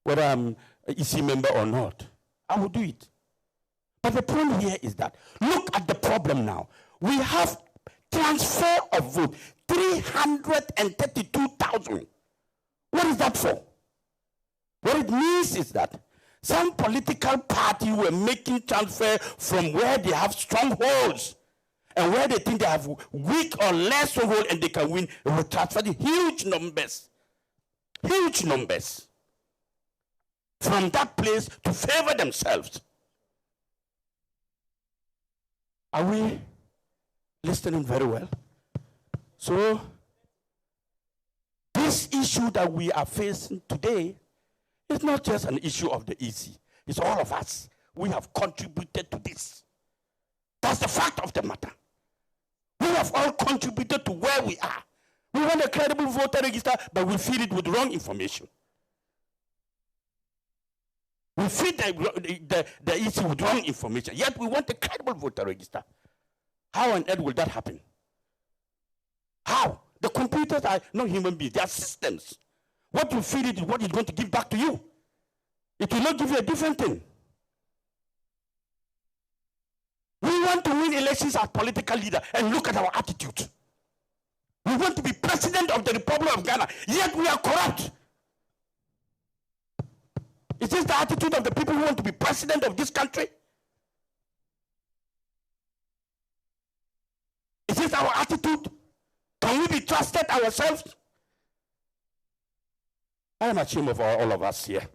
Whether I'm an EC member or not, I will do it. But the point here is that, look at the problem now. We have transfer of vote, 332,000. What is that for? What it means is that some political party were making transfer from where they have strongholds and where they think they have weak or less stronghold and they can win, transfer the huge numbers from that place to favor themselves. Are we listening very well? So, this issue that we are facing today is not just an issue of the EC. It's all of us. We have contributed to this. That's the fact of the matter. We have all contributed to where we are. We want a credible voter register, but we feed it with wrong information. We feed the EC with wrong information, yet we want a credible voter register. How on earth will that happen? How? The computers are not human beings, they are systems. What you feed it is what it's going to give back to you. It will not give you a different thing. We want to win elections as political leader, and look at our attitude. We want to be president of the Republic of Ghana, yet we are corrupt. Is this the attitude of the people who want to be president of this country? Is this our attitude? Can we be trusted ourselves? I am ashamed of all of us here.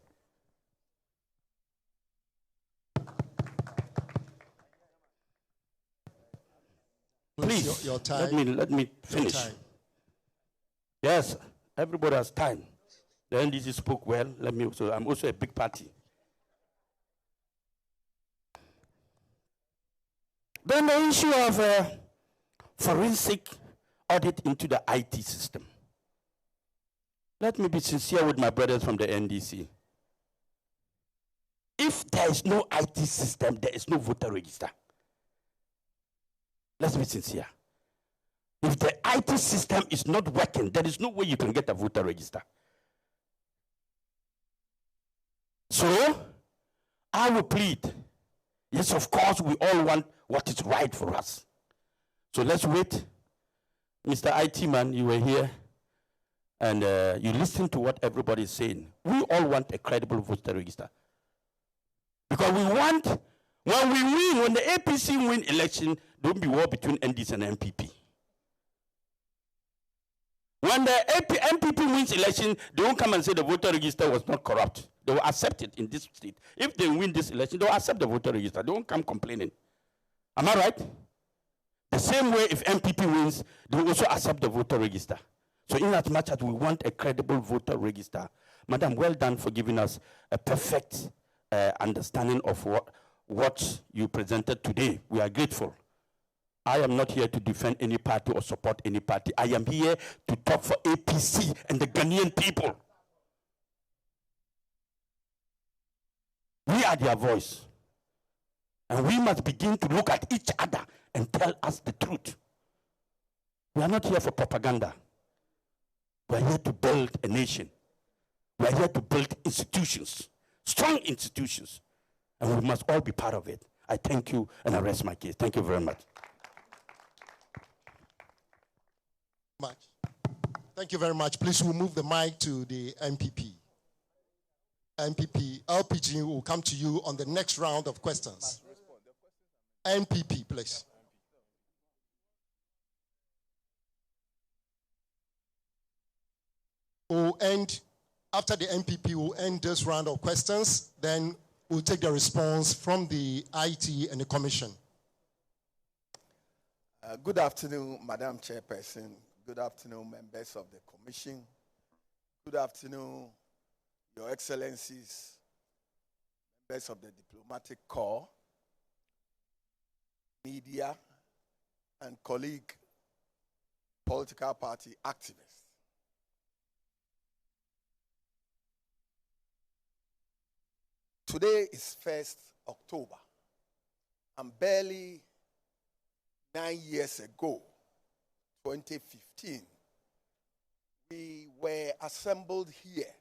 Please, your time. Let me finish. Yes, everybody has time. The NDC spoke well. I'm also a big party. Then the issue of forensic audit into the IT system. Let me be sincere with my brothers from the NDC. If there is no IT system, there is no voter register. Let's be sincere. If the IT system is not working, there is no way you can get a voter register. So, I will plead. Yes, of course, we all want what is right for us. So let's wait. Mr. IT man, you were here, and you listened to what everybody is saying. We all want a credible voter register. Because we want, when the APC win election, there will be war between NDC and MPP. When the MPP wins election, they won't come and say the voter register was not corrupt. They will accept it in this state. If they win this election, they will accept the voter register. They won't come complaining. Am I right? The same way if MPP wins, they will also accept the voter register. So in as much as we want a credible voter register, Madam, well done for giving us a perfect understanding of what you presented today. We are grateful. I am not here to defend any party or support any party. I am here to talk for APC and the Ghanaian people. We are their voice. And we must begin to look at each other and tell us the truth. We are not here for propaganda. We are here to build a nation. We are here to build institutions, strong institutions. And we must all be part of it. I thank you and I rest my case. Thank you very much. Thank you very much. Please, we'll move the mic to the MPP. MPP, LPG will come to you on the next round of questions. MPP, please. We'll end, after the MPP, we'll end this round of questions. Then we'll take the response from the IT and the Commission. Good afternoon, Madam Chairperson. Good afternoon, members of the Commission. Good afternoon, Your Excellencies, members of the Diplomatic Corps, media, and colleague political party activists. Today is 1st October, and barely 9 years ago, 2015, we were assembled here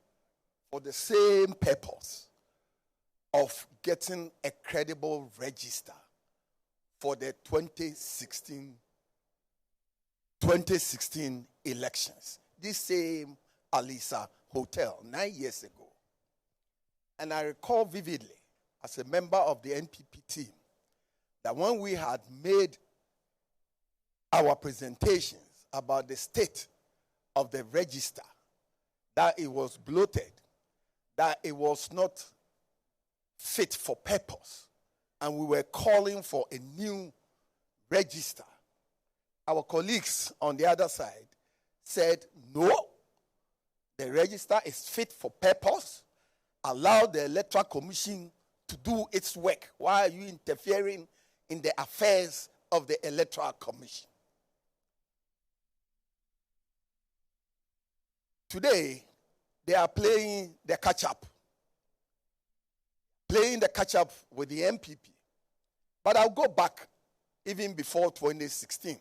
for the same purpose of getting a credible register for the 2016 elections. This same Alisa Hotel 9 years ago. And I recall vividly, as a member of the NPP team, that when we had made our presentations about the state of the register, that it was bloated, that it was not fit for purpose, and we were calling for a new register, our colleagues on the other side said, no, the register is fit for purpose. Allow the Electoral Commission to do its work. Why are you interfering in the affairs of the Electoral Commission? Today, they are playing the catch-up. Playing the catch-up with the MPP. But I'll go back even before 2016.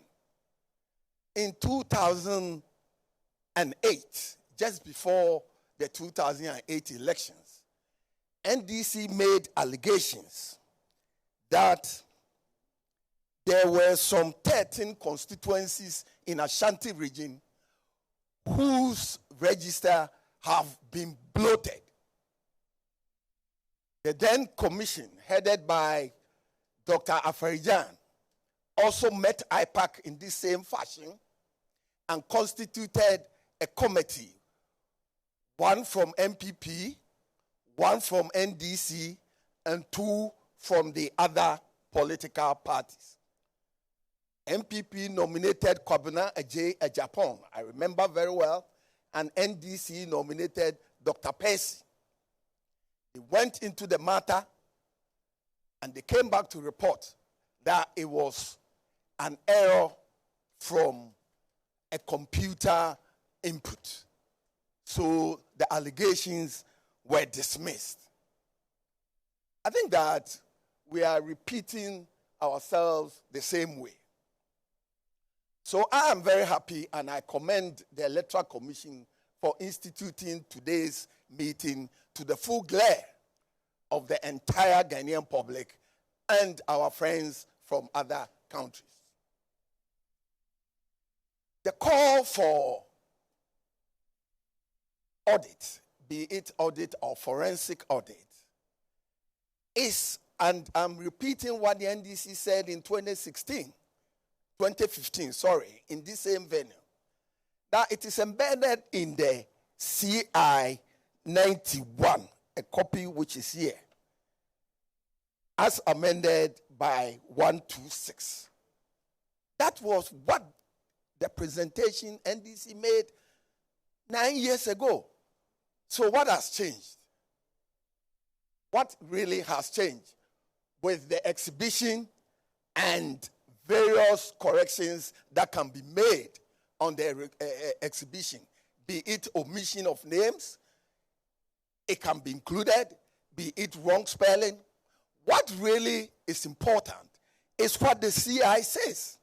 In 2008, just before the 2008 elections, NDC made allegations that there were some 13 constituencies in Ashanti region whose register have been bloated. The then commission, headed by Dr. Afarijan, also met IPAC in this same fashion and constituted a committee, one from MPP, one from NDC, and two from the other political parties. MPP nominated Kwabena Ajay Ejapon, I remember very well, and NDC nominated Dr. Percy. They went into the matter and they came back to report that it was an error from a computer input. So the allegations were dismissed. I think that we are repeating ourselves the same way. So I am very happy and I commend the Electoral Commission for instituting today's meeting to the full glare of the entire Ghanaian public and our friends from other countries. The call for audit, be it audit or forensic audit, is, and I'm repeating what the NDC said in 2015, in this same venue, that it is embedded in the CI 91, a copy which is here, as amended by 126. That was what the presentation NDC made 9 years ago. So what has changed? What really has changed with the exhibition and various corrections that can be made on the exhibition, be it omission of names, it can be included, be it wrong spelling. What really is important is what the CI says.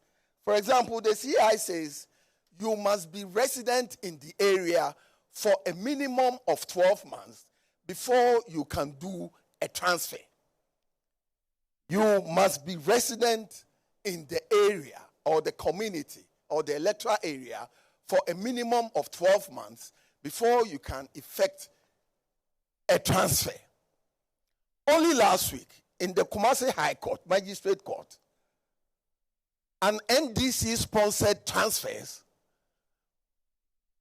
For example, the CI says you must be resident in the area for a minimum of 12 months before you can do a transfer. You must be resident in the area or the community or the electoral area for a minimum of 12 months before you can effect a transfer. Only last week, in the Kumasi High Court, Magistrate Court, an NDC-sponsored transfers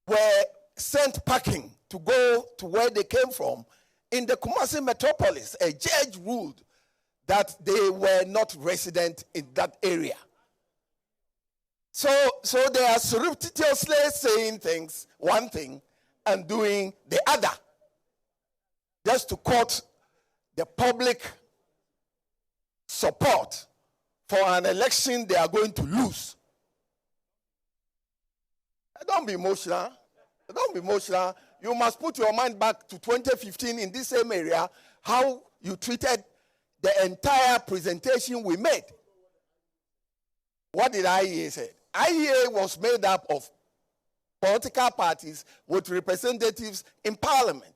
were sent packing to go to where they came from in the Kumasi metropolis. A judge ruled that they were not resident in that area. So they are surreptitiously saying things, one thing, and doing the other, just to court the public support for an election they are going to lose. Don't be emotional. Don't be emotional. You must put your mind back to 2015 in this same area, how you treated the entire presentation we made. What did IEA say? IEA was made up of political parties with representatives in parliament.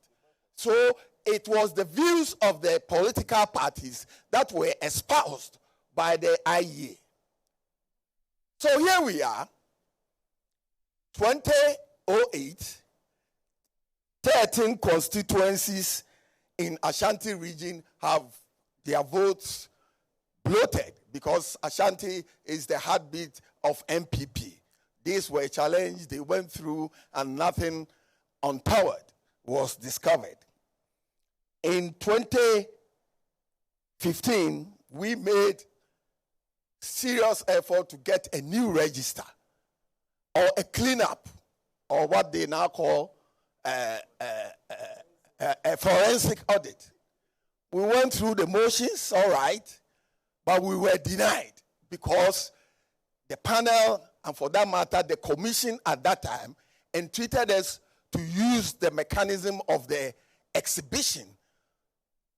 So it was the views of the political parties that were espoused by the IEA. So here we are, 2008, 13 constituencies in Ashanti region have their votes bloated because Ashanti is the heartbeat of MPP. These were challenged, they went through, and nothing untoward was discovered. In 2015, we made serious effort to get a new register or a cleanup, or what they now call a forensic audit. We went through the motions, all right, but we were denied because the panel, and for that matter, the commission at that time, entreated us to use the mechanism of the exhibition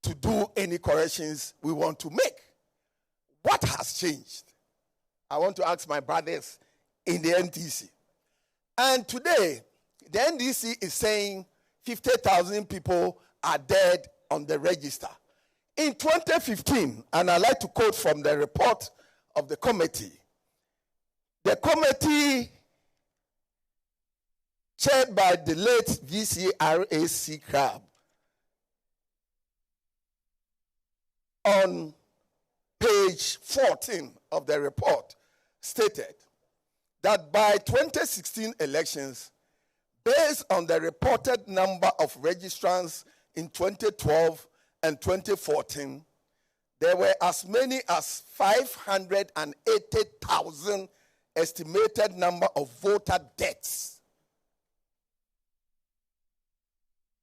to do any corrections we want to make. What has changed? I want to ask my brothers in the NDC. And today, the NDC is saying 50,000 people are dead on the register. In 2015, and I like to quote from the report of the committee chaired by the late VCRAC Crab, on page 14 of the report, stated that by 2016 elections, based on the reported number of registrants in 2012 and 2014, there were as many as 580,000 estimated number of voter deaths.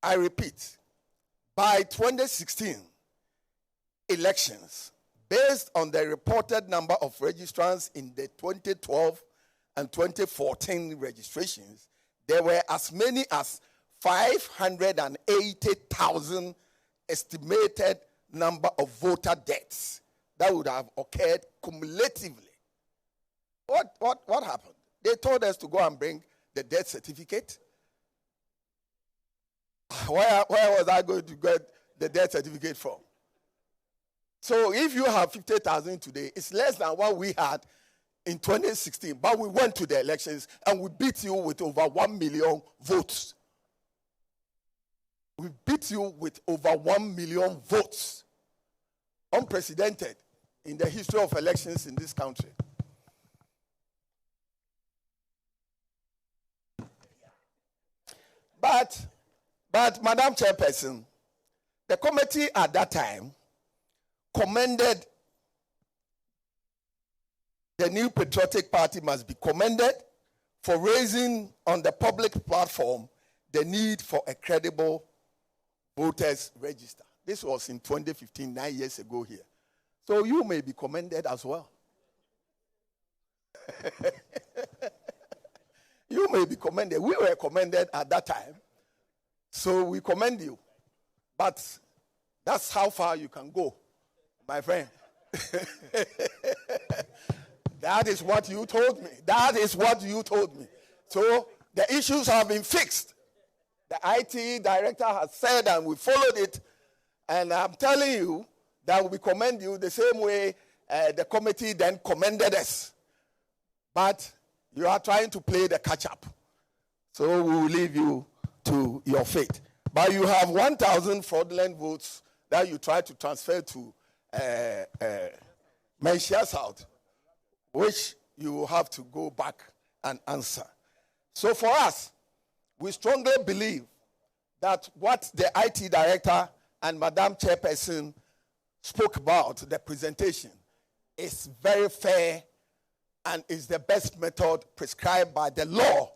I repeat, by 2016 elections, based on the reported number of registrants in the 2012 and 2014 registrations, there were as many as 580,000 estimated number of voter deaths that would have occurred cumulatively. What happened? They told us to go and bring the death certificate. Where was I going to get the death certificate from? So if you have 50,000 today, it's less than what we had in 2016. But we went to the elections and we beat you with over 1 million votes. We beat you with over 1 million votes. Unprecedented in the history of elections in this country. But Madam Chairperson, the committee at that time commended the New Patriotic Party must be commended for raising on the public platform the need for a credible voters register. This was in 2015, 9 years ago here. So you may be commended as well. You may be commended. We were commended at that time. So we commend you. But that's how far you can go, my friend. That is what you told me. That is what you told me. So the issues have been fixed. The IT director has said, and we followed it. And I'm telling you that we commend you the same way the committee then commended us. But you are trying to play the catch-up. So we will leave you to your fate. But you have 1,000 fraudulent votes that you try to transfer to Menchia South, which you will have to go back and answer. So for us, we strongly believe that what the IT director and Madam Chairperson spoke about, the presentation, is very fair and is the best method prescribed by the law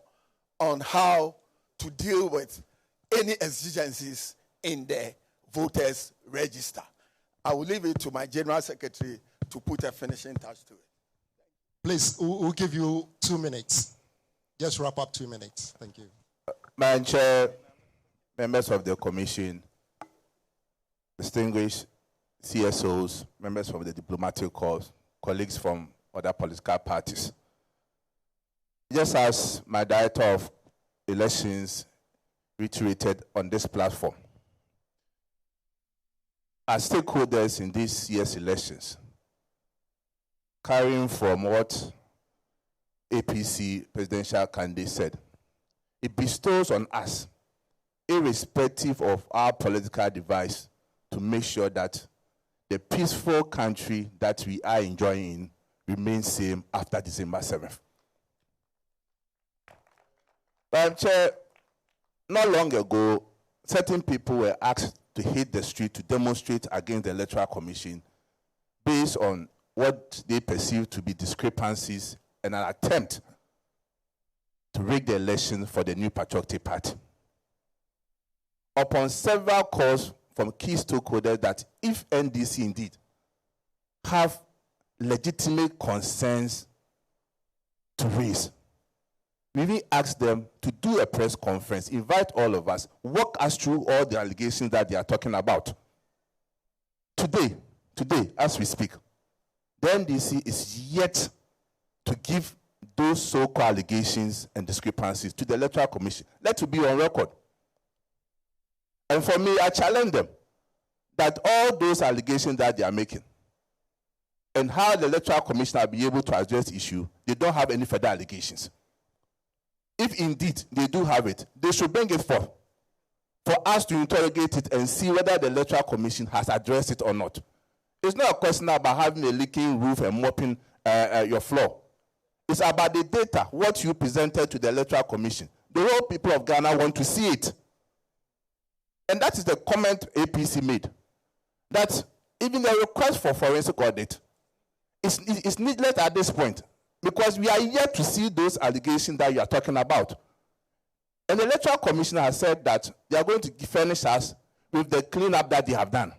on how to deal with any exigencies in the voters register. I will leave it to my General Secretary to put a finishing touch to it. Please, we'll give you 2 minutes. Just wrap up 2 minutes. Thank you. Madam Chair, members of the commission, distinguished CSOs, members of the diplomatic corps, colleagues from other political parties. Just as my director of elections reiterated on this platform, as stakeholders in this year's elections, carrying from what APC presidential candidate said, it bestows on us, irrespective of our political device, to make sure that the peaceful country that we are enjoying remains same after December 7th. Madam Chair, not long ago, certain people were asked to hit the street to demonstrate against the Electoral Commission based on what they perceive to be discrepancies and an attempt to rig the election for the new Patriotic Party. Upon several calls from key stakeholders that if NDC indeed have legitimate concerns to raise, we even asked them to do a press conference, invite all of us, walk us through all the allegations that they are talking about. Today, as we speak, the NDC is yet to give those so-called allegations and discrepancies to the Electoral Commission. Let it be on record. And for me, I challenge them that all those allegations that they are making and how the Electoral Commission will be able to address the issue, they don't have any further allegations. If indeed they do have it, they should bring it forth for us to interrogate it and see whether the Electoral Commission has addressed it or not. It's not a question about having a leaking roof and mopping your floor. It's about the data, what you presented to the Electoral Commission. The whole people of Ghana want to see it. And that is the comment APC made, that even the request for forensic audit is needless at this point, because we are yet to see those allegations that you are talking about. And the Electoral Commission has said that they are going to furnish us with the cleanup that they have done.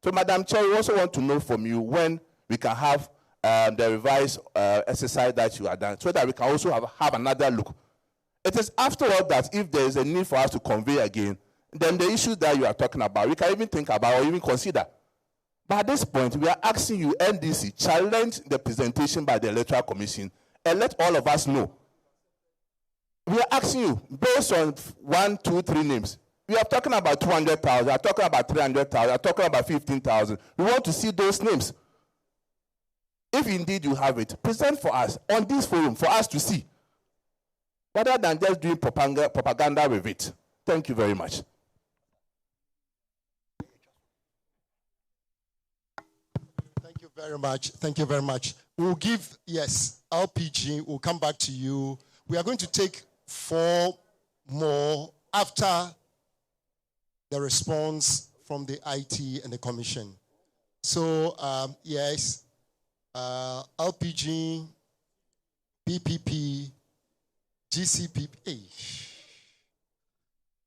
So, Madam Chair, we also want to know from you when we can have the revised exercise that you have done, so that we can also have another look. It is after all that if there is a need for us to convey again, then the issues that you are talking about, we can even think about or even consider. But at this point, we are asking you, NDC, challenge the presentation by the Electoral Commission and let all of us know. We are asking you, based on 1, 2, 3 names, we are talking about 200,000, we are talking about 300,000, we are talking about 15,000. We want to see those names. If indeed you have it, present for us on this forum for us to see, rather than just doing propaganda with it. Thank you very much. Thank you very much. Thank you very much. We'll give, yes, LPG, we'll come back to you. We are going to take 4 more after the response from the IT and the commission. So, yes, LPG, BPP, GCPP.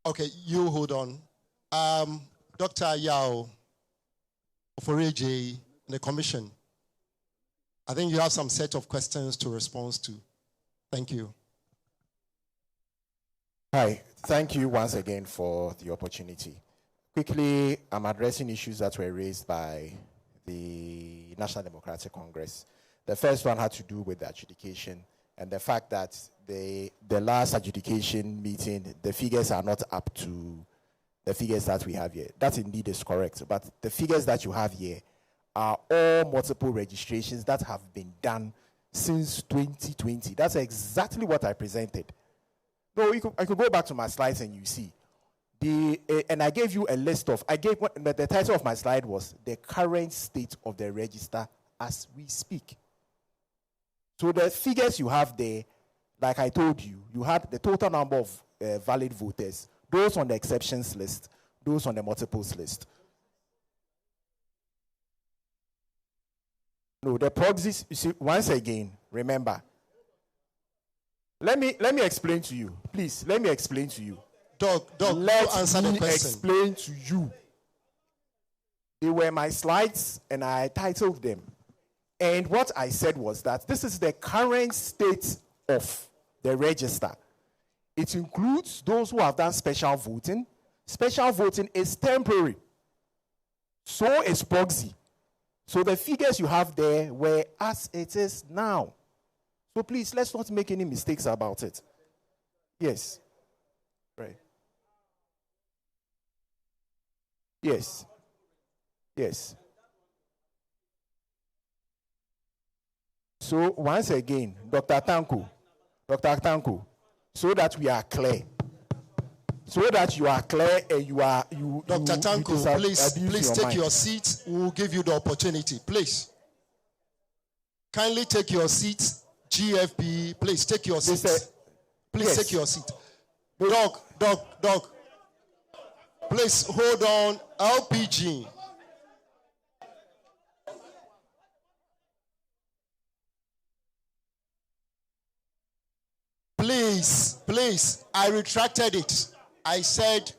Okay, you hold on. Dr. Yao, Oforeje, and the commission. I think you have some set of questions to respond to. Thank you. Hi, thank you once again for the opportunity. Quickly, I'm addressing issues that were raised by the National Democratic Congress. The first one had to do with the adjudication and the fact that the last adjudication meeting, the figures are not up to the figures that we have here. That indeed is correct, but the figures that you have here are all multiple registrations that have been done since 2020. That's exactly what I presented. No, I could go back to my slides and you see. And I gave you a list of, the title of my slide was the current state of the register as we speak. So the figures you have there, like I told you, you had the total number of valid voters, those on the exceptions list, those on the multiples list. No, the proxies, you see, once again, remember, let me explain to you. Please, let me explain to you. Doc, answer the question. Explain to you. They were my slides and I titled them. And what I said was that this is the current state of the register. It includes those who have done special voting. Special voting is temporary. So is proxy. So the figures you have there were as it is now. So please, let's not make any mistakes about it. Yes. Right. Yes. Yes. So once again, Dr. Tanko, so that we are clear. So that you are clear and Dr. Tanko, please take mind. your seat. We'll give you the opportunity. Please. Kindly take your seat. GFP, please take your seat. Please take your seat. Doc. Please hold on. LPG. Please, I retracted it. I said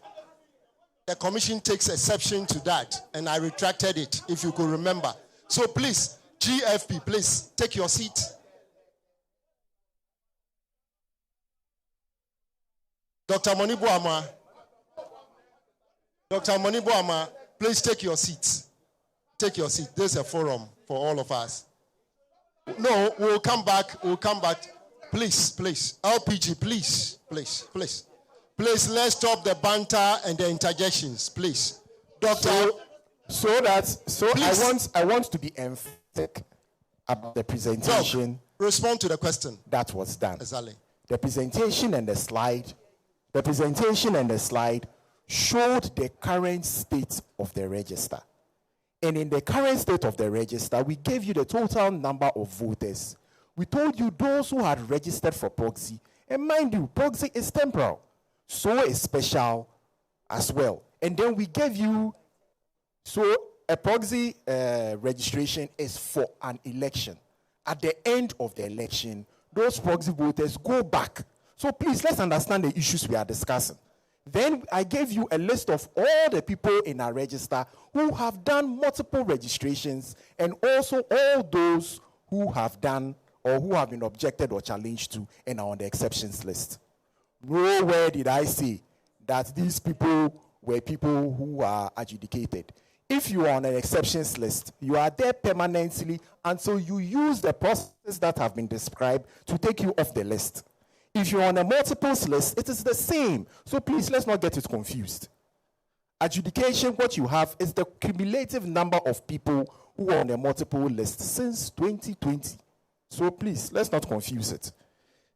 the commission takes exception to that, and I retracted it, if you could remember. So please, GFP, please take your seat. Dr. Monibu Ama, please take your seat. Take your seat. There's a forum for all of us. No, we'll come back. Please. LPG, please. Please, let's stop the banter and the interjections, please. Doctor. I want to be emphatic about the presentation. Doc, respond to the question. That was done. Exactly. The presentation and the slide showed the current state of the register. And in the current state of the register, we gave you the total number of voters. We told you those who had registered for proxy. And mind you, proxy is temporal. So is special as well. And then we gave you, so a proxy registration is for an election. At the end of the election, those proxy voters go back. So please, let's understand the issues we are discussing. Then I gave you a list of all the people in our register who have done multiple registrations, and also all those who have done or who have been objected or challenged to and are on the exceptions list. Nowhere did I say that these people were people who are adjudicated. If you are on an exceptions list, you are there permanently until you use the processes that have been described to take you off the list. If you're on a multiples list, it is the same. So please, let's not get it confused. Adjudication, what you have is the cumulative number of people who are on a multiple list since 2020. So please, let's not confuse it.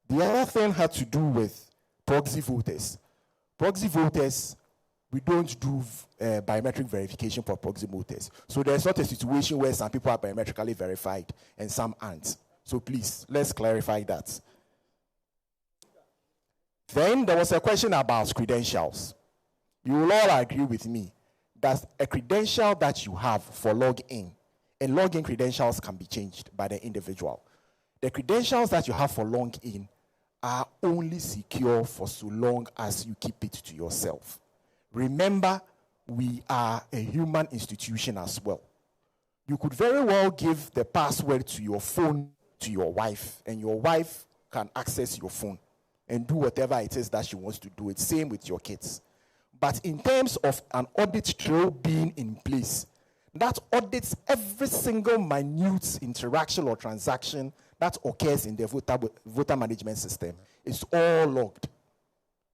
The other thing had to do with proxy voters. Proxy voters, we don't do biometric verification for proxy voters. So there's not a situation where some people are biometrically verified and some aren't. So please, let's clarify that. Then there was a question about credentials. You will all agree with me that a credential that you have for login, and login credentials can be changed by the individual. The credentials that you have for login are only secure for so long as you keep it to yourself. Remember, we are a human institution as well. You could very well give the password to your phone to your wife, and your wife can access your phone and do whatever it is that she wants to do. It's same with your kids. But in terms of an audit trail being in place, that audits every single minute interaction or transaction that occurs in the voter management system. It's all logged.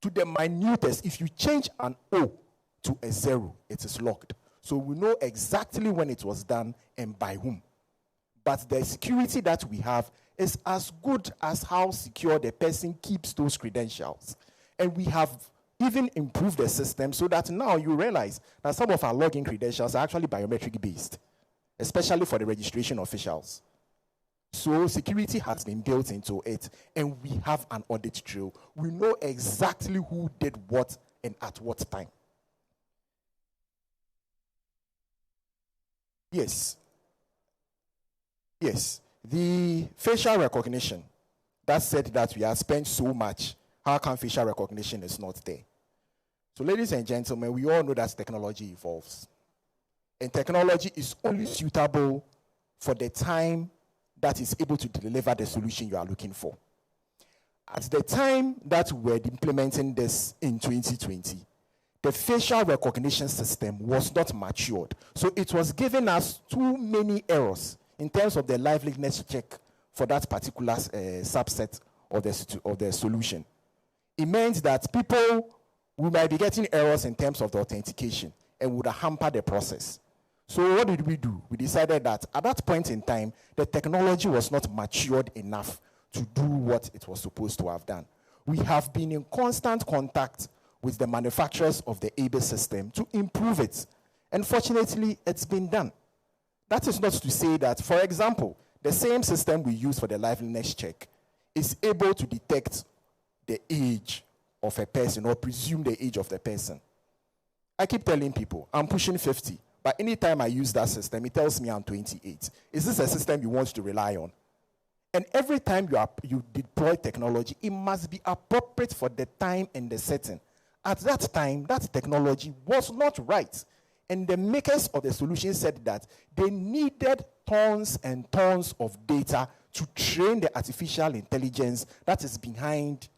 To the minutest, if you change an O to a 0, it is logged. So we know exactly when it was done and by whom. But the security that we have is as good as how secure the person keeps those credentials. And we have even improved the system so that now you realize that some of our login credentials are actually biometric based, especially for the registration officials. So security has been built into it, and we have an audit trail. We know exactly who did what and at what time. Yes. The facial recognition, that said that we have spent so much, how come facial recognition is not there? So ladies and gentlemen, we all know that technology evolves. And technology is only suitable for the time that is able to deliver the solution you are looking for. At the time that we were implementing this in 2020, the facial recognition system was not matured. So it was giving us too many errors in terms of the liveliness check for that particular subset of the solution. It meant that we might be getting errors in terms of the authentication and would hamper the process. So what did we do? We decided that at that point in time, the technology was not matured enough to do what it was supposed to have done. We have been in constant contact with the manufacturers of the ABIS system to improve it. And fortunately, it's been done. That is not to say that, for example, the same system we use for the liveliness check is able to detect the age of a person or presume the age of the person. I keep telling people, I'm pushing 50, but anytime I use that system, it tells me I'm 28. Is this a system you want to rely on? And every time you deploy technology, it must be appropriate for the time and the setting. At that time, that technology was not right. And the makers of the solution said that they needed tons and tons of data to train the artificial intelligence that is behind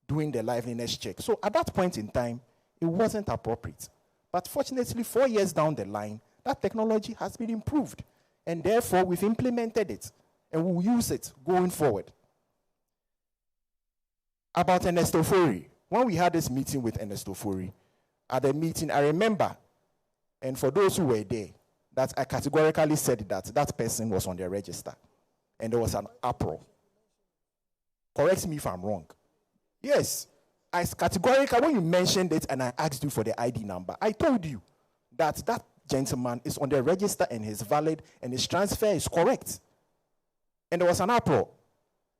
doing the liveliness check. So at that point in time, it wasn't appropriate. But fortunately, 4 years down the line, that technology has been improved. And therefore, we've implemented it. And we'll use it going forward. About Ernesto Fori. When we had this meeting with Ernesto Fori, at the meeting, I remember, and for those who were there, that I categorically said that that person was on the register. And there was an uproar. Correct me if I'm wrong. Yes. I categorically, when you mentioned it and I asked you for the ID number, I told you that that gentleman is on the register and he's valid and his transfer is correct. And there was an uproar.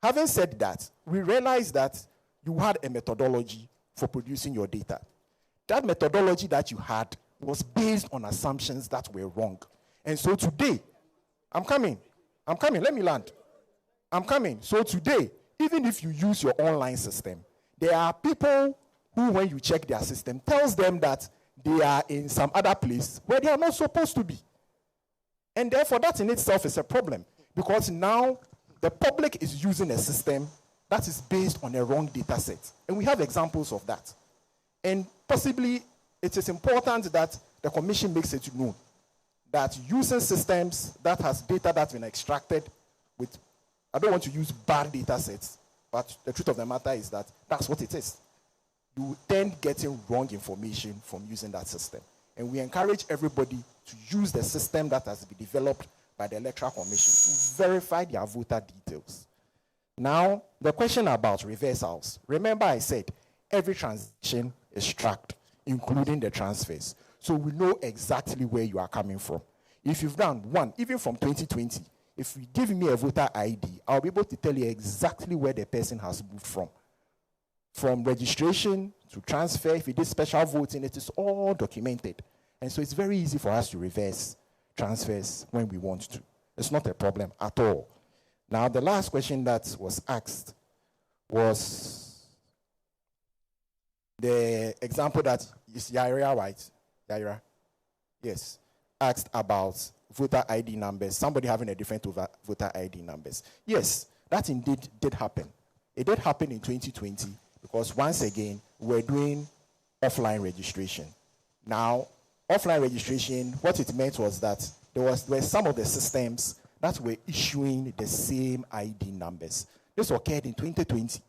Having said that, we realized that you had a methodology for producing your data. That methodology that you had was based on assumptions that were wrong. And so today, I'm coming, let me land. I'm coming. So today, even if you use your online system, there are people who, when you check their system, tells them that they are in some other place where they are not supposed to be. And therefore, that in itself is a problem. Because now, the public is using a system that is based on a wrong data set. And we have examples of that. And possibly, it is important that the Commission makes it known that using systems that has data that's been extracted with, I don't want to use bad data sets, but the truth of the matter is that that's what it is. You tend getting wrong information from using that system. And we encourage everybody to use the system that has been developed by the Electoral Commission to verify their voter details. Now, the question about reversals. Remember I said every transaction is tracked, including the transfers. So we know exactly where you are coming from. If you've done one, even from 2020, if you give me a voter ID, I'll be able to tell you exactly where the person has moved from. From registration to transfer, if you did special voting, it is all documented. And so it's very easy for us to reverse transfers when we want to. It's not a problem at all. Now, the last question that was asked was the example that is Yaira, right? Yaira? Yes. Asked about voter ID numbers. Somebody having a different voter ID numbers. Yes, that indeed did happen. It did happen in 2020 because once again, we're doing offline registration. Now, offline registration, what it meant was that there were some of the systems that were issuing the same ID numbers. This occurred in 2020.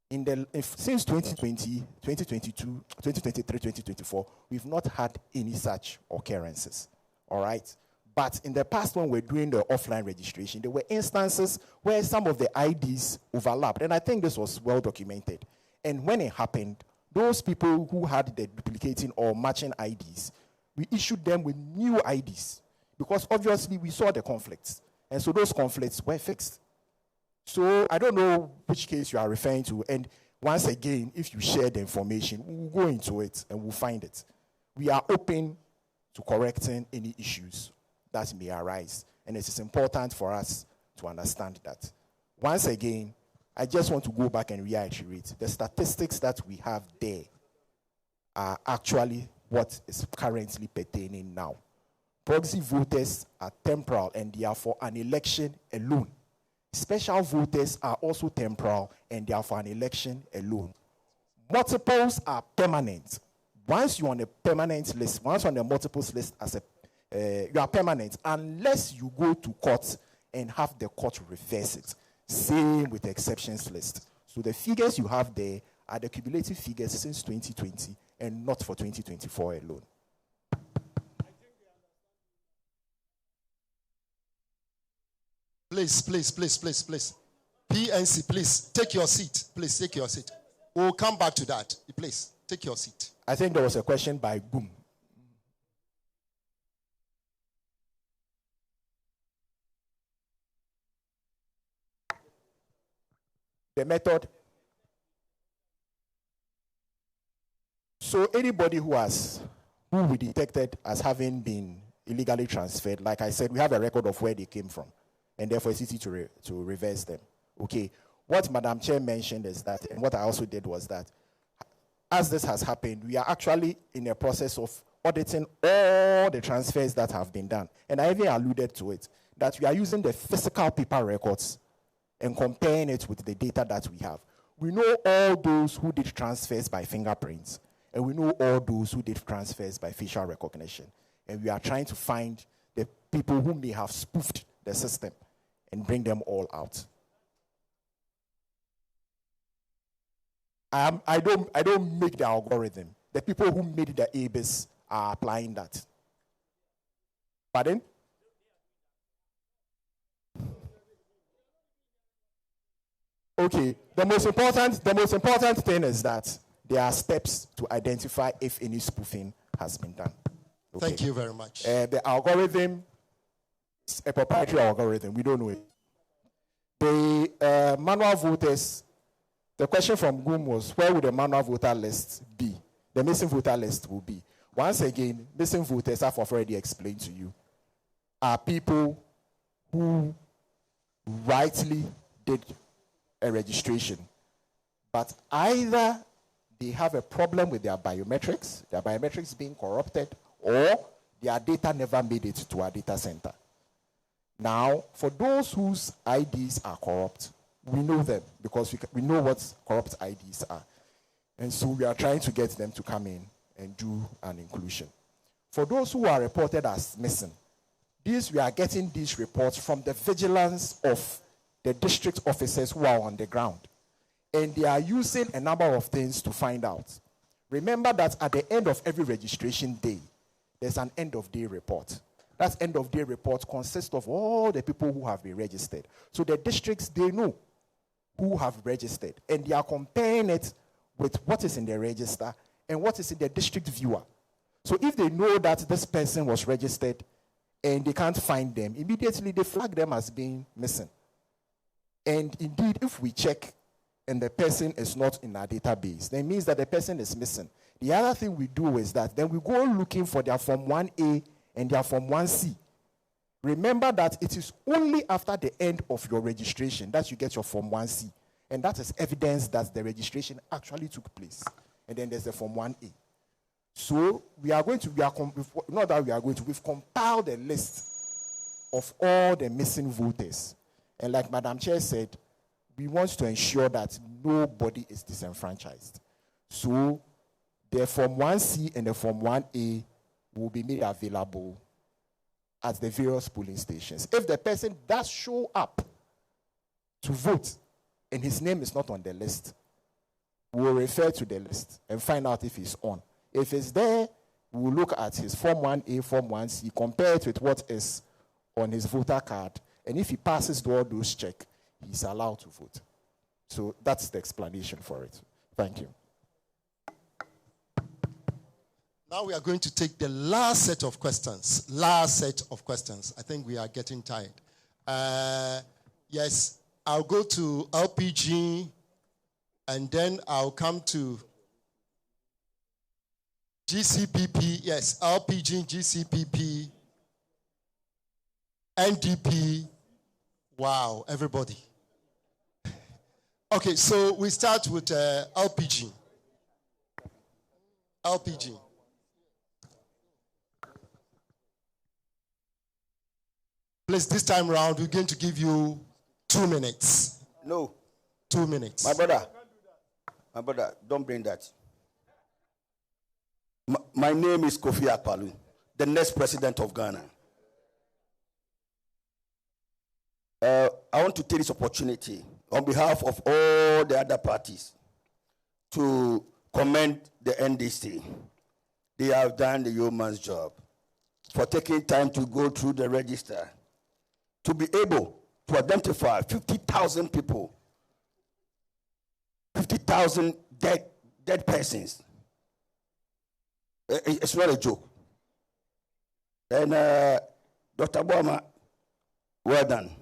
Since 2020, 2022, 2023, 2024, we've not had any such occurrences. All right? But in the past, when we're doing the offline registration, there were instances where some of the IDs overlapped. And I think this was well documented. And when it happened, those people who had the duplicating or matching IDs, we issued them with new IDs. Because obviously we saw the conflicts. And so those conflicts were fixed. So I don't know which case you are referring to. And once again, if you share the information, we'll go into it and we'll find it. We are open to correcting any issues that may arise. And it is important for us to understand that. Once again, I just want to go back and reiterate. The statistics that we have there are actually what is currently pertaining now. Proxy voters are temporal and they are for an election alone. Special voters are also temporal and they are for an election alone. Multiples are permanent. Once you're on a permanent list, once on the multiples list you are permanent unless you go to court and have the court reverse it. Same with the exceptions list. So the figures you have there are the cumulative figures since 2020 and not for 2024 alone. Please. PNC, please, take your seat. Please, take your seat. We'll come back to that. Please, take your seat. I think there was a question by Boom. The method. So anybody who we detected as having been illegally transferred, like I said, we have a record of where they came from, and therefore it's easy to reverse them. Okay. What Madam Chair mentioned is that, and what I also did was that, as this has happened, we are actually in a process of auditing all the transfers that have been done. And I even alluded to it, that we are using the physical paper records and comparing it with the data that we have. We know all those who did transfers by fingerprints, and we know all those who did transfers by facial recognition. And we are trying to find the people who may have spoofed the system and bring them all out. I don't make the algorithm. The people who made the ABIS are applying that. Pardon? Okay. The most important thing is that there are steps to identify if any spoofing has been done. Okay. Thank you very much. The algorithm is a proprietary algorithm. We don't know it. The manual voters, the question from Goom was, where would the manual voter list be? The missing voter list will be. Once again, missing voters, I've already explained to you, are people who rightly did a registration, but either they have a problem with their biometrics being corrupted, or their data never made it to our data center. Now, for those whose IDs are corrupt, we know them because we know what corrupt IDs are. And so we are trying to get them to come in and do an inclusion. For those who are reported as missing, we are getting these reports from the vigilance of the district officers who are on the ground. And they are using a number of things to find out. Remember that at the end of every registration day, there's an end-of-day report. That end-of-day report consists of all the people who have been registered. So the districts, they know who have registered, and they are comparing it with what is in the register and what is in the district viewer. So if they know that this person was registered and they can't find them, immediately they flag them as being missing. And indeed, if we check and the person is not in our database, that means that the person is missing. The other thing we do is that then we go looking for their Form 1A and their Form 1C. Remember that it is only after the end of your registration that you get your Form 1C. And that is evidence that the registration actually took place. And then there's the Form 1A. So we've compiled a list of all the missing voters. And like Madam Chair said, we want to ensure that nobody is disenfranchised. So the Form 1C and the Form 1A will be made available at the various polling stations. If the person does show up to vote and his name is not on the list, we will refer to the list and find out if he's on. If it's there, we will look at his Form 1A, Form 1C, compare it with what is on his voter card, and if he passes all those checks, he's allowed to vote. So that's the explanation for it. Thank you. Now we are going to take the last set of questions. I think we are getting tired. Yes, I'll go to LPG, and then I'll come to GCPP. Yes, LPG, GCPP, NDP. Wow, everybody. Okay, so we start with LPG. LPG. Please, this time around, we're going to give you 2 minutes. No. 2 minutes. My brother, don't bring that. My name is Kofi Akpalu, the next president of Ghana. I want to take this opportunity on behalf of all the other parties to commend the NDC. They have done the yeoman's job for taking time to go through the register, to be able to identify 50,000 people, 50,000 dead persons. It's not a joke. And Dr. Boma, well done.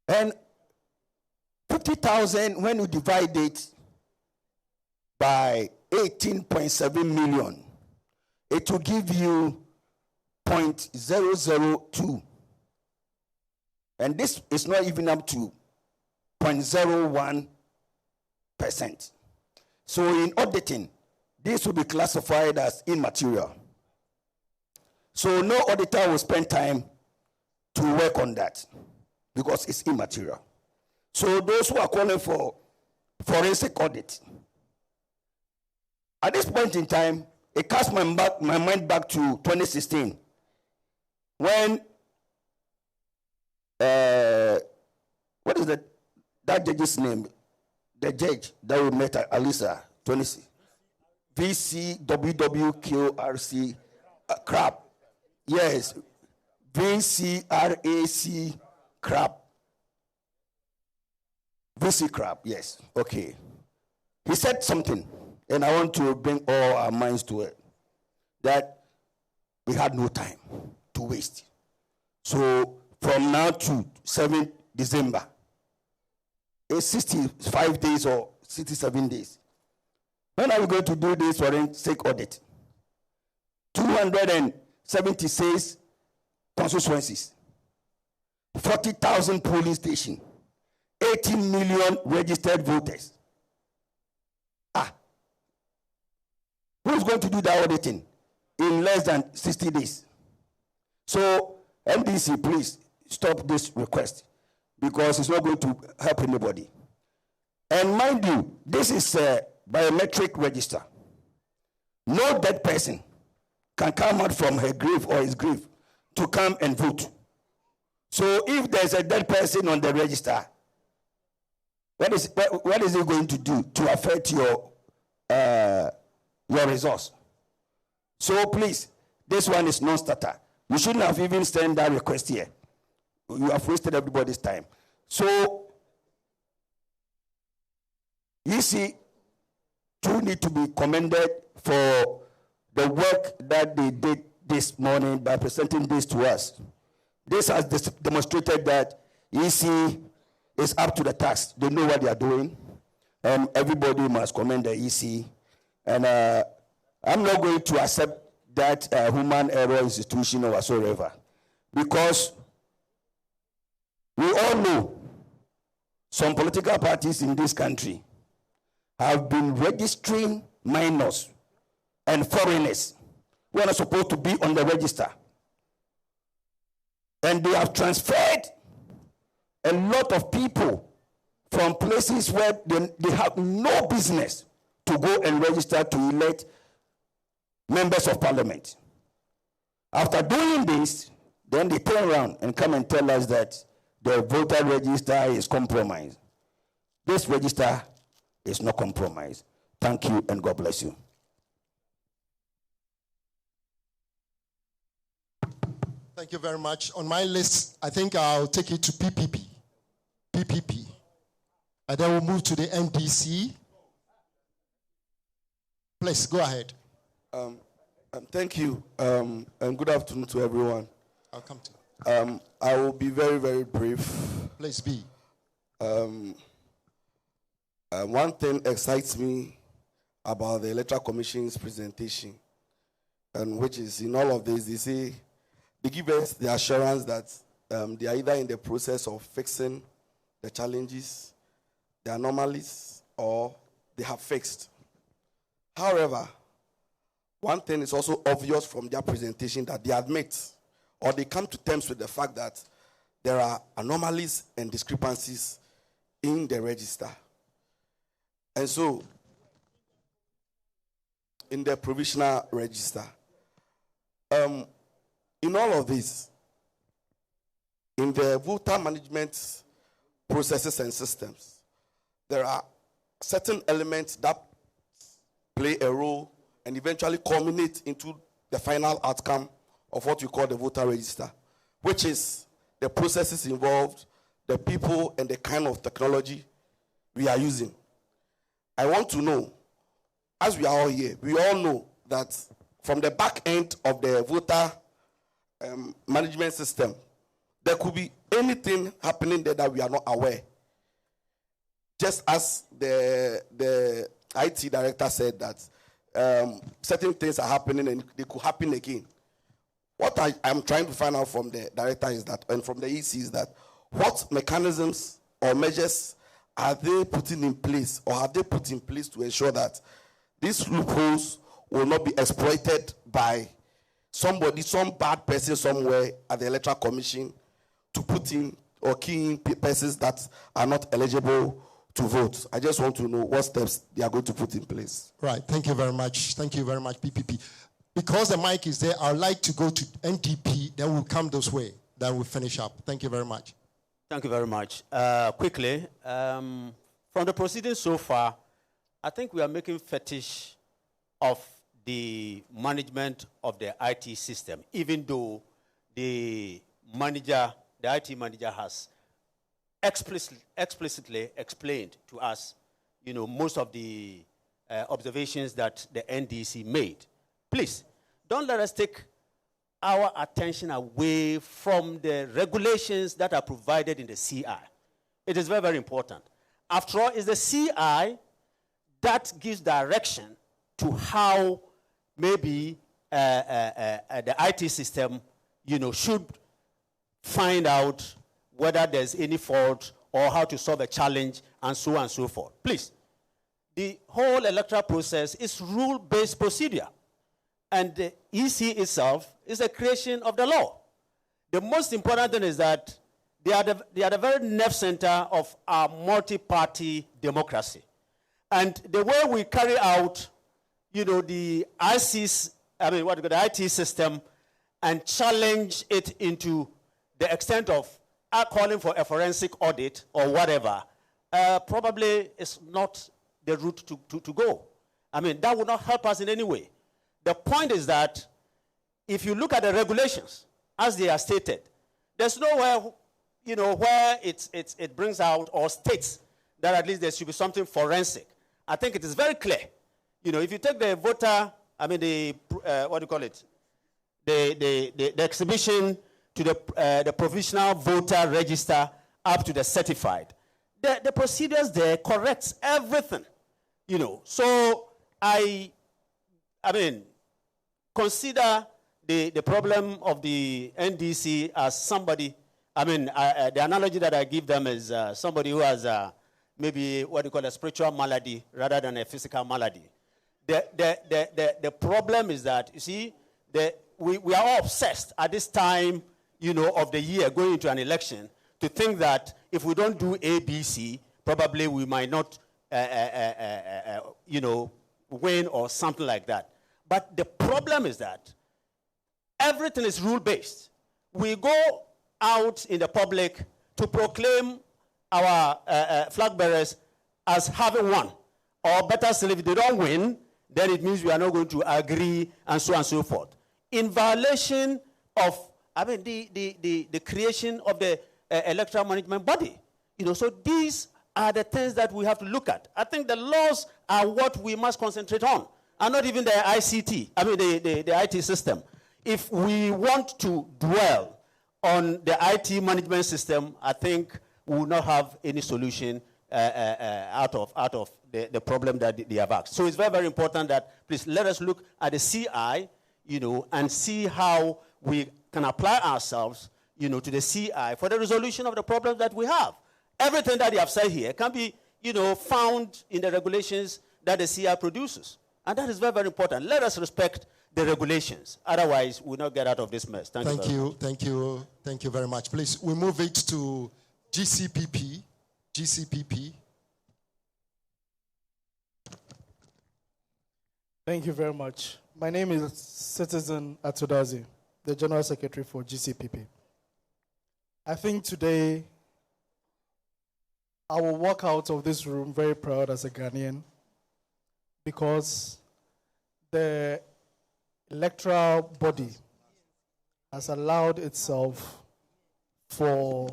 And 50,000, when you divide it by 18.7 million, it will give you 0.002. And this is not even up to 0.01%. So in auditing, this will be classified as immaterial. So no auditor will spend time to work on that because it's immaterial. So those who are calling for forensic audit, at this point in time, it casts my mind back to 2016 when what is that judge's name? The judge that we met at Alisa, VCWWQRC crap. Yes, VCRAC crap. VC crap, yes. Okay. He said something, and I want to bring all our minds to it, that we had no time to waste. So from now to 7th December, it's 65 days or 67 days. When are we going to do this forensic audit? 276 constituencies, 40,000 polling stations, 18 million registered voters. Who's going to do the auditing in less than 60 days? So, NDC, please stop this request because it's not going to help anybody. And mind you, this is a biometric register. No dead person can come out from her grave or his grave to come and vote. So if there's a dead person on the register, what is it going to do to affect your results? So please, this one is non-starter. You shouldn't have even sent that request here. You have wasted everybody's time. So, you see, two need to be commended for the work that they did this morning by presenting this to us. This has demonstrated that EC is up to the task. They know what they are doing. And everybody must commend the EC. And I'm not going to accept that human error institution or whatsoever. Because we all know some political parties in this country have been registering minors and foreigners who are not supposed to be on the register. And they have transferred a lot of people from places where they have no business to go and register to elect members of parliament. After doing this, then they turn around and come and tell us that the voter register is compromised. This register is not compromised. Thank you and God bless you. Thank you very much. On my list, I think I'll take it to PPP. And then we'll move to the NDC. Please, go ahead. Thank you, and good afternoon to everyone. I'll come to you. I will be very, very brief. Please be. One thing excites me about the Electoral Commission's presentation, and which is in all of this, they give us the assurance that they are either in the process of fixing the challenges, the anomalies, or they have fixed. However, one thing is also obvious from their presentation that they admit or they come to terms with the fact that there are anomalies and discrepancies in the register. And so, in the provisional register, in all of this, in the voter management processes and systems, there are certain elements that play a role and eventually culminate into the final outcome of what we call the voter register, which is the processes involved, the people, and the kind of technology we are using. I want to know, as we are all here, we all know that from the back end of the voter management system, there could be anything happening there that we are not aware. Just as the IT director said that certain things are happening and they could happen again. What I'm trying to find out from the director is that, and from the EC is that, what mechanisms or measures are they putting in place, or have they put in place to ensure that these loopholes will not be exploited by somebody, some bad person somewhere at the Electoral Commission to put in or key in persons that are not eligible to vote? I just want to know what steps they are going to put in place. Right. Thank you very much. Thank you very much, PPP. Because the mic is there, I'd like to go to NDP, then we'll come this way. Then we'll finish up. Thank you very much. Thank you very much. Quickly, from the proceedings so far, I think we are making fetish of the management of the IT system, even though the IT manager has explicitly explained to us, most of the observations that the NDC made. Please, don't let us take our attention away from the regulations that are provided in the CI. It is very, very important. After all, it's the CI that gives direction to how maybe the IT system, should find out whether there's any fault or how to solve a challenge and so on and so forth. Please, the whole electoral process is rule-based procedure. And the EC itself is a creation of the law. The most important thing is that they are the very nerve center of our multi-party democracy. And the way we carry out, the IT system and challenge it into the extent of calling for a forensic audit or whatever, probably is not the route to go. That would not help us in any way. The point is that if you look at the regulations as they are stated, there's nowhere, where it brings out or states that at least there should be something forensic. I think it is very clear. If you take the voter, the exhibition to the provisional voter register up to the certified, the procedures there corrects everything. So consider the problem of the NDC as somebody, the analogy that I give them is somebody who has maybe a spiritual malady rather than a physical malady. The problem is that, you see, we are all obsessed at this time, of the year going into an election to think that if we don't do A, B, C, probably we might not, win or something like that. But the problem is that everything is rule-based. We go out in the public to proclaim our flag bearers as having won. Or better still, if they don't win, then it means we are not going to agree and so on and so forth. In violation of, the creation of the electoral management body. So these are the things that we have to look at. I think the laws are what we must concentrate on, and not even the ICT, the IT system. If we want to dwell on the IT management system, I think we will not have any solution out of the problem that they have asked. So it's very, very important that, please, let us look at the CI, and see how we can apply ourselves, to the CI for the resolution of the problems that we have. Everything that they have said here can be, found in the regulations that the CI produces. And that is very, very important. Let us respect the regulations. Otherwise, we'll not get out of this mess. Thank you very much. Please, we move it to GCPP. Thank you very much. My name is Citizen Atudazi, the General Secretary for GCPP. I think today I will walk out of this room very proud as a Ghanaian, because the electoral body has allowed itself for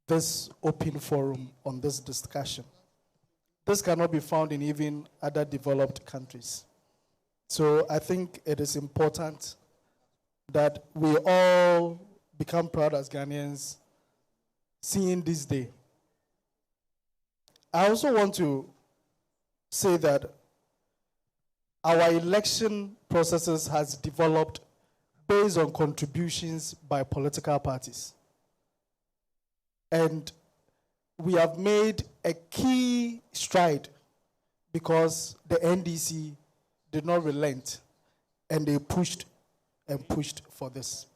this open forum on this discussion. This cannot be found in even other developed countries. So I think it is important that we all become proud as Ghanaians seeing this day. I also want to say that our election processes has developed based on contributions by political parties. And we have made a key stride because the NDC did not relent and they pushed and pushed for this.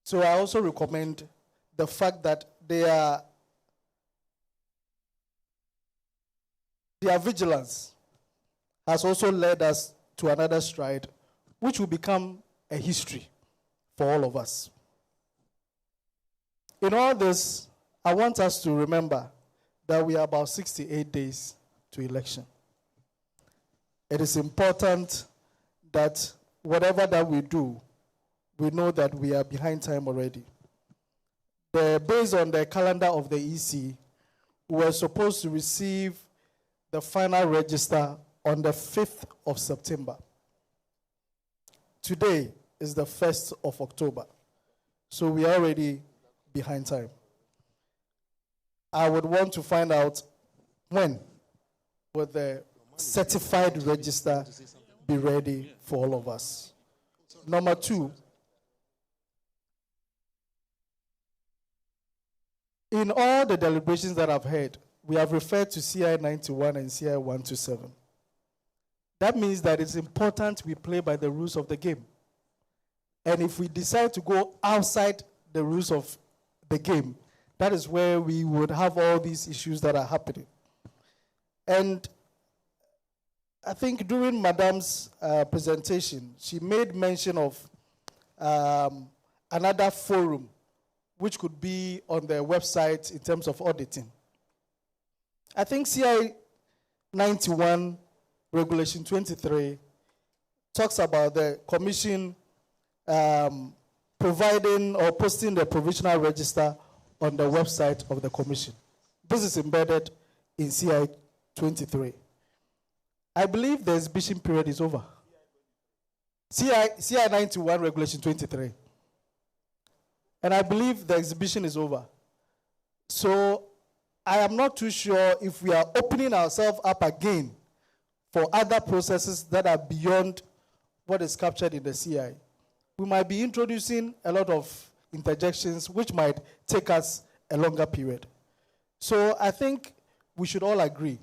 So I also recommend the fact that their vigilance has also led us to another stride, which will become a history for all of us. In all this, I want us to remember that we are about 68 days to election. It is important that whatever that we do, we know that we are behind time already. Based on the calendar of the EC, we were supposed to receive the final register on the 5th of September. Today is the 1st of October. So we are already behind time. I would want to find out when will the certified register be ready for all of us. Number two, in all the deliberations that I've heard, we have referred to CI 91 and CI 127. That means that it's important we play by the rules of the game. And if we decide to go outside the rules of the game, that is where we would have all these issues that are happening. And I think during Madam's presentation, she made mention of another forum which could be on their website in terms of auditing. I think CI 91 Regulation 23 talks about the commission providing or posting the provisional register on the website of the commission. This is embedded in CI 23. I believe the exhibition period is over. CI 91 Regulation 23. And I believe the exhibition is over. So I am not too sure if we are opening ourselves up again for other processes that are beyond what is captured in the CI. We might be introducing a lot of interjections which might take us a longer period. So I think we should all agree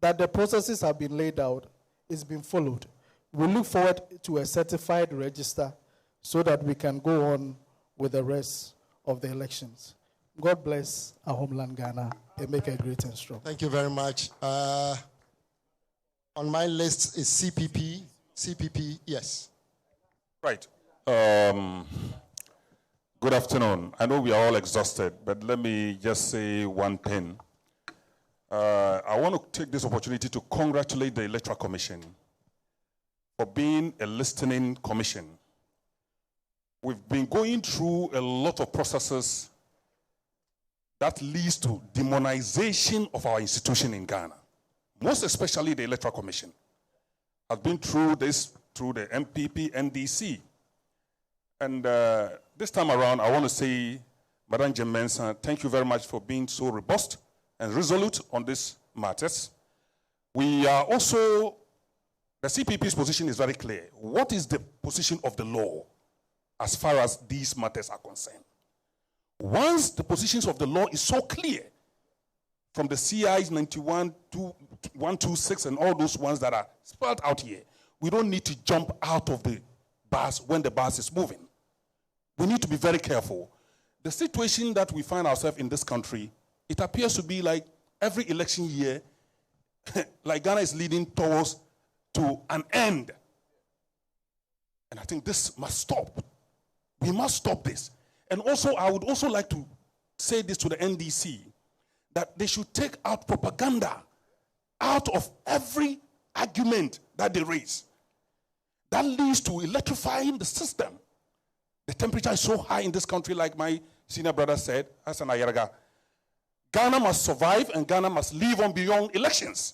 that the processes have been laid out, it's been followed. We look forward to a certified register so that we can go on with the rest of the elections. God bless our homeland Ghana and make it great and strong. Thank you very much. On my list is CPP. CPP, yes. Right. Good afternoon. I know we are all exhausted, but let me just say one thing. I want to take this opportunity to congratulate the Electoral Commission for being a listening commission. We've been going through a lot of processes that leads to demonization of our institution in Ghana, most especially the Electoral Commission. I've been through this through the MPP, NDC. And this time around, I want to say, Madam Jim Mensah, thank you very much for being so robust and resolute on these matters. We are also, the CPP's position is very clear. What is the position of the law as far as these matters are concerned? Once the positions of the law is so clear, from the CIs 91 to 126 and all those ones that are spelled out here, we don't need to jump out of the bus when the bus is moving. We need to be very careful. The situation that we find ourselves in this country, it appears to be like every election year, like Ghana is leading towards to an end. And I think this must stop. We must stop this. And also, I would also like to say this to the NDC, that they should take out propaganda out of every argument that they raise. That leads to electrifying the system. The temperature is so high in this country, like my senior brother said, Hassan Ayaraga. Ghana must survive and Ghana must live on beyond elections.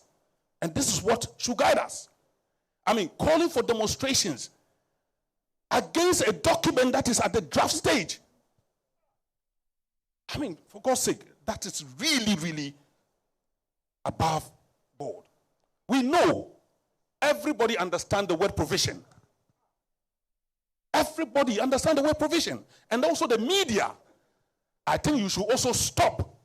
And this is what should guide us. I mean, calling for demonstrations against a document that is at the draft stage. I mean, for God's sake, that is really, really above board. We know, everybody understands the word provision. Everybody understands the word provision. And also the media. I think you should also stop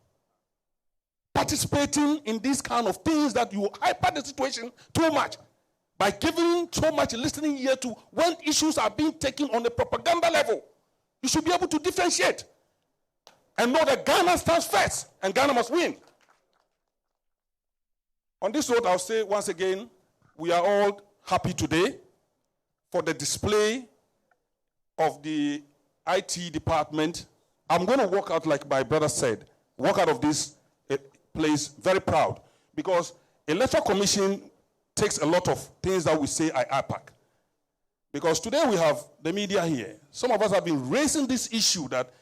participating in these kind of things that you hyper the situation too much by giving so much listening ear to when issues are being taken on the propaganda level. You should be able to differentiate and know that Ghana stands first and Ghana must win. On this note, I'll say once again, we are all happy today for the display of the IT department. I'm going to walk out, like my brother said, walk out of this place very proud, because Electoral Commission takes a lot of things that we say are IPAC. Because today we have the media here. Some of us have been raising this issue, that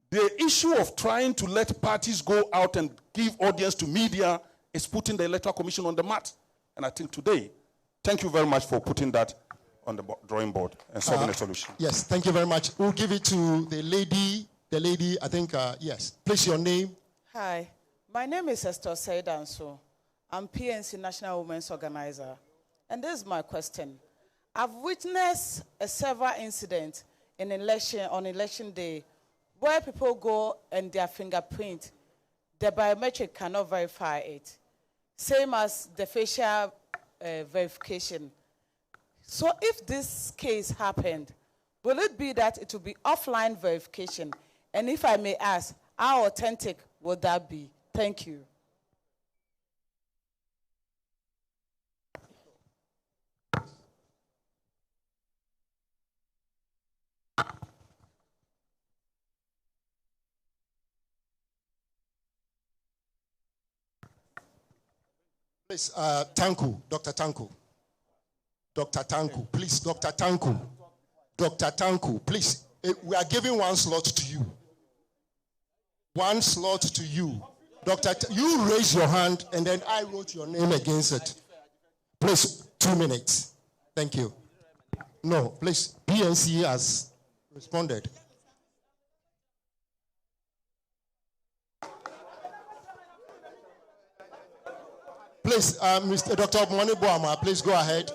the issue of trying to let parties go out and give audience to media is putting the Electoral Commission on the mat. And I think today, thank you very much for putting that on the drawing board and solving a solution. Yes, thank you very much. We'll give it to the lady, I think, yes. Please, your name. Hi, my name is Esther Saidanso. I'm PNC National Women's Organizer. And this is my question. I've witnessed a several incidents on election day where people go and their fingerprint, the biometric cannot verify it. Same as the facial verification. So if this case happened, will it be that it will be offline verification? And if I may ask, how authentic would that be? Thank you. Please, Tanku, Dr. Tanku. Dr. Tanku, please, Dr. Tanku. Dr. Tanku, please. We are giving one slot to you. One slot to you. You raise your hand and then I wrote your name against it. Please, 2 minutes. Thank you. No, please, PNC has responded. Please, Mr. Dr. Monibuama, please go ahead.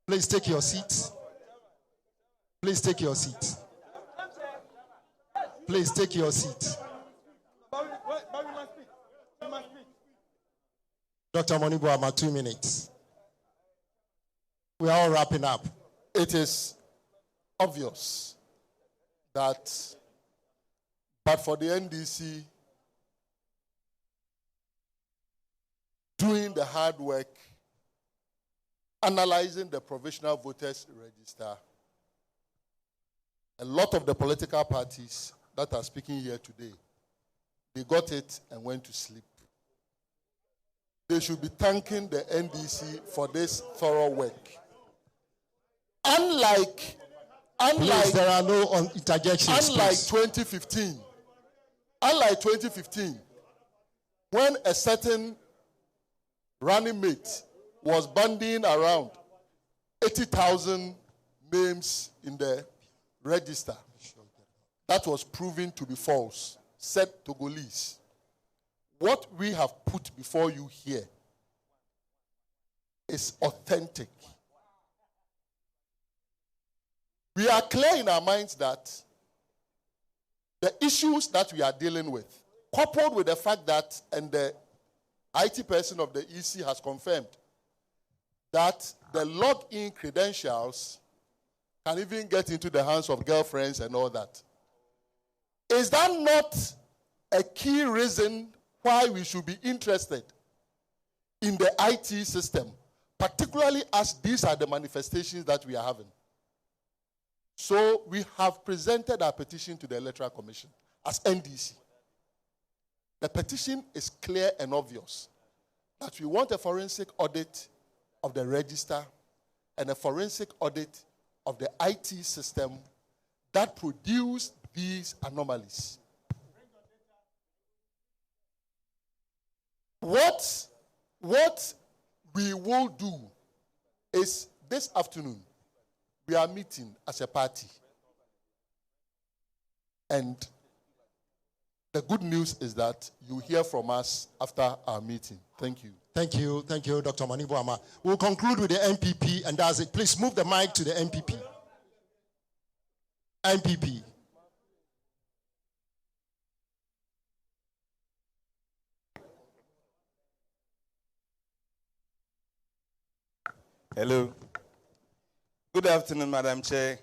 Please take your seat. Please take your seat. Please take your seat. Dr. Monibuama, 2 minutes. We are all wrapping up. It is obvious that, but for the NDC doing the hard work, analyzing the provisional voters register, a lot of the political parties that are speaking here today, they got it and went to sleep. They should be thanking the NDC for this thorough work. Unlike Please, there are no interjections. Unlike 2015, when a certain running mate was bandying around 80,000 names in the register, that was proven to be false, said Togolese. What we have put before you here is authentic. We are clear in our minds that the issues that we are dealing with, coupled with the fact that, and the IT person of the EC has confirmed, that the login credentials can even get into the hands of girlfriends and all that. Is that not a key reason why we should be interested in the IT system, particularly as these are the manifestations that we are having? So we have presented our petition to the Electoral Commission as NDC. The petition is clear and obvious that we want a forensic audit of the register and a forensic audit of the IT system that produced these anomalies. What we will do is this afternoon, we are meeting as a party. And the good news is that you hear from us after our meeting. Thank you. Thank you, Dr. Manibuama. We'll conclude with the MPP, and that's it. Please move the mic to the MPP. MPP. Hello. Good afternoon, Madam Chair,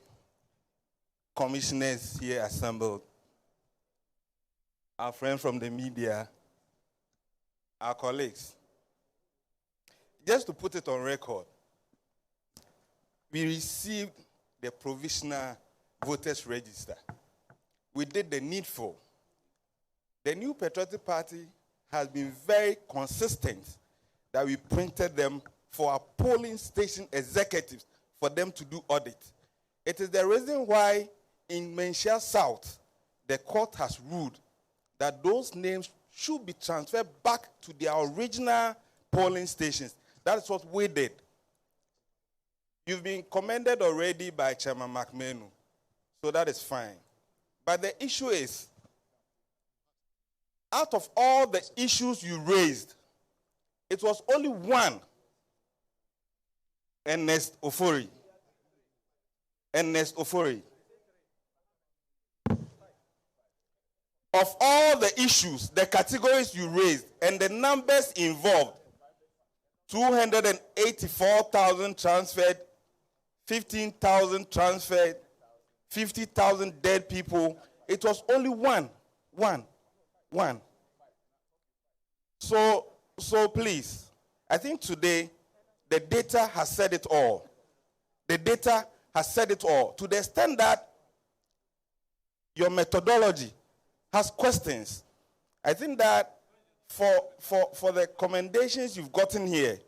commissioners here assembled, our friends from the media, our colleagues. Just to put it on record, we received the provisional voters register. We did the needful. The New Patriotic Party has been very consistent that we printed them for our polling station executives for them to do audit. It is the reason why in Menchia South, the court has ruled that those names should be transferred back to their original polling stations. That is what we did. You've been commended already by Chairman McMenu, so that is fine. But the issue is, out of all the issues you raised, it was only one, Ernest Ofori. Of all the issues, the categories you raised, and the numbers involved, 284,000 transferred, 15,000 transferred, 50,000 dead people. It was only one. So please, I think today the data has said it all. The data has said it all. To the extent that your methodology has questions, I think that for the commendations you've gotten here,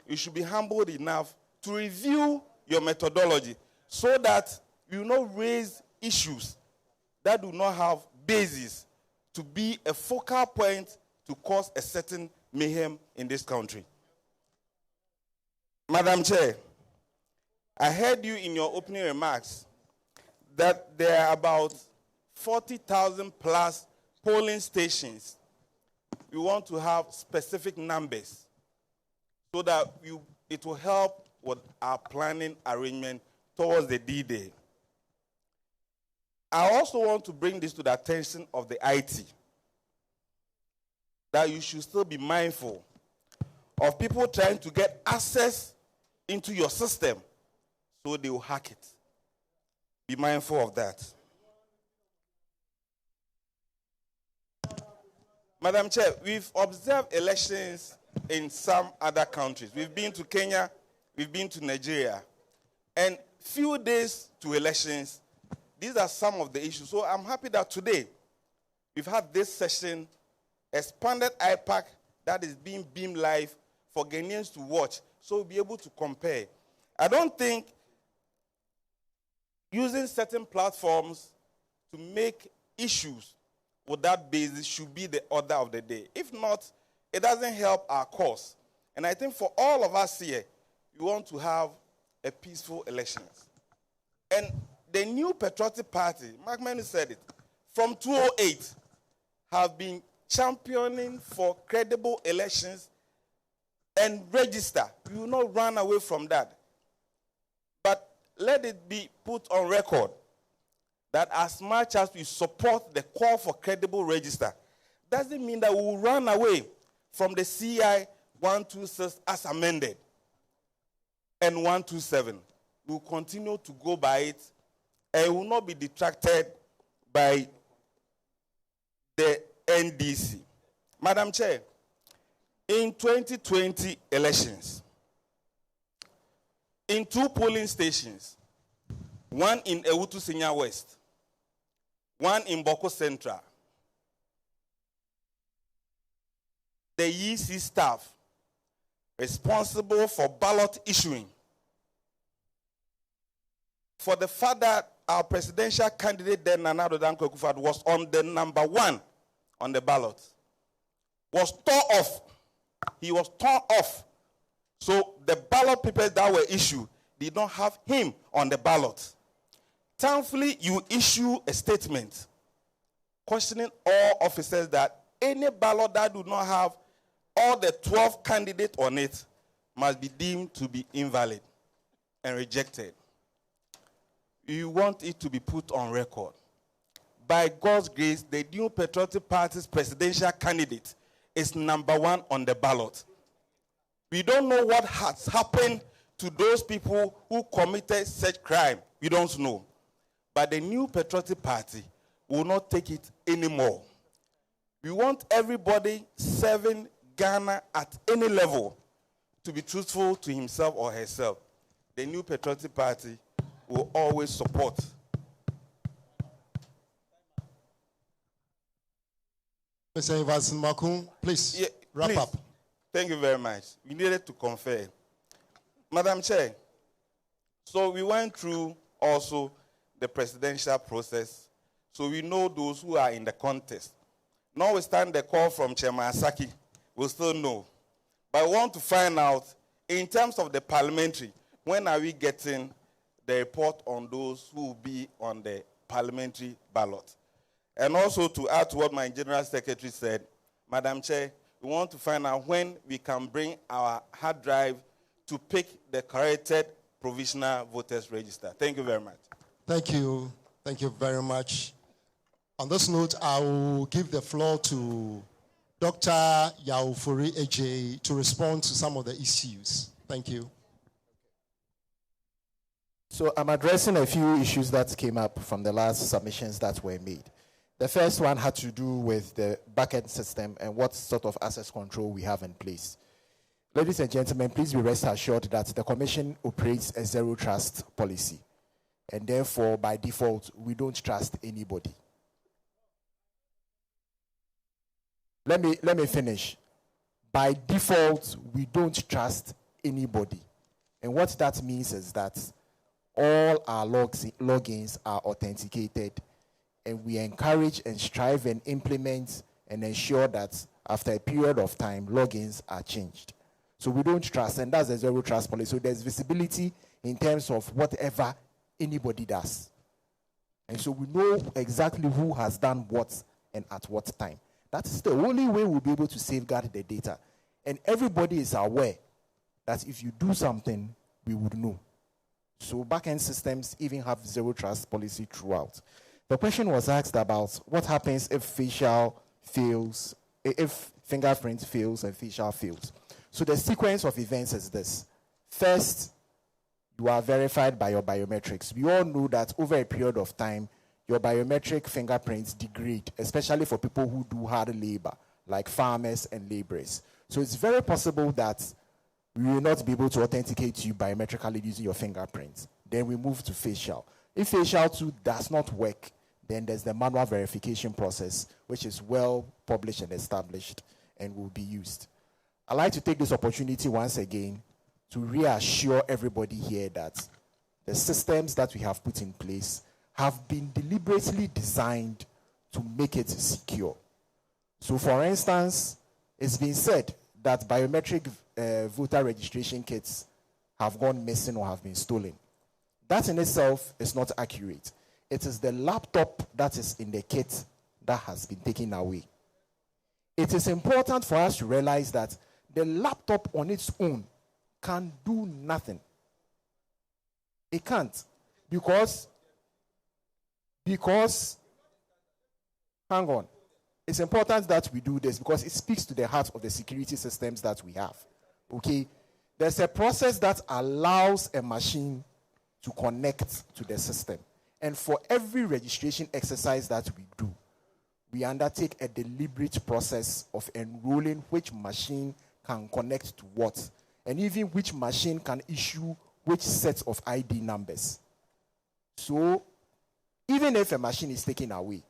you should be humbled enough to review your methodology so that you will not raise issues that do not have basis to be a focal point to cause a certain mayhem in this country. Madam Chair, I heard you in your opening remarks that there are about 40,000 plus polling stations. We want to have specific numbers so that it will help with our planning arrangement towards the D-Day. I also want to bring this to the attention of the IT, that you should still be mindful of people trying to get access into your system so they will hack it. Be mindful of that. Madam Chair, we've observed elections in some other countries. We've been to Kenya, we've been to Nigeria. And few days to elections, these are some of the issues. So I'm happy that today we've had this session, expanded IPAC that is being beamed live for Ghanaians to watch, so we'll be able to compare. I don't think using certain platforms to make issues with that basis should be the order of the day. If not, it doesn't help our cause. And I think for all of us here, we want to have a peaceful elections. And the New Patriotic Party, Mark Manu said it, from 2008, have been championing for credible elections and register. We will not run away from that. But let it be put on record that as much as we support the call for credible register, doesn't mean that we will run away from the CI 126 as amended and 127. We will continue to go by it and will not be detracted by the NDC. Madam Chair, in 2020 elections, in 2 polling stations, one in Ewutu Senior West, one in Boko Central, the EC staff responsible for ballot issuing. For the fact that our presidential candidate then, Nana Addo Dankwa Akufo-Addo, was on the number 1 on the ballot, was torn off. He was torn off. So the ballot papers that were issued did not have him on the ballot. Thankfully, you issue a statement questioning all officers that any ballot that do not have all the 12 candidates on it must be deemed to be invalid and rejected. You want it to be put on record. By God's grace, the New Patriotic Party's presidential candidate is number 1 on the ballot. We don't know what has happened to those people who committed such crime. We don't know. But the New Patriotic Party will not take it anymore. We want everybody serving Ghana at any level to be truthful to himself or herself. The New Patriotic Party will always support. Mr. Evanson Makun, please wrap up. Thank you very much. We needed to confer. Madam Chair, so we went through also the presidential process, so we know those who are in the contest. Notwithstanding the call from Chairman Asaki, we'll still know. But I want to find out, in terms of the parliamentary, when are we getting the report on those who will be on the parliamentary ballot? And also to add to what my General Secretary said, Madam Chair, we want to find out when we can bring our hard drive to pick the corrected provisional voters register. Thank you very much. Thank you. Thank you very much. On this note, I will give the floor to Dr. Yaufuri Ejei to respond to some of the issues. Thank you. So I'm addressing a few issues that came up from the last submissions that were made. The first one had to do with the backend system and what sort of access control we have in place. Ladies and gentlemen, please be rest assured that the Commission operates a zero trust policy. And therefore, by default, we don't trust anybody. Let me finish. By default, we don't trust anybody. And what that means is that all our logins are authenticated, and we encourage and strive and implement and ensure that after a period of time, logins are changed. So we don't trust, and that's a zero trust policy. So there's visibility in terms of whatever anybody does. And so we know exactly who has done what and at what time. That is the only way we'll be able to safeguard the data. And everybody is aware that if you do something, we would know. So back-end systems even have zero trust policy throughout. The question was asked about what happens if facial fails, if fingerprint fails and facial fails. So the sequence of events is this. First, you are verified by your biometrics. We all know that over a period of time, your biometric fingerprints degrade, especially for people who do hard labor, like farmers and laborers. So it's very possible that we will not be able to authenticate you biometrically using your fingerprints. Then we move to facial. If facial 2 does not work, then there's the manual verification process, which is well published and established and will be used. I'd like to take this opportunity once again to reassure everybody here that the systems that we have put in place have been deliberately designed to make it secure. So for instance, it's been said that biometric voter registration kits have gone missing or have been stolen. That in itself is not accurate. It is the laptop that is in the kit that has been taken away. It is important for us to realize that the laptop on its own can do nothing. It can't. Because, hang on. It's important that we do this because it speaks to the heart of the security systems that we have. Okay? There's a process that allows a machine to connect to the system. And for every registration exercise that we do, we undertake a deliberate process of enrolling which machine can connect to what, and even which machine can issue which sets of ID numbers. So, even if a machine is taken away,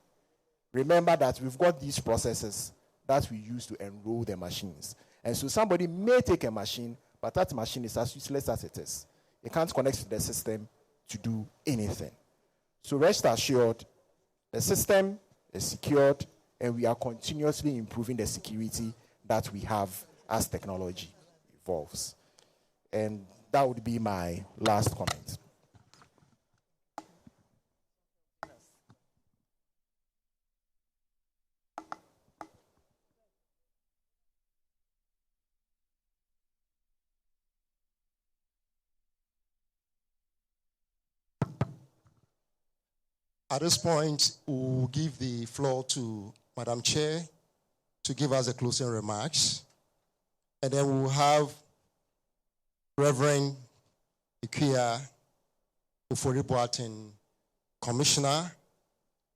remember that we've got these processes that we use to enroll the machines. And so somebody may take a machine, but that machine is as useless as it is. It can't connect to the system to do anything. So rest assured, the system is secured, and we are continuously improving the security that we have as technology evolves. And that would be my last comment. At this point, we'll give the floor to Madam Chair to give us the closing remarks. And then we'll have Reverend Ikuya Ufori-Boateng, Commissioner,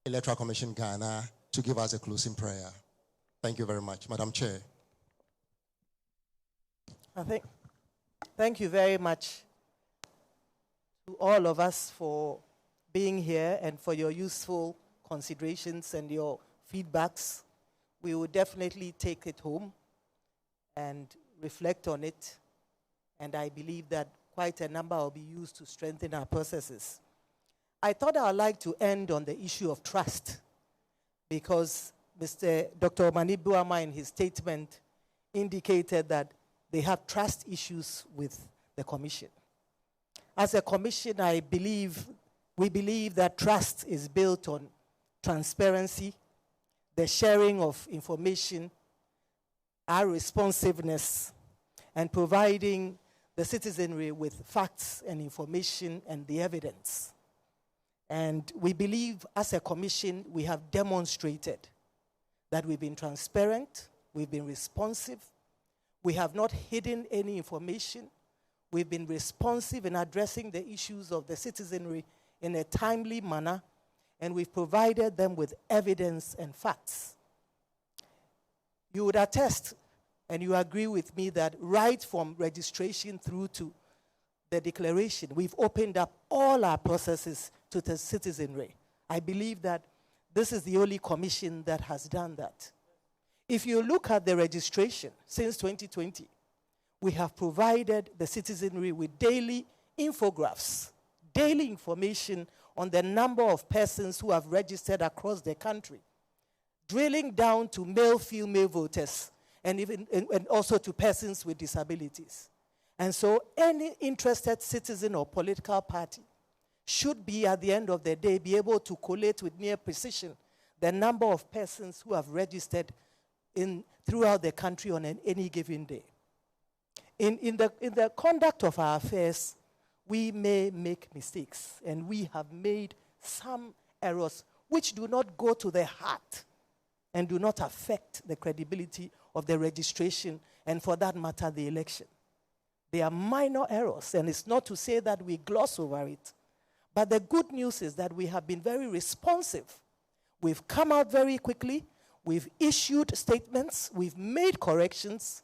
Electoral Commission Ghana, to give us a closing prayer. Thank you very much. Madam Chair. Thank you very much to all of us for being here and for your useful considerations and your feedbacks. We will definitely take it home and reflect on it. And I believe that quite a number will be used to strengthen our processes. I thought I would like to end on the issue of trust, because Dr. Mani-Buama in his statement indicated that they have trust issues with the commission. As a commission, we believe that trust is built on transparency, the sharing of information, our responsiveness, and providing the citizenry with facts and information and the evidence. And we believe as a commission, we have demonstrated that we've been transparent, we've been responsive, we have not hidden any information, we've been responsive in addressing the issues of the citizenry in a timely manner, and we've provided them with evidence and facts. You would attest, and you agree with me, that right from registration through to the declaration, we've opened up all our processes to the citizenry. I believe that this is the only commission that has done that. If you look at the registration since 2020, we have provided the citizenry with daily infographics, daily information on the number of persons who have registered across the country, drilling down to male, female voters, and also to persons with disabilities. And so any interested citizen or political party should be, at the end of the day, be able to collate with near precision the number of persons who have registered throughout the country on any given day. In the conduct of our affairs, we may make mistakes, and we have made some errors which do not go to the heart and do not affect the credibility of the registration and, for that matter, the election. They are minor errors, and it's not to say that we gloss over it. But the good news is that we have been very responsive. We've come out very quickly, we've issued statements, we've made corrections,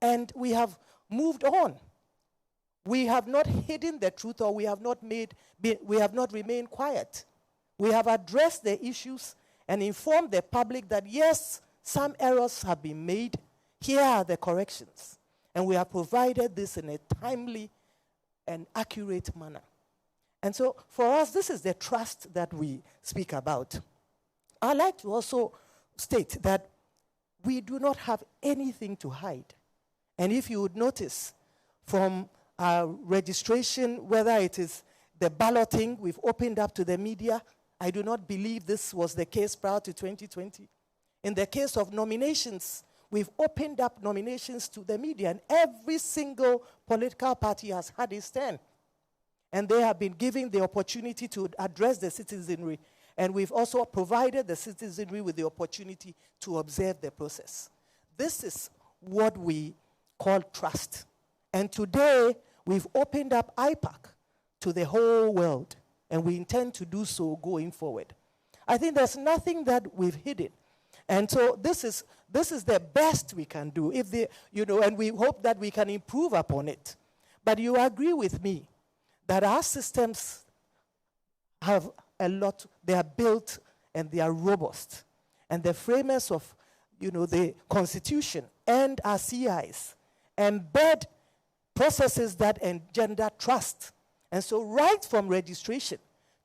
and we have moved on. We have not hidden the truth, or we have not remained quiet. We have addressed the issues and informed the public that, yes, some errors have been made. Here are the corrections. And we have provided this in a timely and accurate manner. And so, for us, this is the trust that we speak about. I'd like to also state that we do not have anything to hide. And if you would notice, from our registration, whether it is the balloting we've opened up to the media, I do not believe this was the case prior to 2020. In the case of nominations, we've opened up nominations to the media, and every single political party has had its turn. And they have been given the opportunity to address the citizenry. And we've also provided the citizenry with the opportunity to observe the process. This is what we call trust. And today, we've opened up IPAC to the whole world, and we intend to do so going forward. I think there's nothing that we've hidden. And so this is the best we can do, and we hope that we can improve upon it. But you agree with me that our systems have a lot, they are built and they are robust. And the framers of the Constitution and our CIs, embed processes that engender trust. And so right from registration,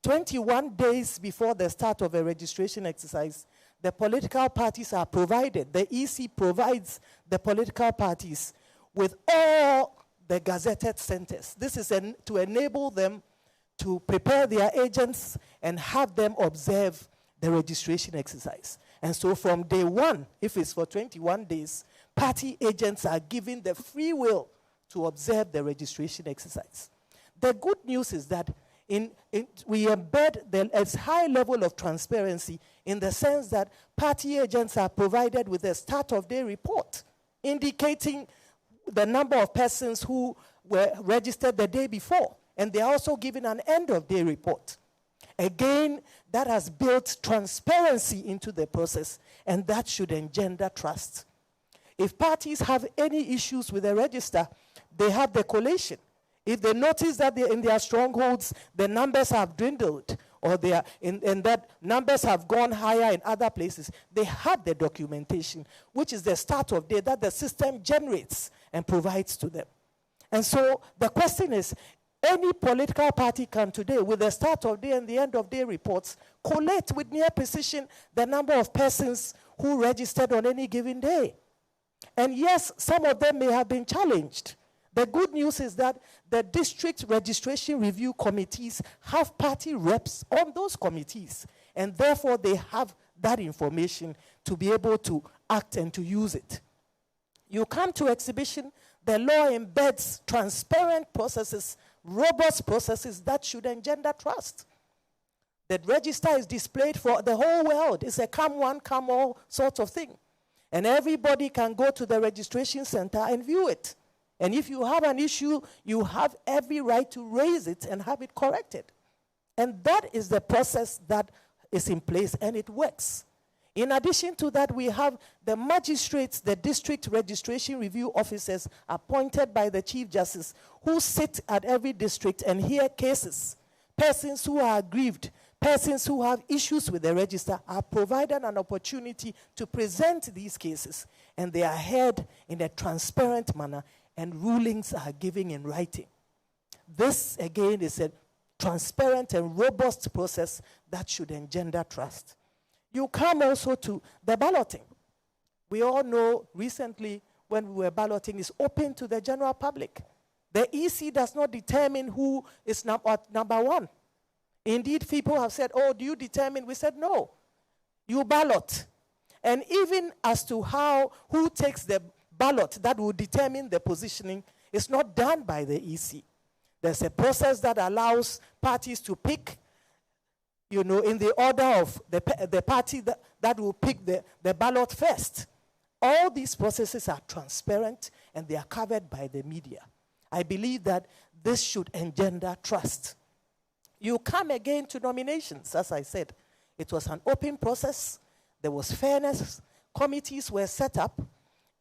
21 days before the start of a registration exercise, the political parties are provided, the EC provides the political parties with all the gazetted centers. This is to enable them to prepare their agents and have them observe the registration exercise. And so from day one, if it's for 21 days, party agents are given the free will to observe the registration exercise. The good news is that we embed a high level of transparency in the sense that party agents are provided with a start-of-day report indicating the number of persons who were registered the day before. And they are also given an end-of-day report. Again, that has built transparency into the process, and that should engender trust. If parties have any issues with the register, they have the collation. If they notice that in their strongholds, the numbers have dwindled, or and that numbers have gone higher in other places, they have the documentation, which is the start of day that the system generates and provides to them. And so the question is, any political party can today, with the start of day and the end of day reports, collate with near precision the number of persons who registered on any given day. And yes, some of them may have been challenged. The good news is that the district registration review committees have party reps on those committees, and therefore they have that information to be able to act and to use it. You come to exhibition, the law embeds transparent processes, robust processes that should engender trust. The register is displayed for the whole world. It's a come one, come all sort of thing. And everybody can go to the registration center and view it. And if you have an issue, you have every right to raise it and have it corrected. And that is the process that is in place, and it works. In addition to that, we have the magistrates, the district registration review officers appointed by the Chief Justice, who sit at every district and hear cases. Persons who are aggrieved, persons who have issues with the register are provided an opportunity to present these cases, and they are heard in a transparent manner, and rulings are given in writing. This, again, is a transparent and robust process that should engender trust. You come also to the balloting. We all know recently when we were balloting is open to the general public. The EC does not determine who is number one. Indeed, people have said, oh, do you determine? We said, no. You ballot. And even as to who takes the ballot that will determine the positioning is not done by the EC. There's a process that allows parties to pick, in the order of the party that will pick the ballot first. All these processes are transparent and they are covered by the media. I believe that this should engender trust. You come again to nominations, as I said. It was an open process. There was fairness. Committees were set up.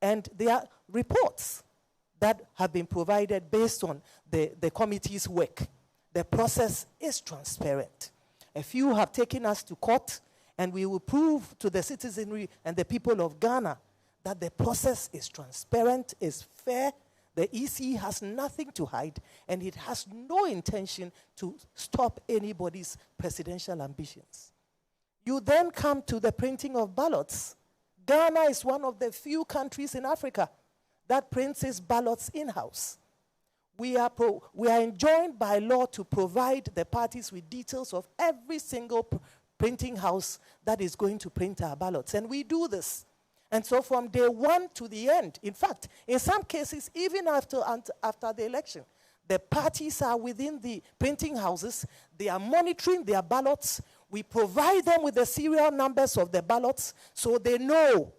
And there are reports that have been provided based on the committee's work. The process is transparent. A few have taken us to court, and we will prove to the citizenry and the people of Ghana that the process is transparent, is fair. The EC has nothing to hide, and it has no intention to stop anybody's presidential ambitions. You then come to the printing of ballots. Ghana is one of the few countries in Africa that prints its ballots in-house. We are enjoined by law to provide the parties with details of every single printing house that is going to print our ballots. And we do this. And so from day one to the end, in fact, in some cases, even after the election, the parties are within the printing houses. They are monitoring their ballots. We provide them with the serial numbers of the ballots so they know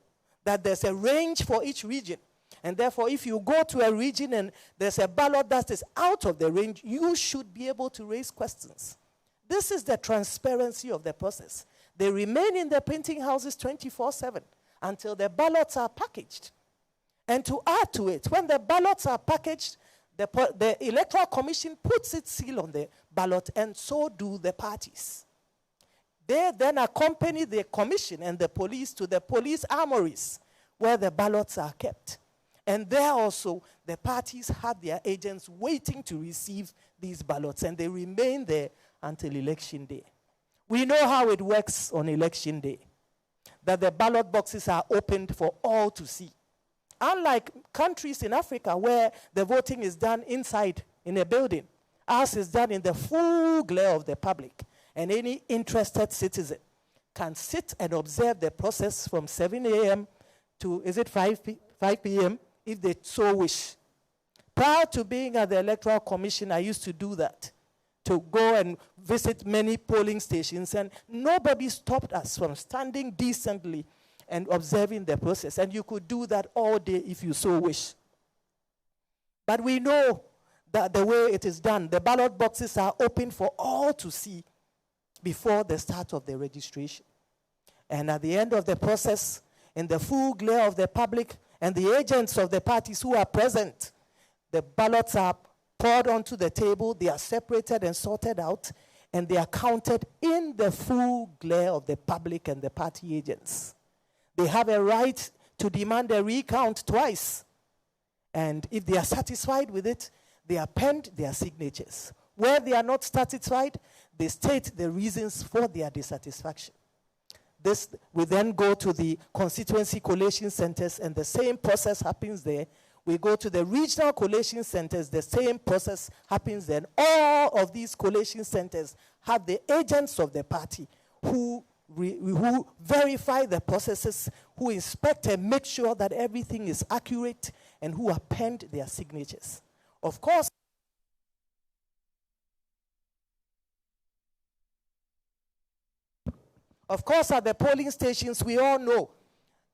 that there's a range for each region. And therefore, if you go to a region and there's a ballot that is out of the range, you should be able to raise questions. This is the transparency of the process. They remain in the printing houses 24/7 until the ballots are packaged. And to add to it, when the ballots are packaged, the Electoral Commission puts its seal on the ballot, and so do the parties. They then accompany the commission and the police to the police armories, where the ballots are kept. And there also, the parties have their agents waiting to receive these ballots, and they remain there until election day. We know how it works on election day, that the ballot boxes are opened for all to see. Unlike countries in Africa where the voting is done inside in a building, ours is done in the full glare of the public, and any interested citizen can sit and observe the process from 7 a.m. to, is it 5 p.m., if they so wish. Prior to being at the Electoral Commission, I used to do that, to go and visit many polling stations, and nobody stopped us from standing decently and observing the process. And you could do that all day if you so wish. But we know that the way it is done, the ballot boxes are open for all to see before the start of the registration. And at the end of the process, in the full glare of the public and the agents of the parties who are present, the ballots are poured onto the table, they are separated and sorted out, and they are counted in the full glare of the public and the party agents. They have a right to demand a recount twice. And if they are satisfied with it, they append their signatures. Where they are not satisfied, they state the reasons for their dissatisfaction. This, we then go to the constituency collation centers, and the same process happens there. We go to the regional collation centers, the same process happens there. All of these collation centers have the agents of the party who verify the processes, who inspect and make sure that everything is accurate, and who append their signatures. Of course, at the polling stations, we all know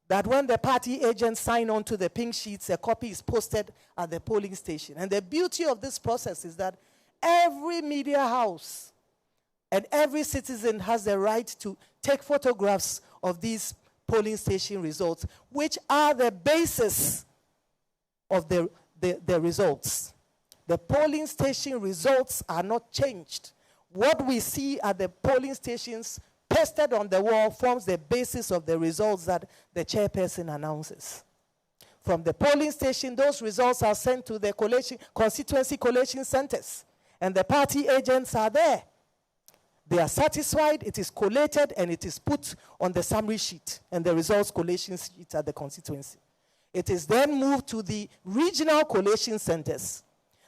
that when the party agents sign on to the pink sheets, a copy is posted at the polling station. And the beauty of this process is that every media house and every citizen has the right to take photographs of these polling station results, which are the basis of the results. The polling station results are not changed. What we see at the polling stations pasted on the wall forms the basis of the results that the chairperson announces. From the polling station, those results are sent to the constituency collation centers, and the party agents are there. They are satisfied, it is collated, and it is put on the summary sheet and the results collation sheet at the constituency. It is then moved to the regional collation centers.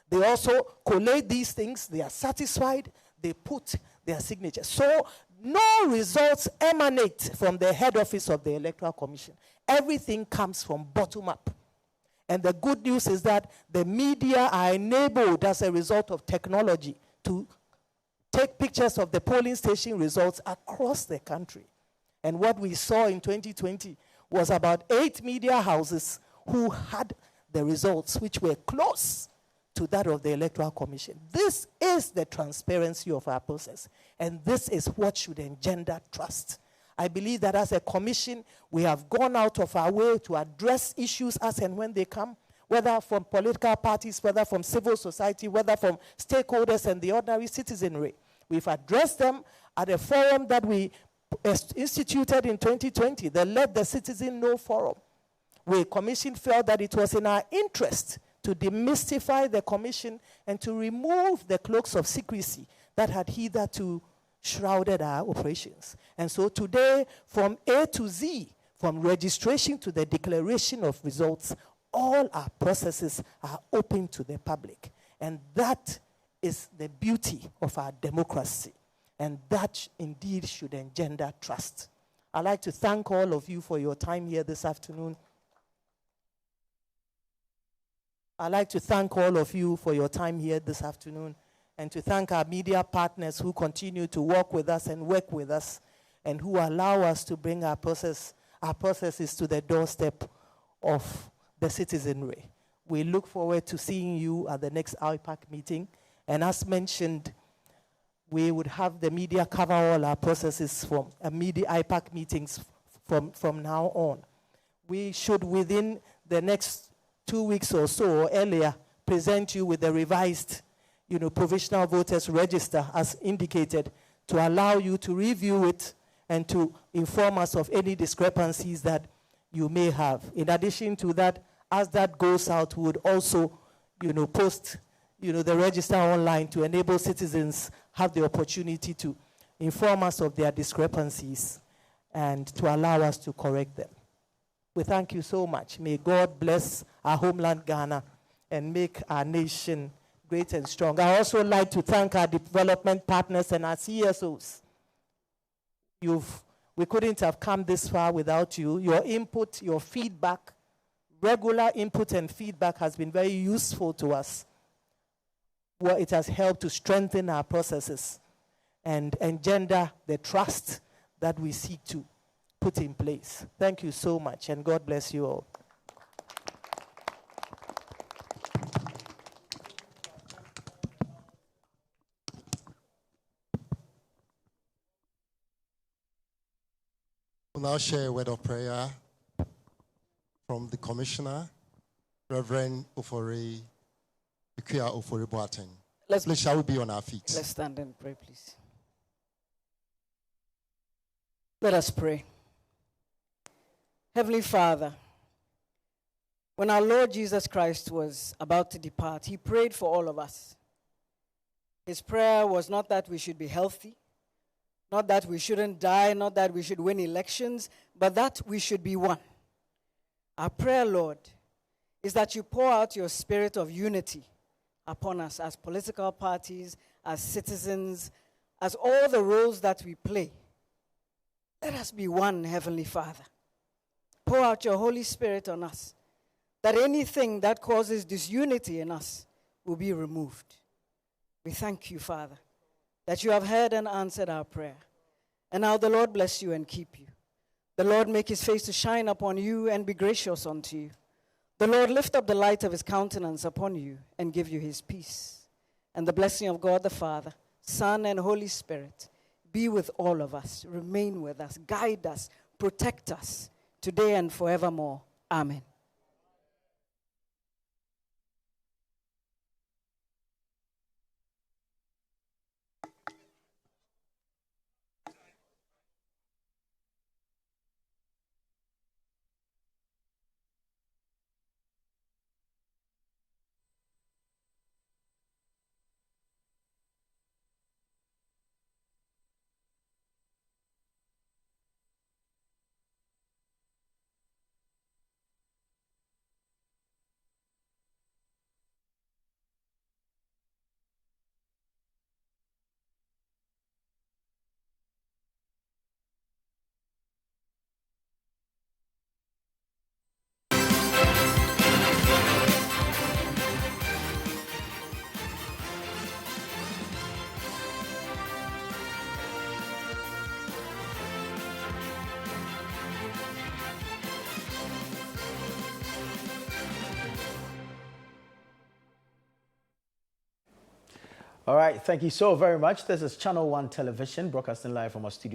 They also collate these things, they are satisfied, they put their signature. So no results emanate from the head office of the Electoral Commission. Everything comes from bottom up. And the good news is that the media are enabled as a result of technology to take pictures of the polling station results across the country. And what we saw in 2020 was about 8 media houses who had the results which were close to that of the Electoral Commission. This is the transparency of our process, and this is what should engender trust. I believe that as a commission, we have gone out of our way to address issues as and when they come, whether from political parties, whether from civil society, whether from stakeholders and the ordinary citizenry. We've addressed them at a forum that we instituted in 2020, the Let the Citizen Know Forum. The commission felt that it was in our interest to demystify the commission and to remove the cloaks of secrecy that had hitherto shrouded our operations. And so today, from A to Z, from registration to the declaration of results, all our processes are open to the public. And that is the beauty of our democracy. And that indeed should engender trust. I'd like to thank all of you for your time here this afternoon. I'd like to thank all of you for your time here this afternoon, and to thank our media partners who continue to work with us and work with us, and who allow us to bring our processes to the doorstep of the citizenry. We look forward to seeing you at the next IPAC meeting. And as mentioned, we would have the media cover all our processes from media IPAC meetings from now on. We should, within the next 2 weeks or so, or earlier, present you with the revised, provisional voters register as indicated, to allow you to review it and to inform us of any discrepancies that you may have. In addition to that, as that goes out, we would also, post, the register online to enable citizens have the opportunity to inform us of their discrepancies and to allow us to correct them. We thank you so much. May God bless our homeland, Ghana, and make our nation great and strong. I also like to thank our development partners and our CSOs. We couldn't have come this far without you. Your input, your feedback, regular input and feedback has been very useful to us. Well, it has helped to strengthen our processes and engender the trust that we seek to put in place. Thank you so much, and God bless you all. We'll now share a word of prayer from the Commissioner, Reverend Ofori Boateng. Please, shall we be on our feet? Let's stand and pray, please. Let us pray. Heavenly Father, when our Lord Jesus Christ was about to depart, he prayed for all of us. His prayer was not that we should be healthy, not that we shouldn't die, not that we should win elections, but that we should be one. Our prayer, Lord, is that you pour out your spirit of unity upon us as political parties, as citizens, as all the roles that we play. Let us be one, Heavenly Father. Pour out your Holy Spirit on us, that anything that causes disunity in us will be removed. We thank you, Father, that you have heard and answered our prayer. And now the Lord bless you and keep you. The Lord make his face to shine upon you and be gracious unto you. The Lord lift up the light of his countenance upon you and give you his peace. And the blessing of God the Father, Son, and Holy Spirit be with all of us, remain with us, guide us, protect us, today and forevermore. Amen. All right, thank you so very much. This is Channel One Television, broadcasting live from our studio.